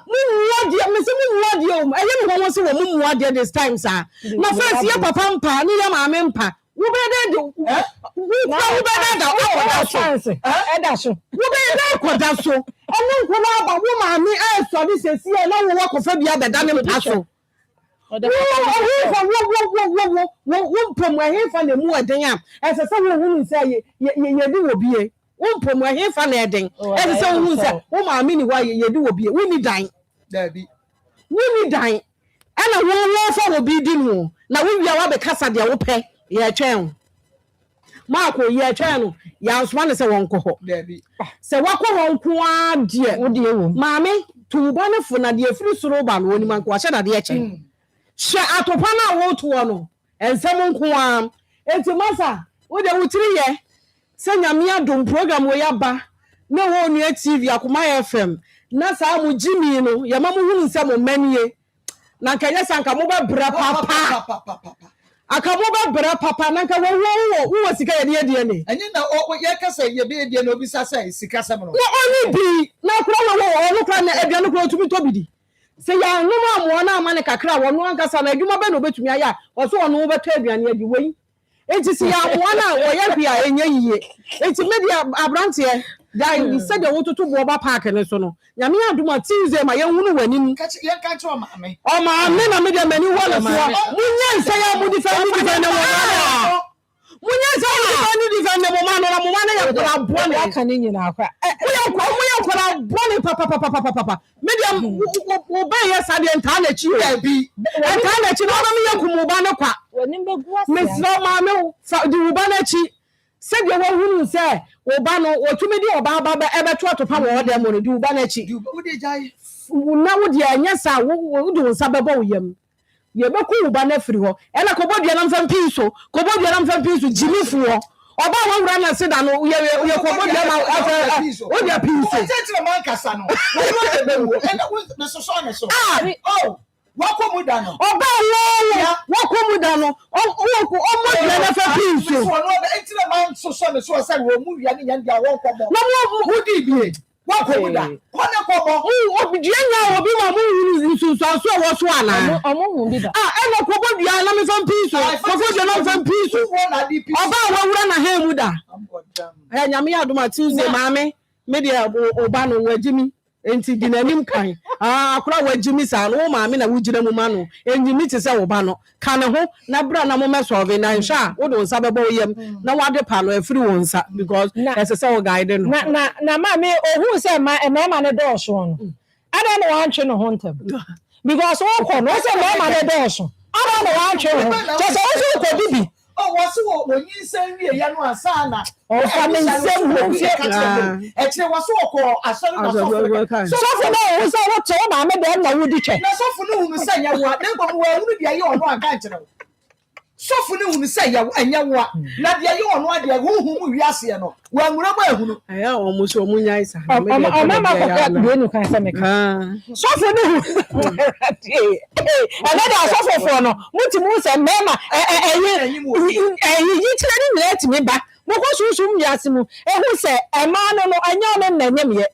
mu muade me se mu muade o aye me wo se wo mu muade this time sa na first ye papa mpa ni ya ma me mpa wo be de wo be de da o chance da so wo be de koda so enu nkola aba wo ma mi so di sesi e na wo kofa bia be da ne mpa so wo pom ahefa na mu eden a ese se wo hu nse ye di wo bie wo pom ahefa na eden ese se wo hu nse wo ma mi ni wa ye di wo bie wo ni dan da bi wo ni dan ana wo fa wo bi di no na wo wia wa be kasa de wo pe ye twen Marco ye twen no ya nsoma ne se won ko ho da bi se wakọ won ko ade wo de wo maame tuba ne fo na de afiri soro ba no oni man ko ahye na de eche hye atopa na wo to no ensem nko am enti masa wo de wutiri ye se nyame adom program wo ya ba na wo nu TV Akoma FM na sa mu jimi no ya ma mu hunu nsem manie na kanya sanka mo ba bra papa Akamo ba bra papa na nka wo sika ye de ne enyi na ye kasa ye be de na obi sasa sika sam no oni bi na kura wo kura na aduane kura tumi to bidi se ya no ma na amane kakra wo no ankasa na adwuma be na obetumi aya wo so wo beto aduane adi wei enti se ya wo na wo ye bia enye yiye enti media abrante dai said the woto to boba park ne so no nyame aduma Tuesday ma ye hunu wani mu ye ka che o maame na me de mani wala so munya nsa ya mu di fa mu di fa na mo munya nsa mu di fa na mo ma no na mo ma na ya kora bo na aka ne nyina akwa mu ya kora bo ne papa me de wo ba ye sa de nta na chi ya bi nta na chi no me ya ku mo ba na kwa me sro maame fa di wo ba na chi said you won't say, Obano, or to me, Obaba, ever try to power all them when you banachi. Now, yes, I will do Sababo. Yebeku bana free ho e na kobo dia na mfa mpiso kobo dia na mfa mpiso jimi fu ho oba wo wura na seda no ye kobo dia ma o dia piso tete man kasa no wo no be wo e na so oh wakomu da no oba wo wakomu da no o dia na fa piso so no be tete man so say wo mu wia ni nya dia wo kobo na mo di bie wakomu da kona kobo obi dia nya obi ma mu nsusu so wo so ana Omo bi da. e na kobo dia na me fa piso kobo dia na fa piso oba wo wura na ha mu da nyame ya doma Tuesday maame me dia oba no wajimi enti dinanim kan akura wajimi sa no maame na wujira mu ma no enjimi te se oba no kan ho na bra na mo mesolve na nsha wo do nsa bebo yem na wade pa no afiri won nsa because ese se wo guide no na maame ohun se ma ne do so no ada no wan twe no ho ntem because wo ko no se ma ne do so ada no wan twe ho just also ko bibi oh wasi wo yin san wie ya no asana o fa ne nsem ho e kire wasi wo ko asori na so na wo se wo to na me de na wo di twe na sofu no hunu se ya wo na gbo wo hunu bia ye ono anka nkire sofu no hunu se ya anya wo na bia ye ono ade huhu mu wiase no wo anwura ba ehunu aya o mo so mu nyai sa o mama ko ka de nu kan se me ka sofu no ana da sofu fo no muti mu se mema yi tire ni let me ba mo ko susum wiase mu ehu se ema no anya no na nyem ye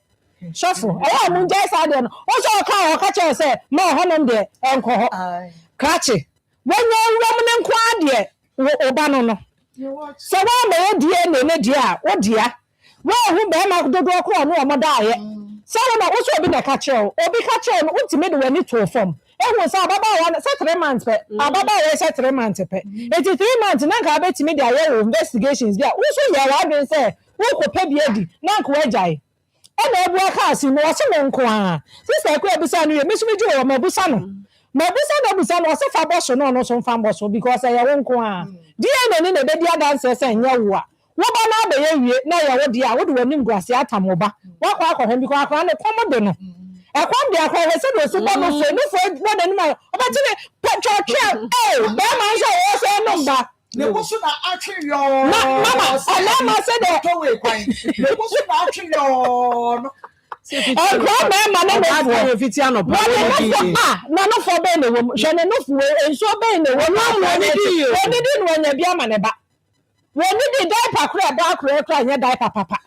sofu aya mu njai sa de no o so ka che se ma ho no de enko ho krache wonye nwam ne nko ade oba no so wa me odie ne dia a odia wa hu be ma dodo ko no omoda aye so na wo so obi na ka che obi ka che no untime de wani to form ehun sa baba wa say 3 months pe ababa we say 3 months pe 83 months na ka betime de aye investigations dia wo so ye wa dwen say wo ko pe bi edi na nko agyae e na ebu aka asi no wo so nko a sister ko ebisa no ye mesumi ji wo mabusa no mabusa no se fa boso no so fa boso because ya wo nko a DNA ni na be dia dance se nya wo a wo ba na be ye wie na ya wo dia wo de wani ngwase atamu ba wa kwa akọ he because akọ ne komo de no ekwan de akọ he se do so ba no so no fo bo de no ma oba ti ne petro be ma so wo so no ba ne wo so na atwe yo mama ma se de to we kwan ne wo so na atwe yo no ekwan be ma ne no fiti anọ pa na no fo be ne wo hwe ne no fo enso be ne wo no di no nya bia ma ne ba woni di diaper kura nya diaper papa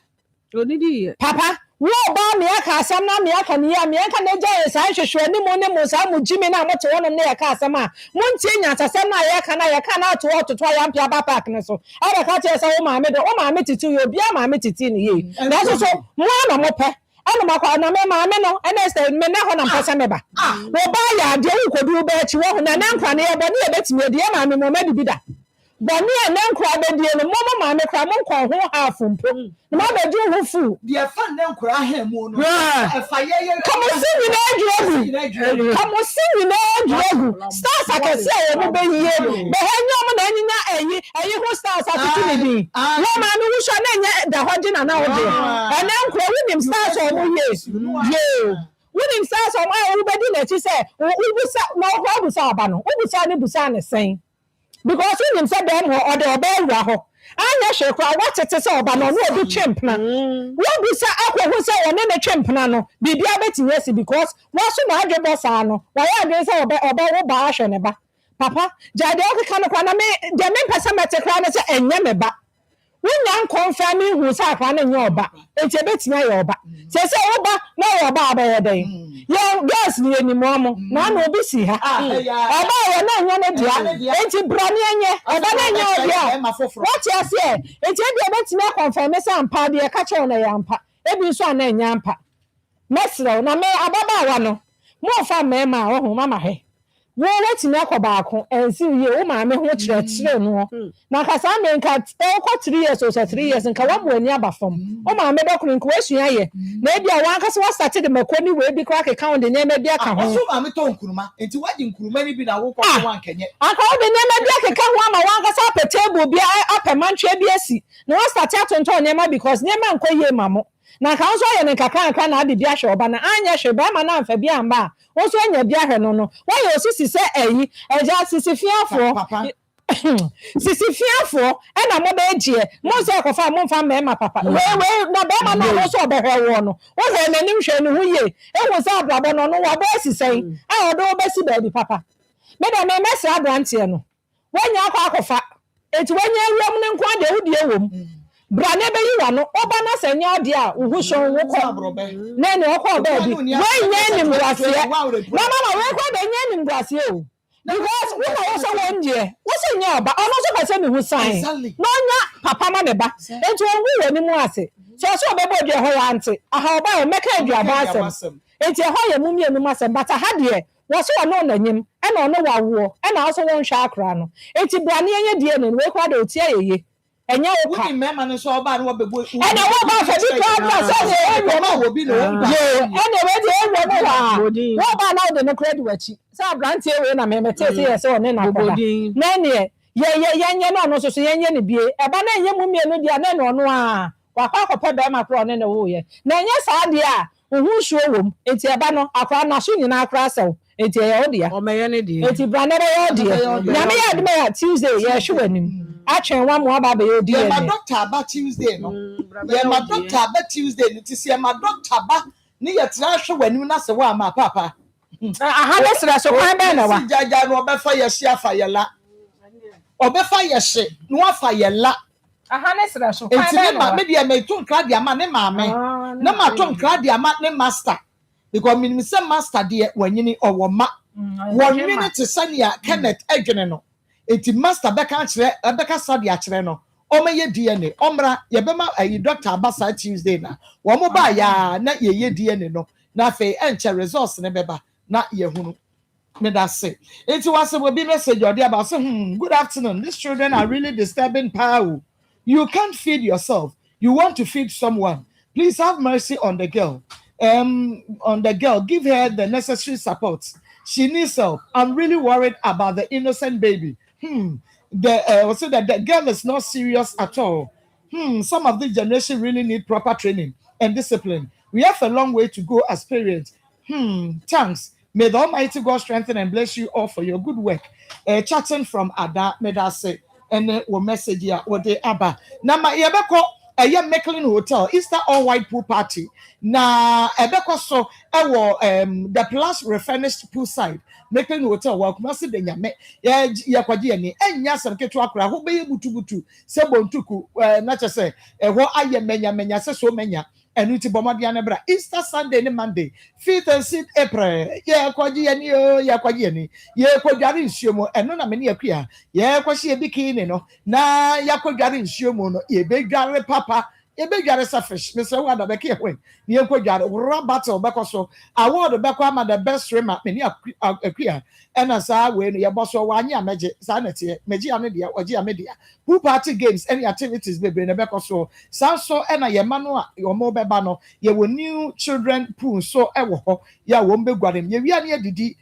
onidi papa wo ba me aka asam na me aka ne ya me aka na gya sa hwehwe ni mo ne mo sa mo jimi na mo te wono ne ya ka asam a mo ntie nya asam na ya ka na to ya mpia ba park ne so ara ka che sa wo ma me titi yo bia ma me titi ne ye na so mo na mo pe ana makwa na me ma me no ene se me na ho na mpasa me ba wo ba ya de wo koduru ba chi wo na nkwa ne ye ba ne ye betimi de ma me mo ma di bida bani na nkwa be die no mo ma me kwa mo nkwa ho half mpo na ma be di ho fu de fa na nkwa ha mu no e fa ye come see me na adwogu come see me na adwogu stars akese e mo be yie be ha nyo mo na nyinya eyi ho stars atutu ne bi wo ma me wo sha na nya da hoje na wo de na nkwa winim stars o mo ye winim stars o ma wo be di na chi se wo busa na wo busa aba no wo busa ne sen because him said them or the obera ho anya hwekwa watete se oba no no obi twempna wo bi sa akwa ho se one ne twempna no bibia beti yes because waso na adwe bosa no wa ya adwe se oba wo ba ahwe ne ba papa jade o keka no kwa na me de me pesa mete kra ne se enye me ba wonya confirm hu sa akwa na nye oba enti beti nya ye oba se oba na ye oba abaye den yo gas ni enimo mo na na obi si ha oba ye na nya ne dia enti brani enye oba na nya odia what you say enti e dia beti na confirm se ampa de ka che na ya ampa ebi so na nya ampa mesro na me ababa wa no mo fa mema wo hu mama he let me go back and see you, mammy, what you're no. Now, Cassandra cat, 3 years or 3 years, and Kawam near from. Oh, my medical in question, maybe I want us to start the Maconi will be crack account the name of the account. I'm a tongue, Kuruma, into what in Kurumani be now one can yet. I call the name of the account, I want us up a table, be up a man, BSC. No one start to turn Nema because Nema call ye mamma. Na ka nso ye ne kaka na bibia hwe oba na anya hwe ba ma na amfa bia mba nso anya bia hwe no wa ye osisi se eyi eja sisi fiafo sisi fiafo e na mo be gie mo se akofa mo mfa me ma papa we na be ma na so obehwe wo no wo he na nim hwe ne hu ye e wo se abrabo no wa ba sisen a odo be si ba di papa me da me mesa abrante no wanya akofa eti wanya awuam ne nkwa de wudie wom brane be yiwa no oba na senya ode a wo hwon wo ko na ne okọ ba bi wanya nim brase mama we ko be nya nim brase o because we no so wonje wo se nya oba ono so pese me hu sign no nya papa ma ne ba enti won wo ni mu ase so be bo de ho wante aha oba o meka aduaba asem enti ho ye mu mienu masem bata ha de wo so no nanyim e na ono wawo e na so won hwa akra no enti brane ye die ne we kwa de otie yeye enye oka we mema no so oba no bebo e na wo ba fa bi kwa so de e ma wo bi no ye e na we de e wo ba na de no credit wachi sa brante we na me mete se ye se one na kwa na ne ye nye no so ye nye ne bie e ba na nye mu mienu dia na no no a wa kwa kope be ma kro ne ne wo ye na nye sa de a ohun hwo wom enti e ba no akwa na so nyina akra sew enti e yo dia o me ye ne dia enti brane be yo dia na me ya de me Tuesday ye hwe wanim atwen wa mo aba be yo dia ye ma doctor ba Tuesday no ye ma doctor ba Tuesday no ti se ma doctor ba ni ye tra hwe wanim na se wa ma papa aha le sra so kwan be na wa jaja no obefa ye hye afa ye la obefa ye hye no afa ye la aha le sra so kwan be na wa me dia me to nkra dia ma ne maame na ma to nkra dia ma ne master because me say master dia wanyini owo ma wonyini te sania Kenneth adwene no eti master beka kire beka sadi akire no o me ye DNA omra ye bema ayi doctor abasa Tuesday na wo mo ba ya na ye DNA no na fe enche results ne beba na ye hunu me that say eti wase we be message or there about say good afternoon, these children are really disturbing power. You can't feed yourself, you want to feed someone. Please have mercy on the girl. Give her the necessary support. She needs help. I'm really worried about the innocent baby. The girl is not serious at all. Some of this generation really need proper training and discipline. We have a long way to go as parents. Thanks. May the Almighty God strengthen and bless you all for your good work. Chatting from Ada, may that say, and we'll message ya what they abba. Nama yabako Mecklin Hotel, Easter all white pool party. Na ebeko so the plus refurnished poolside. Mecklin Hotel, welcome see the nyame ya kwaji ani enya sam ketu akra ho be butu se bontuku na che se ho aye menya se so menya enu ti bomodia ne bra Easter Sunday ne Monday 5th and 6th April ya kwaji ani ya kwaji ani ye kwadware nsuomo enu na me ne akua ye kwahye bikini no na ya kwadware nsuomo no ye be dware papa ebe dware safish me say wada be ke hwen ne enko dware wura battle be so award be kwa ma the best swimmer me ne akua ena sa we no ye boso wanye ameje sa na tie meji ane dia oji amedia pool party games any activities be ne be so so ena ye ma no a yo mo be ba no ye wo new children pool so e wo ho ya wo mbe gware ye wi ane didi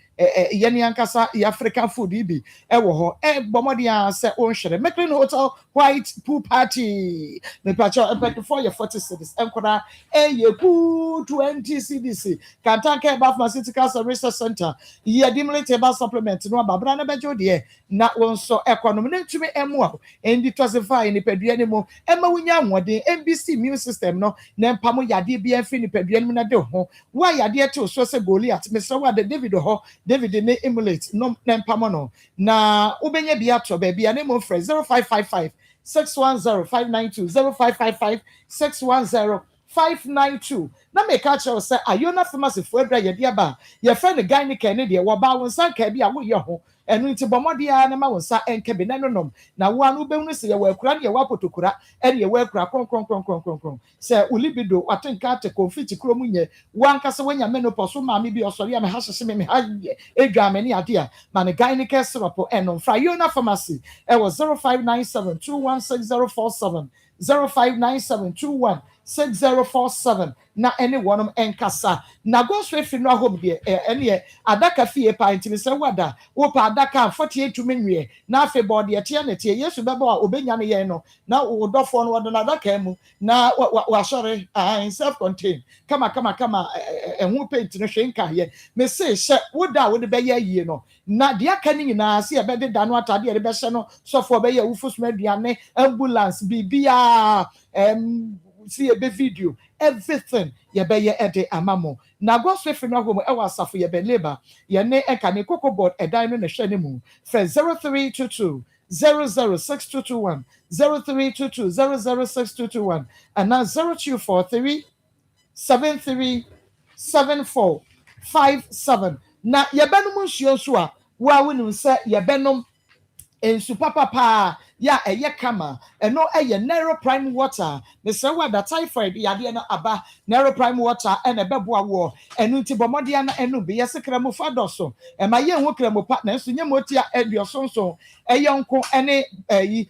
ye ne ankasa ye African food ibi e wo ho bomodi a se o hwere Mecklin Hotel white pool party me pacho for your 40 cities enkoda ye ku 20 CDC Kantanke Eba Pharmaceutical Research Center ye dimilite ba supplement no babra na bejo de na wonso economy na tumi emu endi tosify ni pedua ni mo ema wunya nwode MBC immune system no na mpamo yade bia fi ni pedua ni na de ho wa yade to so se Goliath me so wa de David ho David ne emulate no na mpamo no na ubenya bia to ba bia ne mo frɛ 0555 610-592 0555 610-592 na me catch say ayona pharmacy for adra ye dia ba ye friend guy ni ken de wo ba won san ka bia wo ye ho ɛno nti bɔ mmɔden a na ma wo nsa ɛnka bi na nonom na wo ano wobɛhu sɛ yɛwɔ akura ne yɛwɔ apotokura ɛne yɛwɔ akura kronkronkronkronkronkron sɛ wo libido watenka ate kɔmfiti kuro mu nyɛ wankasa wanya menopause so maame bi ɔsɔre a me ha hyehye me ha edwa me ne ade a ma ne gynecare syrup ɛnom fra Yona pharmacy ɛwɔ 0597216047 0597216047 na ɛne wɔnom ɛnkasa na goswe fi no ahom deɛ ɛne adaka fie pa ntimi sɛ wada wo pa adaka 48 nwie na afi bɔde ɛte ne tie Yesu bɛbɔ a obenya ne yɛn no na wo dɔfo no wɔde na adaka mu na wa sorry self contained kama ɛho paint no hwe nka yɛ me se hyɛ woda a wode bɛyɛ yie no na deɛ aka ne nyinaa se yɛbɛde da no atade yɛde bɛhyɛ no sɔfo bɛyɛ wufo so aduane ambulance bibia see a video everything yɛbɛyɛ ɛde amamo na goswe fi no home ɛwɔ asafo yɛbɛ labor yɛne ɛka ne cocoa board ɛdan no ne hwɛ ne mu fɛ 0322 006221 0322 006221 and now 0243 737457 na yɛbɛnom nsuo nso a wo a wonim sɛ yɛbɛnom ensu papa ya ɛyɛ kama ɛno ɛyɛ narrow prime water ne sɛ wada typhoid yadeɛ no aba narrow prime water ɛna ɛbɛboa wo ɛno nti bɔmmɔdeɛ na ɛno bi yɛse kramo fa dɔso ɛma yɛn ho kramo pa na nso nyɛ motia aduɔsonso ɛyɛ nko ɛne ɛyi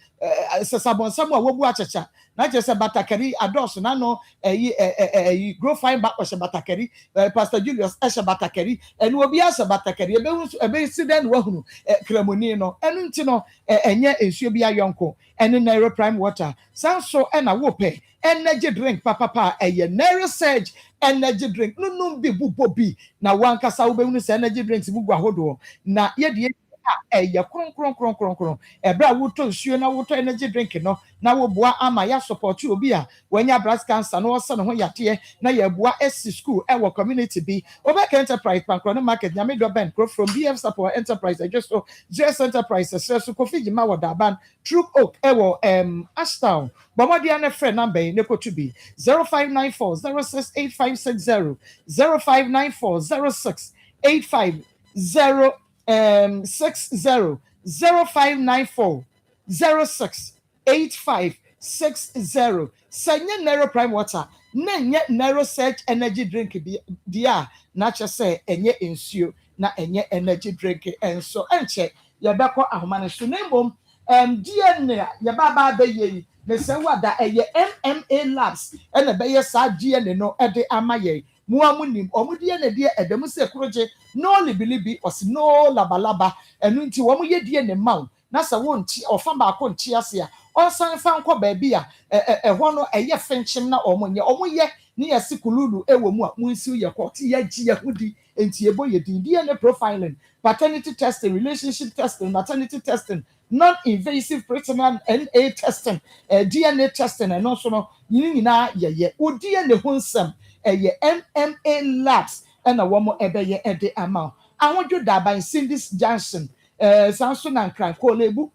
sesabonsam a wobu akyekya na kyerɛ sɛ batakari adɔso na no ɛyi grow fine back ɔhyɛ batakari pastor Julius ɛhyɛ batakari ɛno obi ahyɛ batakari ɛbɛsi dɛ no wahunu kramoni no ɛno nti no ɛnyɛ nsuo bi ayɔnko ɛne narrow prime water sanso ɛna wopɛ energy drink papa ɛyɛ narrow surge energy drink nunum bi bubɔ bi na wankasa wobɛhunu sɛ energy drinks bugu ahodoɔ na yɛde ɛyɛ kronkronkronkronkron ɛbra woto nsuo na woto energy drink no na woboa ama ya support obi a wanya breast cancer no wɔsɛ no ho yateɛ na yɛboa esi school ɛwɔ community bi obeka enterprise pankro no market nyame do ben kro from BF support enterprise just so JS enterprise so Kofi Jima wɔ Daban True Oak ɛwɔ Ashtown bɔmɔde na friend number ne kotu bi 0594068560 0594068560 60 0594 068560 sanya narrow prime water na nye narrow surge energy drink bi dia na che say enye nsuo na enye energy drink enso enche yebekọ ahoma ne so nembom DNA yebaba abaye ne se wada eye MMA labs ena beye sa DNA no ede amaye muamunim omudie ne de edem se kroje no libilibi osi no labalaba enu nti wo mu yedie ne maw na sa wonti ofa ba ko nti ase a onsan fa nkọ ba bi a ho no eye fenchim na omonye ne yesi kululu ewo mu a munsi ye ko ti ye gi ye hudi enti ebo ye DNA profiling paternity testing relationship testing maternity testing non-invasive prenatal NA testing DNA testing and also no nyina ye wo DNA ho nsem eye MMA labs and a woman ebeye ede amount. I want you that by Cindy's Johnson, Samson and Cran Kolebu,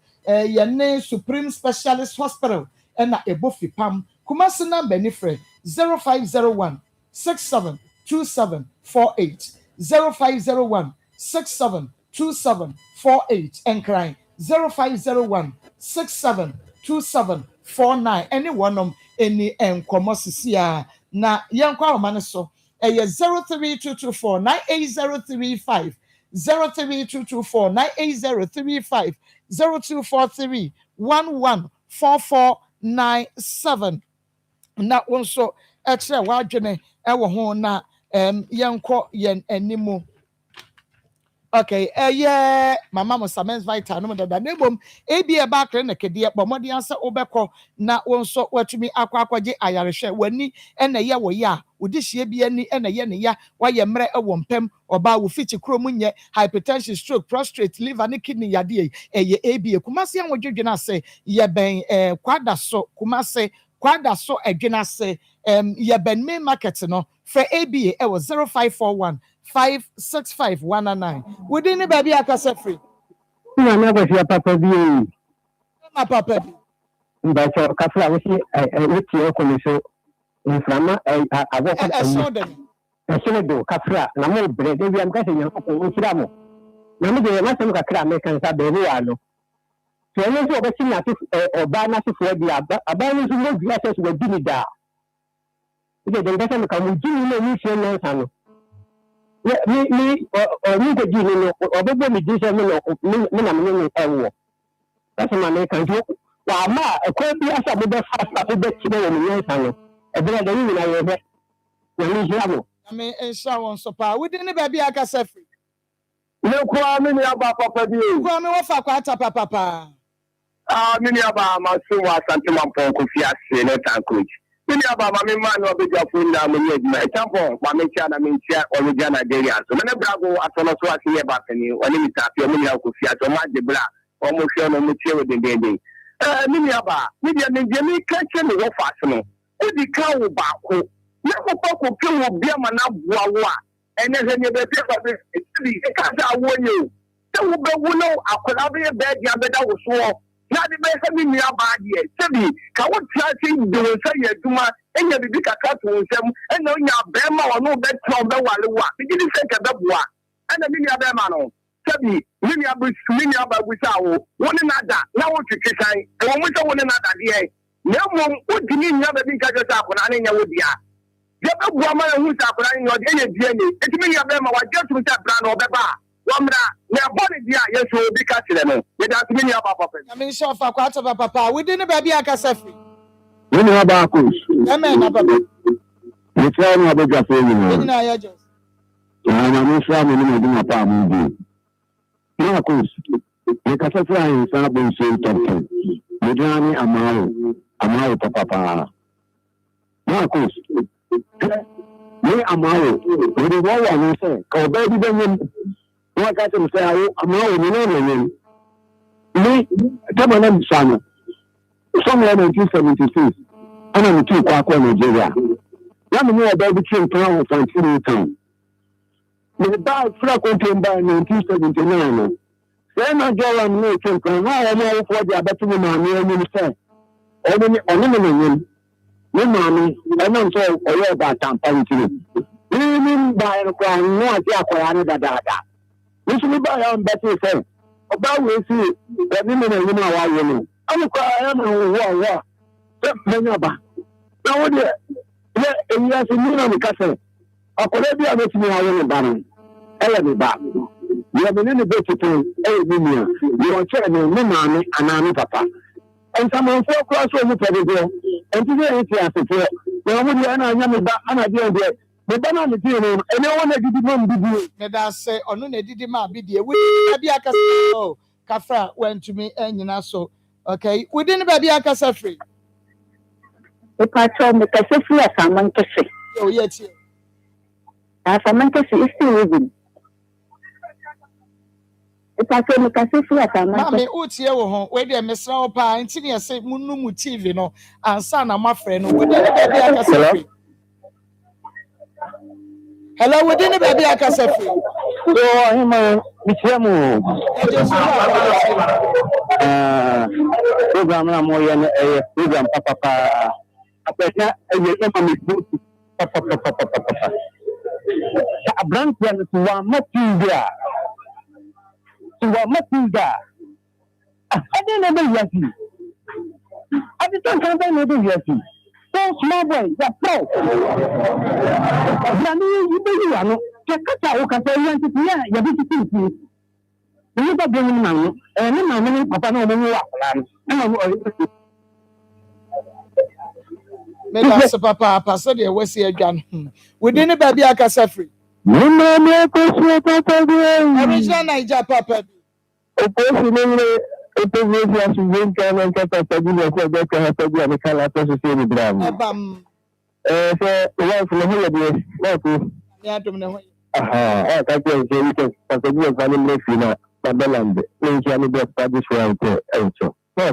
your name Supreme Specialist Hospital, and a Buffy Pam, Kumasi number Nifre 0501 672748 0501 672748 and crying 0501 672749 any one any komosisia na yankwa romane so 03224 98035 03224 98035 0243 114497 na wonso etre wadwene ewo ho na yanko yen animu. Okay, mama mo Samens Vital no da nebom ebi e ba kre na kede bomodi ansa obekọ na wonso watumi akwaje ayarehwe wani ena ye wo ya odi hie bi ani ena ye ne ya waye mre ewo mpem oba wo fiti krom nye hypertension stroke prostate liver ne kidney yade eye ebi kumase anwodwedwe na se ye ben kwada so kumase kwada so edwena se ye ben main market no for ABA e was 0541 565199 within the baby akasa free na na go sia papa bi na papa bi mba so kafra wo si woti o ko so inframa agoko so dem do kafra na mo bre de bi am ka se nyan ko wo sira mo na me de na sem kakra me kan sa be ru ano so eno so obeti na oba na so fo di aba no so mo di access we di ni da ide de ngasa me ka mo di ni ni hwe no sa no ni ko di ni no obebo mi di se me na me ni ewo that's my man kan jo wa ma ko bi asa mo be fast be ti be ni ni sa no e be da ni na ye be na ni hwe amo me ensha won so pa we dey ne ba bi aka sefri ne ko ami ni aba papa bi ko mi wo fa kwa ata papa mini aba ma so wa sante man pon ko fi ase ne tan coach mini aba ma me man no be jafo na mo ye ma champo ma me chia na me chia original Nigeria so me ne brago atono so ase ye ba tani oni mi ta fi o mini ko fi ato ma de bra o mo fi no mo tie we de mini aba mi de me ka che me wo fa so no o di ka wo ba ko na ko ko ke wo bia ma na bua wo a ene he ne be pe ba be ti ka sa wo ye se wo be wo no akola be be dia be da wo so na di be se mi aba die se bi ka wo tia se do se ye duma enya bibi kaka to nsem ena onya be ma wo no be tro be wale wa bi di se ka be bua ena mi aba ma no se bi mi aba gusa wo woni nada na wo twetwe kan e wo mo se woni nada die na mo wo di ni nya be bi ka je sa akona na nya wo dia ye be bua ma hu sa akona nya wo die ye die ni eti mi aba ma wa je tu se bra na obeba wamra na body dia yeso bi ka tire no we da timi ya papa na me sure fa kwa ata papa we dey ne ba bi aka sefri we ni aba ko amen na papa we try no abeja for you no na ya just na me sure me ni ma pa mu bi na ko we ka sefri ayin sa bo so top we dey ani amawo papa na ko we amawo we dey wa no say ka oba bi ben wọ́n ká tẹ̀lé sẹ́ àwọn àmọ́ òní náà nìyẹn ní tábà náà sànù somewhere 1976 ọ̀nà mi tún kọ́ akọ́ Nàìjíríà wọ́n mi ní ọ̀dọ́ ibi tí nǹkan àwọn fàǹtì ní ìtàn mi bá fúra kóńtò ń bá 1979 nù sẹ́yìn náà jọ́ ọ̀la mi ní ìtàn nǹkan náà wọ́n mú ọwọ́ fọ́ọ̀dì abẹ́tí mi màmí ẹni ní sẹ́ ọ̀nà mi nìyẹn ní màmí ẹ̀nà ń sọ ọ̀yọ́ ọ̀dà àtàǹpá nìkiri ní bá ẹnìkan àwọn àti àkọ́yà ní dáadáa nítorí báyà ń bẹ tí ì fẹ́ ọba wo sí ẹbí mi nàìjíríà náà wáyé ni alùpùpù ayé mi wọ ọwọ́ ẹ mẹnyìn ọba náà wọ́n di ẹ èyí ẹsẹ̀ ní ìlànà kẹsẹ̀ ọkùnrin bí àbẹ tí mi wáyé ni bá mi ẹ yẹ mi bá yẹ mi ní ni bẹ́ẹ̀ tuntun ẹ yẹ mi nìyà yẹ ọ̀kyẹ́ ni mi maame àná mi papa nsamanfo kura so omu pẹ̀lú bẹ́ẹ̀ ẹ̀ntì bí ẹ̀yìn ti àsèfẹ́ ẹ̀ wọ́n di ẹ̀ náà nyẹ́ mi bá àná bí ẹ̀ me bana me tie no ene wona didi ma mbidi me da se ono na didi ma bidi we abi akasa o kafra wentumi enyina so okay we didn't baby akasa free e pacho me kase free asaman kese o yeti asaman kese is still living e pacho me kase free asaman ma me utie wo ho we de me sra opa nti ne se munu mu tv no ansa na mafre no we didn't baby akasa free. Hello, we didn't baby akasa free. So him bichemu. Program na mo yan program papa. Apesya e me papa. Sa brand yan tuwa matinga. Ade na be yasi. Ade tan na be yasi. So small boy, that's pro. Nani you ano? Kaka o kasa yan ti ya bi ti ti. Ni ba gbe ni manu. Ni manu ni papa na mo wa plan. Na mo me da se papa so de we se adwan. We dey ne ba bi akasa free. Mo me ko so papa gbe. Original Naija papa. O ko si ni Open radio as we can and get a regular project to have a color to see the drama. So, one from the holidays, I can't get a particular family fina, Babaland, in Jamie established around also. I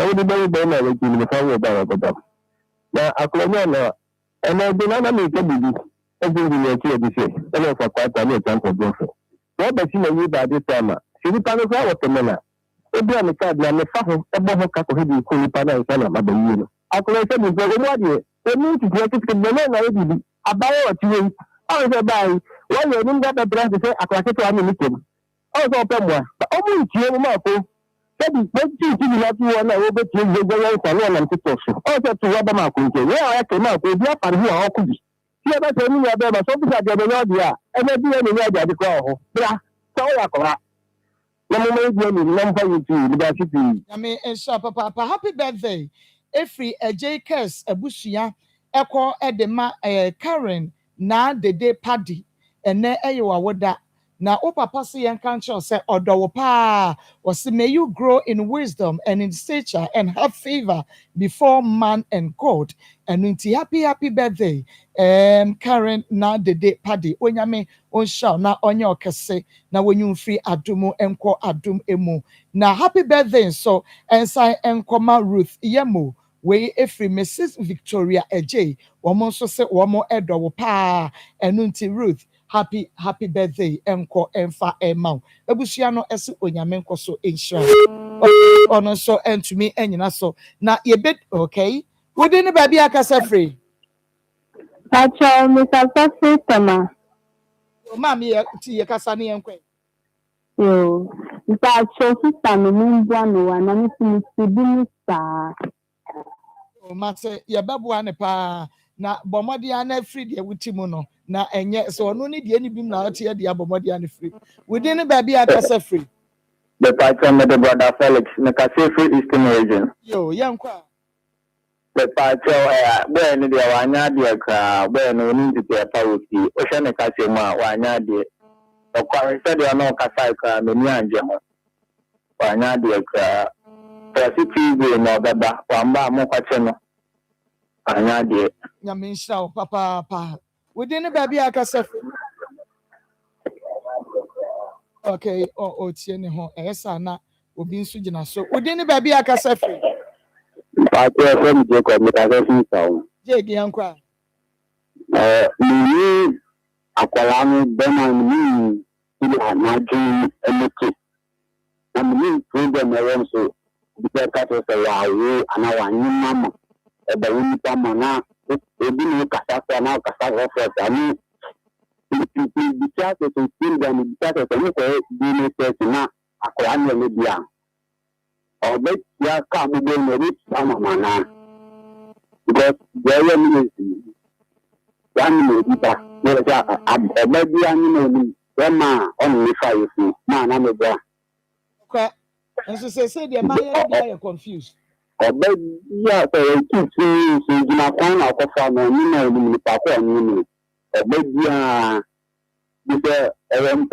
would be very better in the power about them. Now, Akoma, and I do not make a baby. Everything you hear this way, and for quite a little time for girlfriend. What does he know about this time? Sini pano kwa watemena. Ebi amekadi amefaho ebo kako hidi kuni pana sana mabayino. Akulese bizo umwadi. Emi tiki bele na ebi abaye watiwe. Awe bai Why you didn't get the brand to say, I can say to any meeting. Also, Pemwa, but only you, Marco. That is not too not one over to the salon and to also to Robert Marco. Where I came out with your party or could be. Here, that's any other, but something like the idea, and then be any idea to call. Yeah, so I mean, and so, Papa, happy birthday. Every a J.K.'s a bushia, echo edema a Karen, na the day paddy, and ne ayo wada. Na o papa say and can't say odo pa was may you grow in wisdom and in stature and have favor before man and God. And unti happy birthday. Karen na the day paddy. Onyame on shall na onyo kese na when you free adumu enko adum emu. Na happy birthday so and say enkoma Ruth yemo. We every Mrs. Victoria Ej. Woman so say woman edo pa and unti Ruth. Happy birthday enko emfa emau ebusia no ese onyame nko so ensha ono so entumi enyina so na ye bit okay wodi ne ba bia kasa free Pacho Mr. Safi Tama mami ye kasa ne enkwe yo Pacho sister no mbwa no wa na me sibi sa o mate ye beboa ne pa na bomodi ana free de wuti mu no na enye so no ni de ni bim na ate de abomodi ana free within ba bia kasa free the Pacho me the brother Felix me ka say free Eastern region yo yankwa the Pacho where ni de wanya de ka where no ni de pa wuti o hwe ne ka say mu a wanya de o kware se de no ka sai ka me ni anje ho wanya de ka Practically no baba wamba mo kwache no anya de nyame nhyira papa within the baby akasa okay o tie ne ho esa na obi nsu gina so within the baby akasa free pa to from je ko mi ta so so je gi ankwa ni akwala no bema ni ila na ju emeke na mi program around so because that was a wow ana wanyi mama ebe woni pama na ebi ni kasa na kasa offer ani bi chat to feel them bi chat to ni ko bi ni test na akwa ni le bia obe ya ka mo be no ri mama na because there is one no bi ta no ja obe bi ani no ni ma on ni fa you ma na me bra and so say the man are confused. Ọbẹ yíyá sọ̀rọ̀ ètò tí ìṣèjìmá kan náà kọ́ fa ọmọ nínú ìlú nípa pọ̀ nínú ọbẹ̀ yíyá bí sẹ́ ẹ̀rọ ń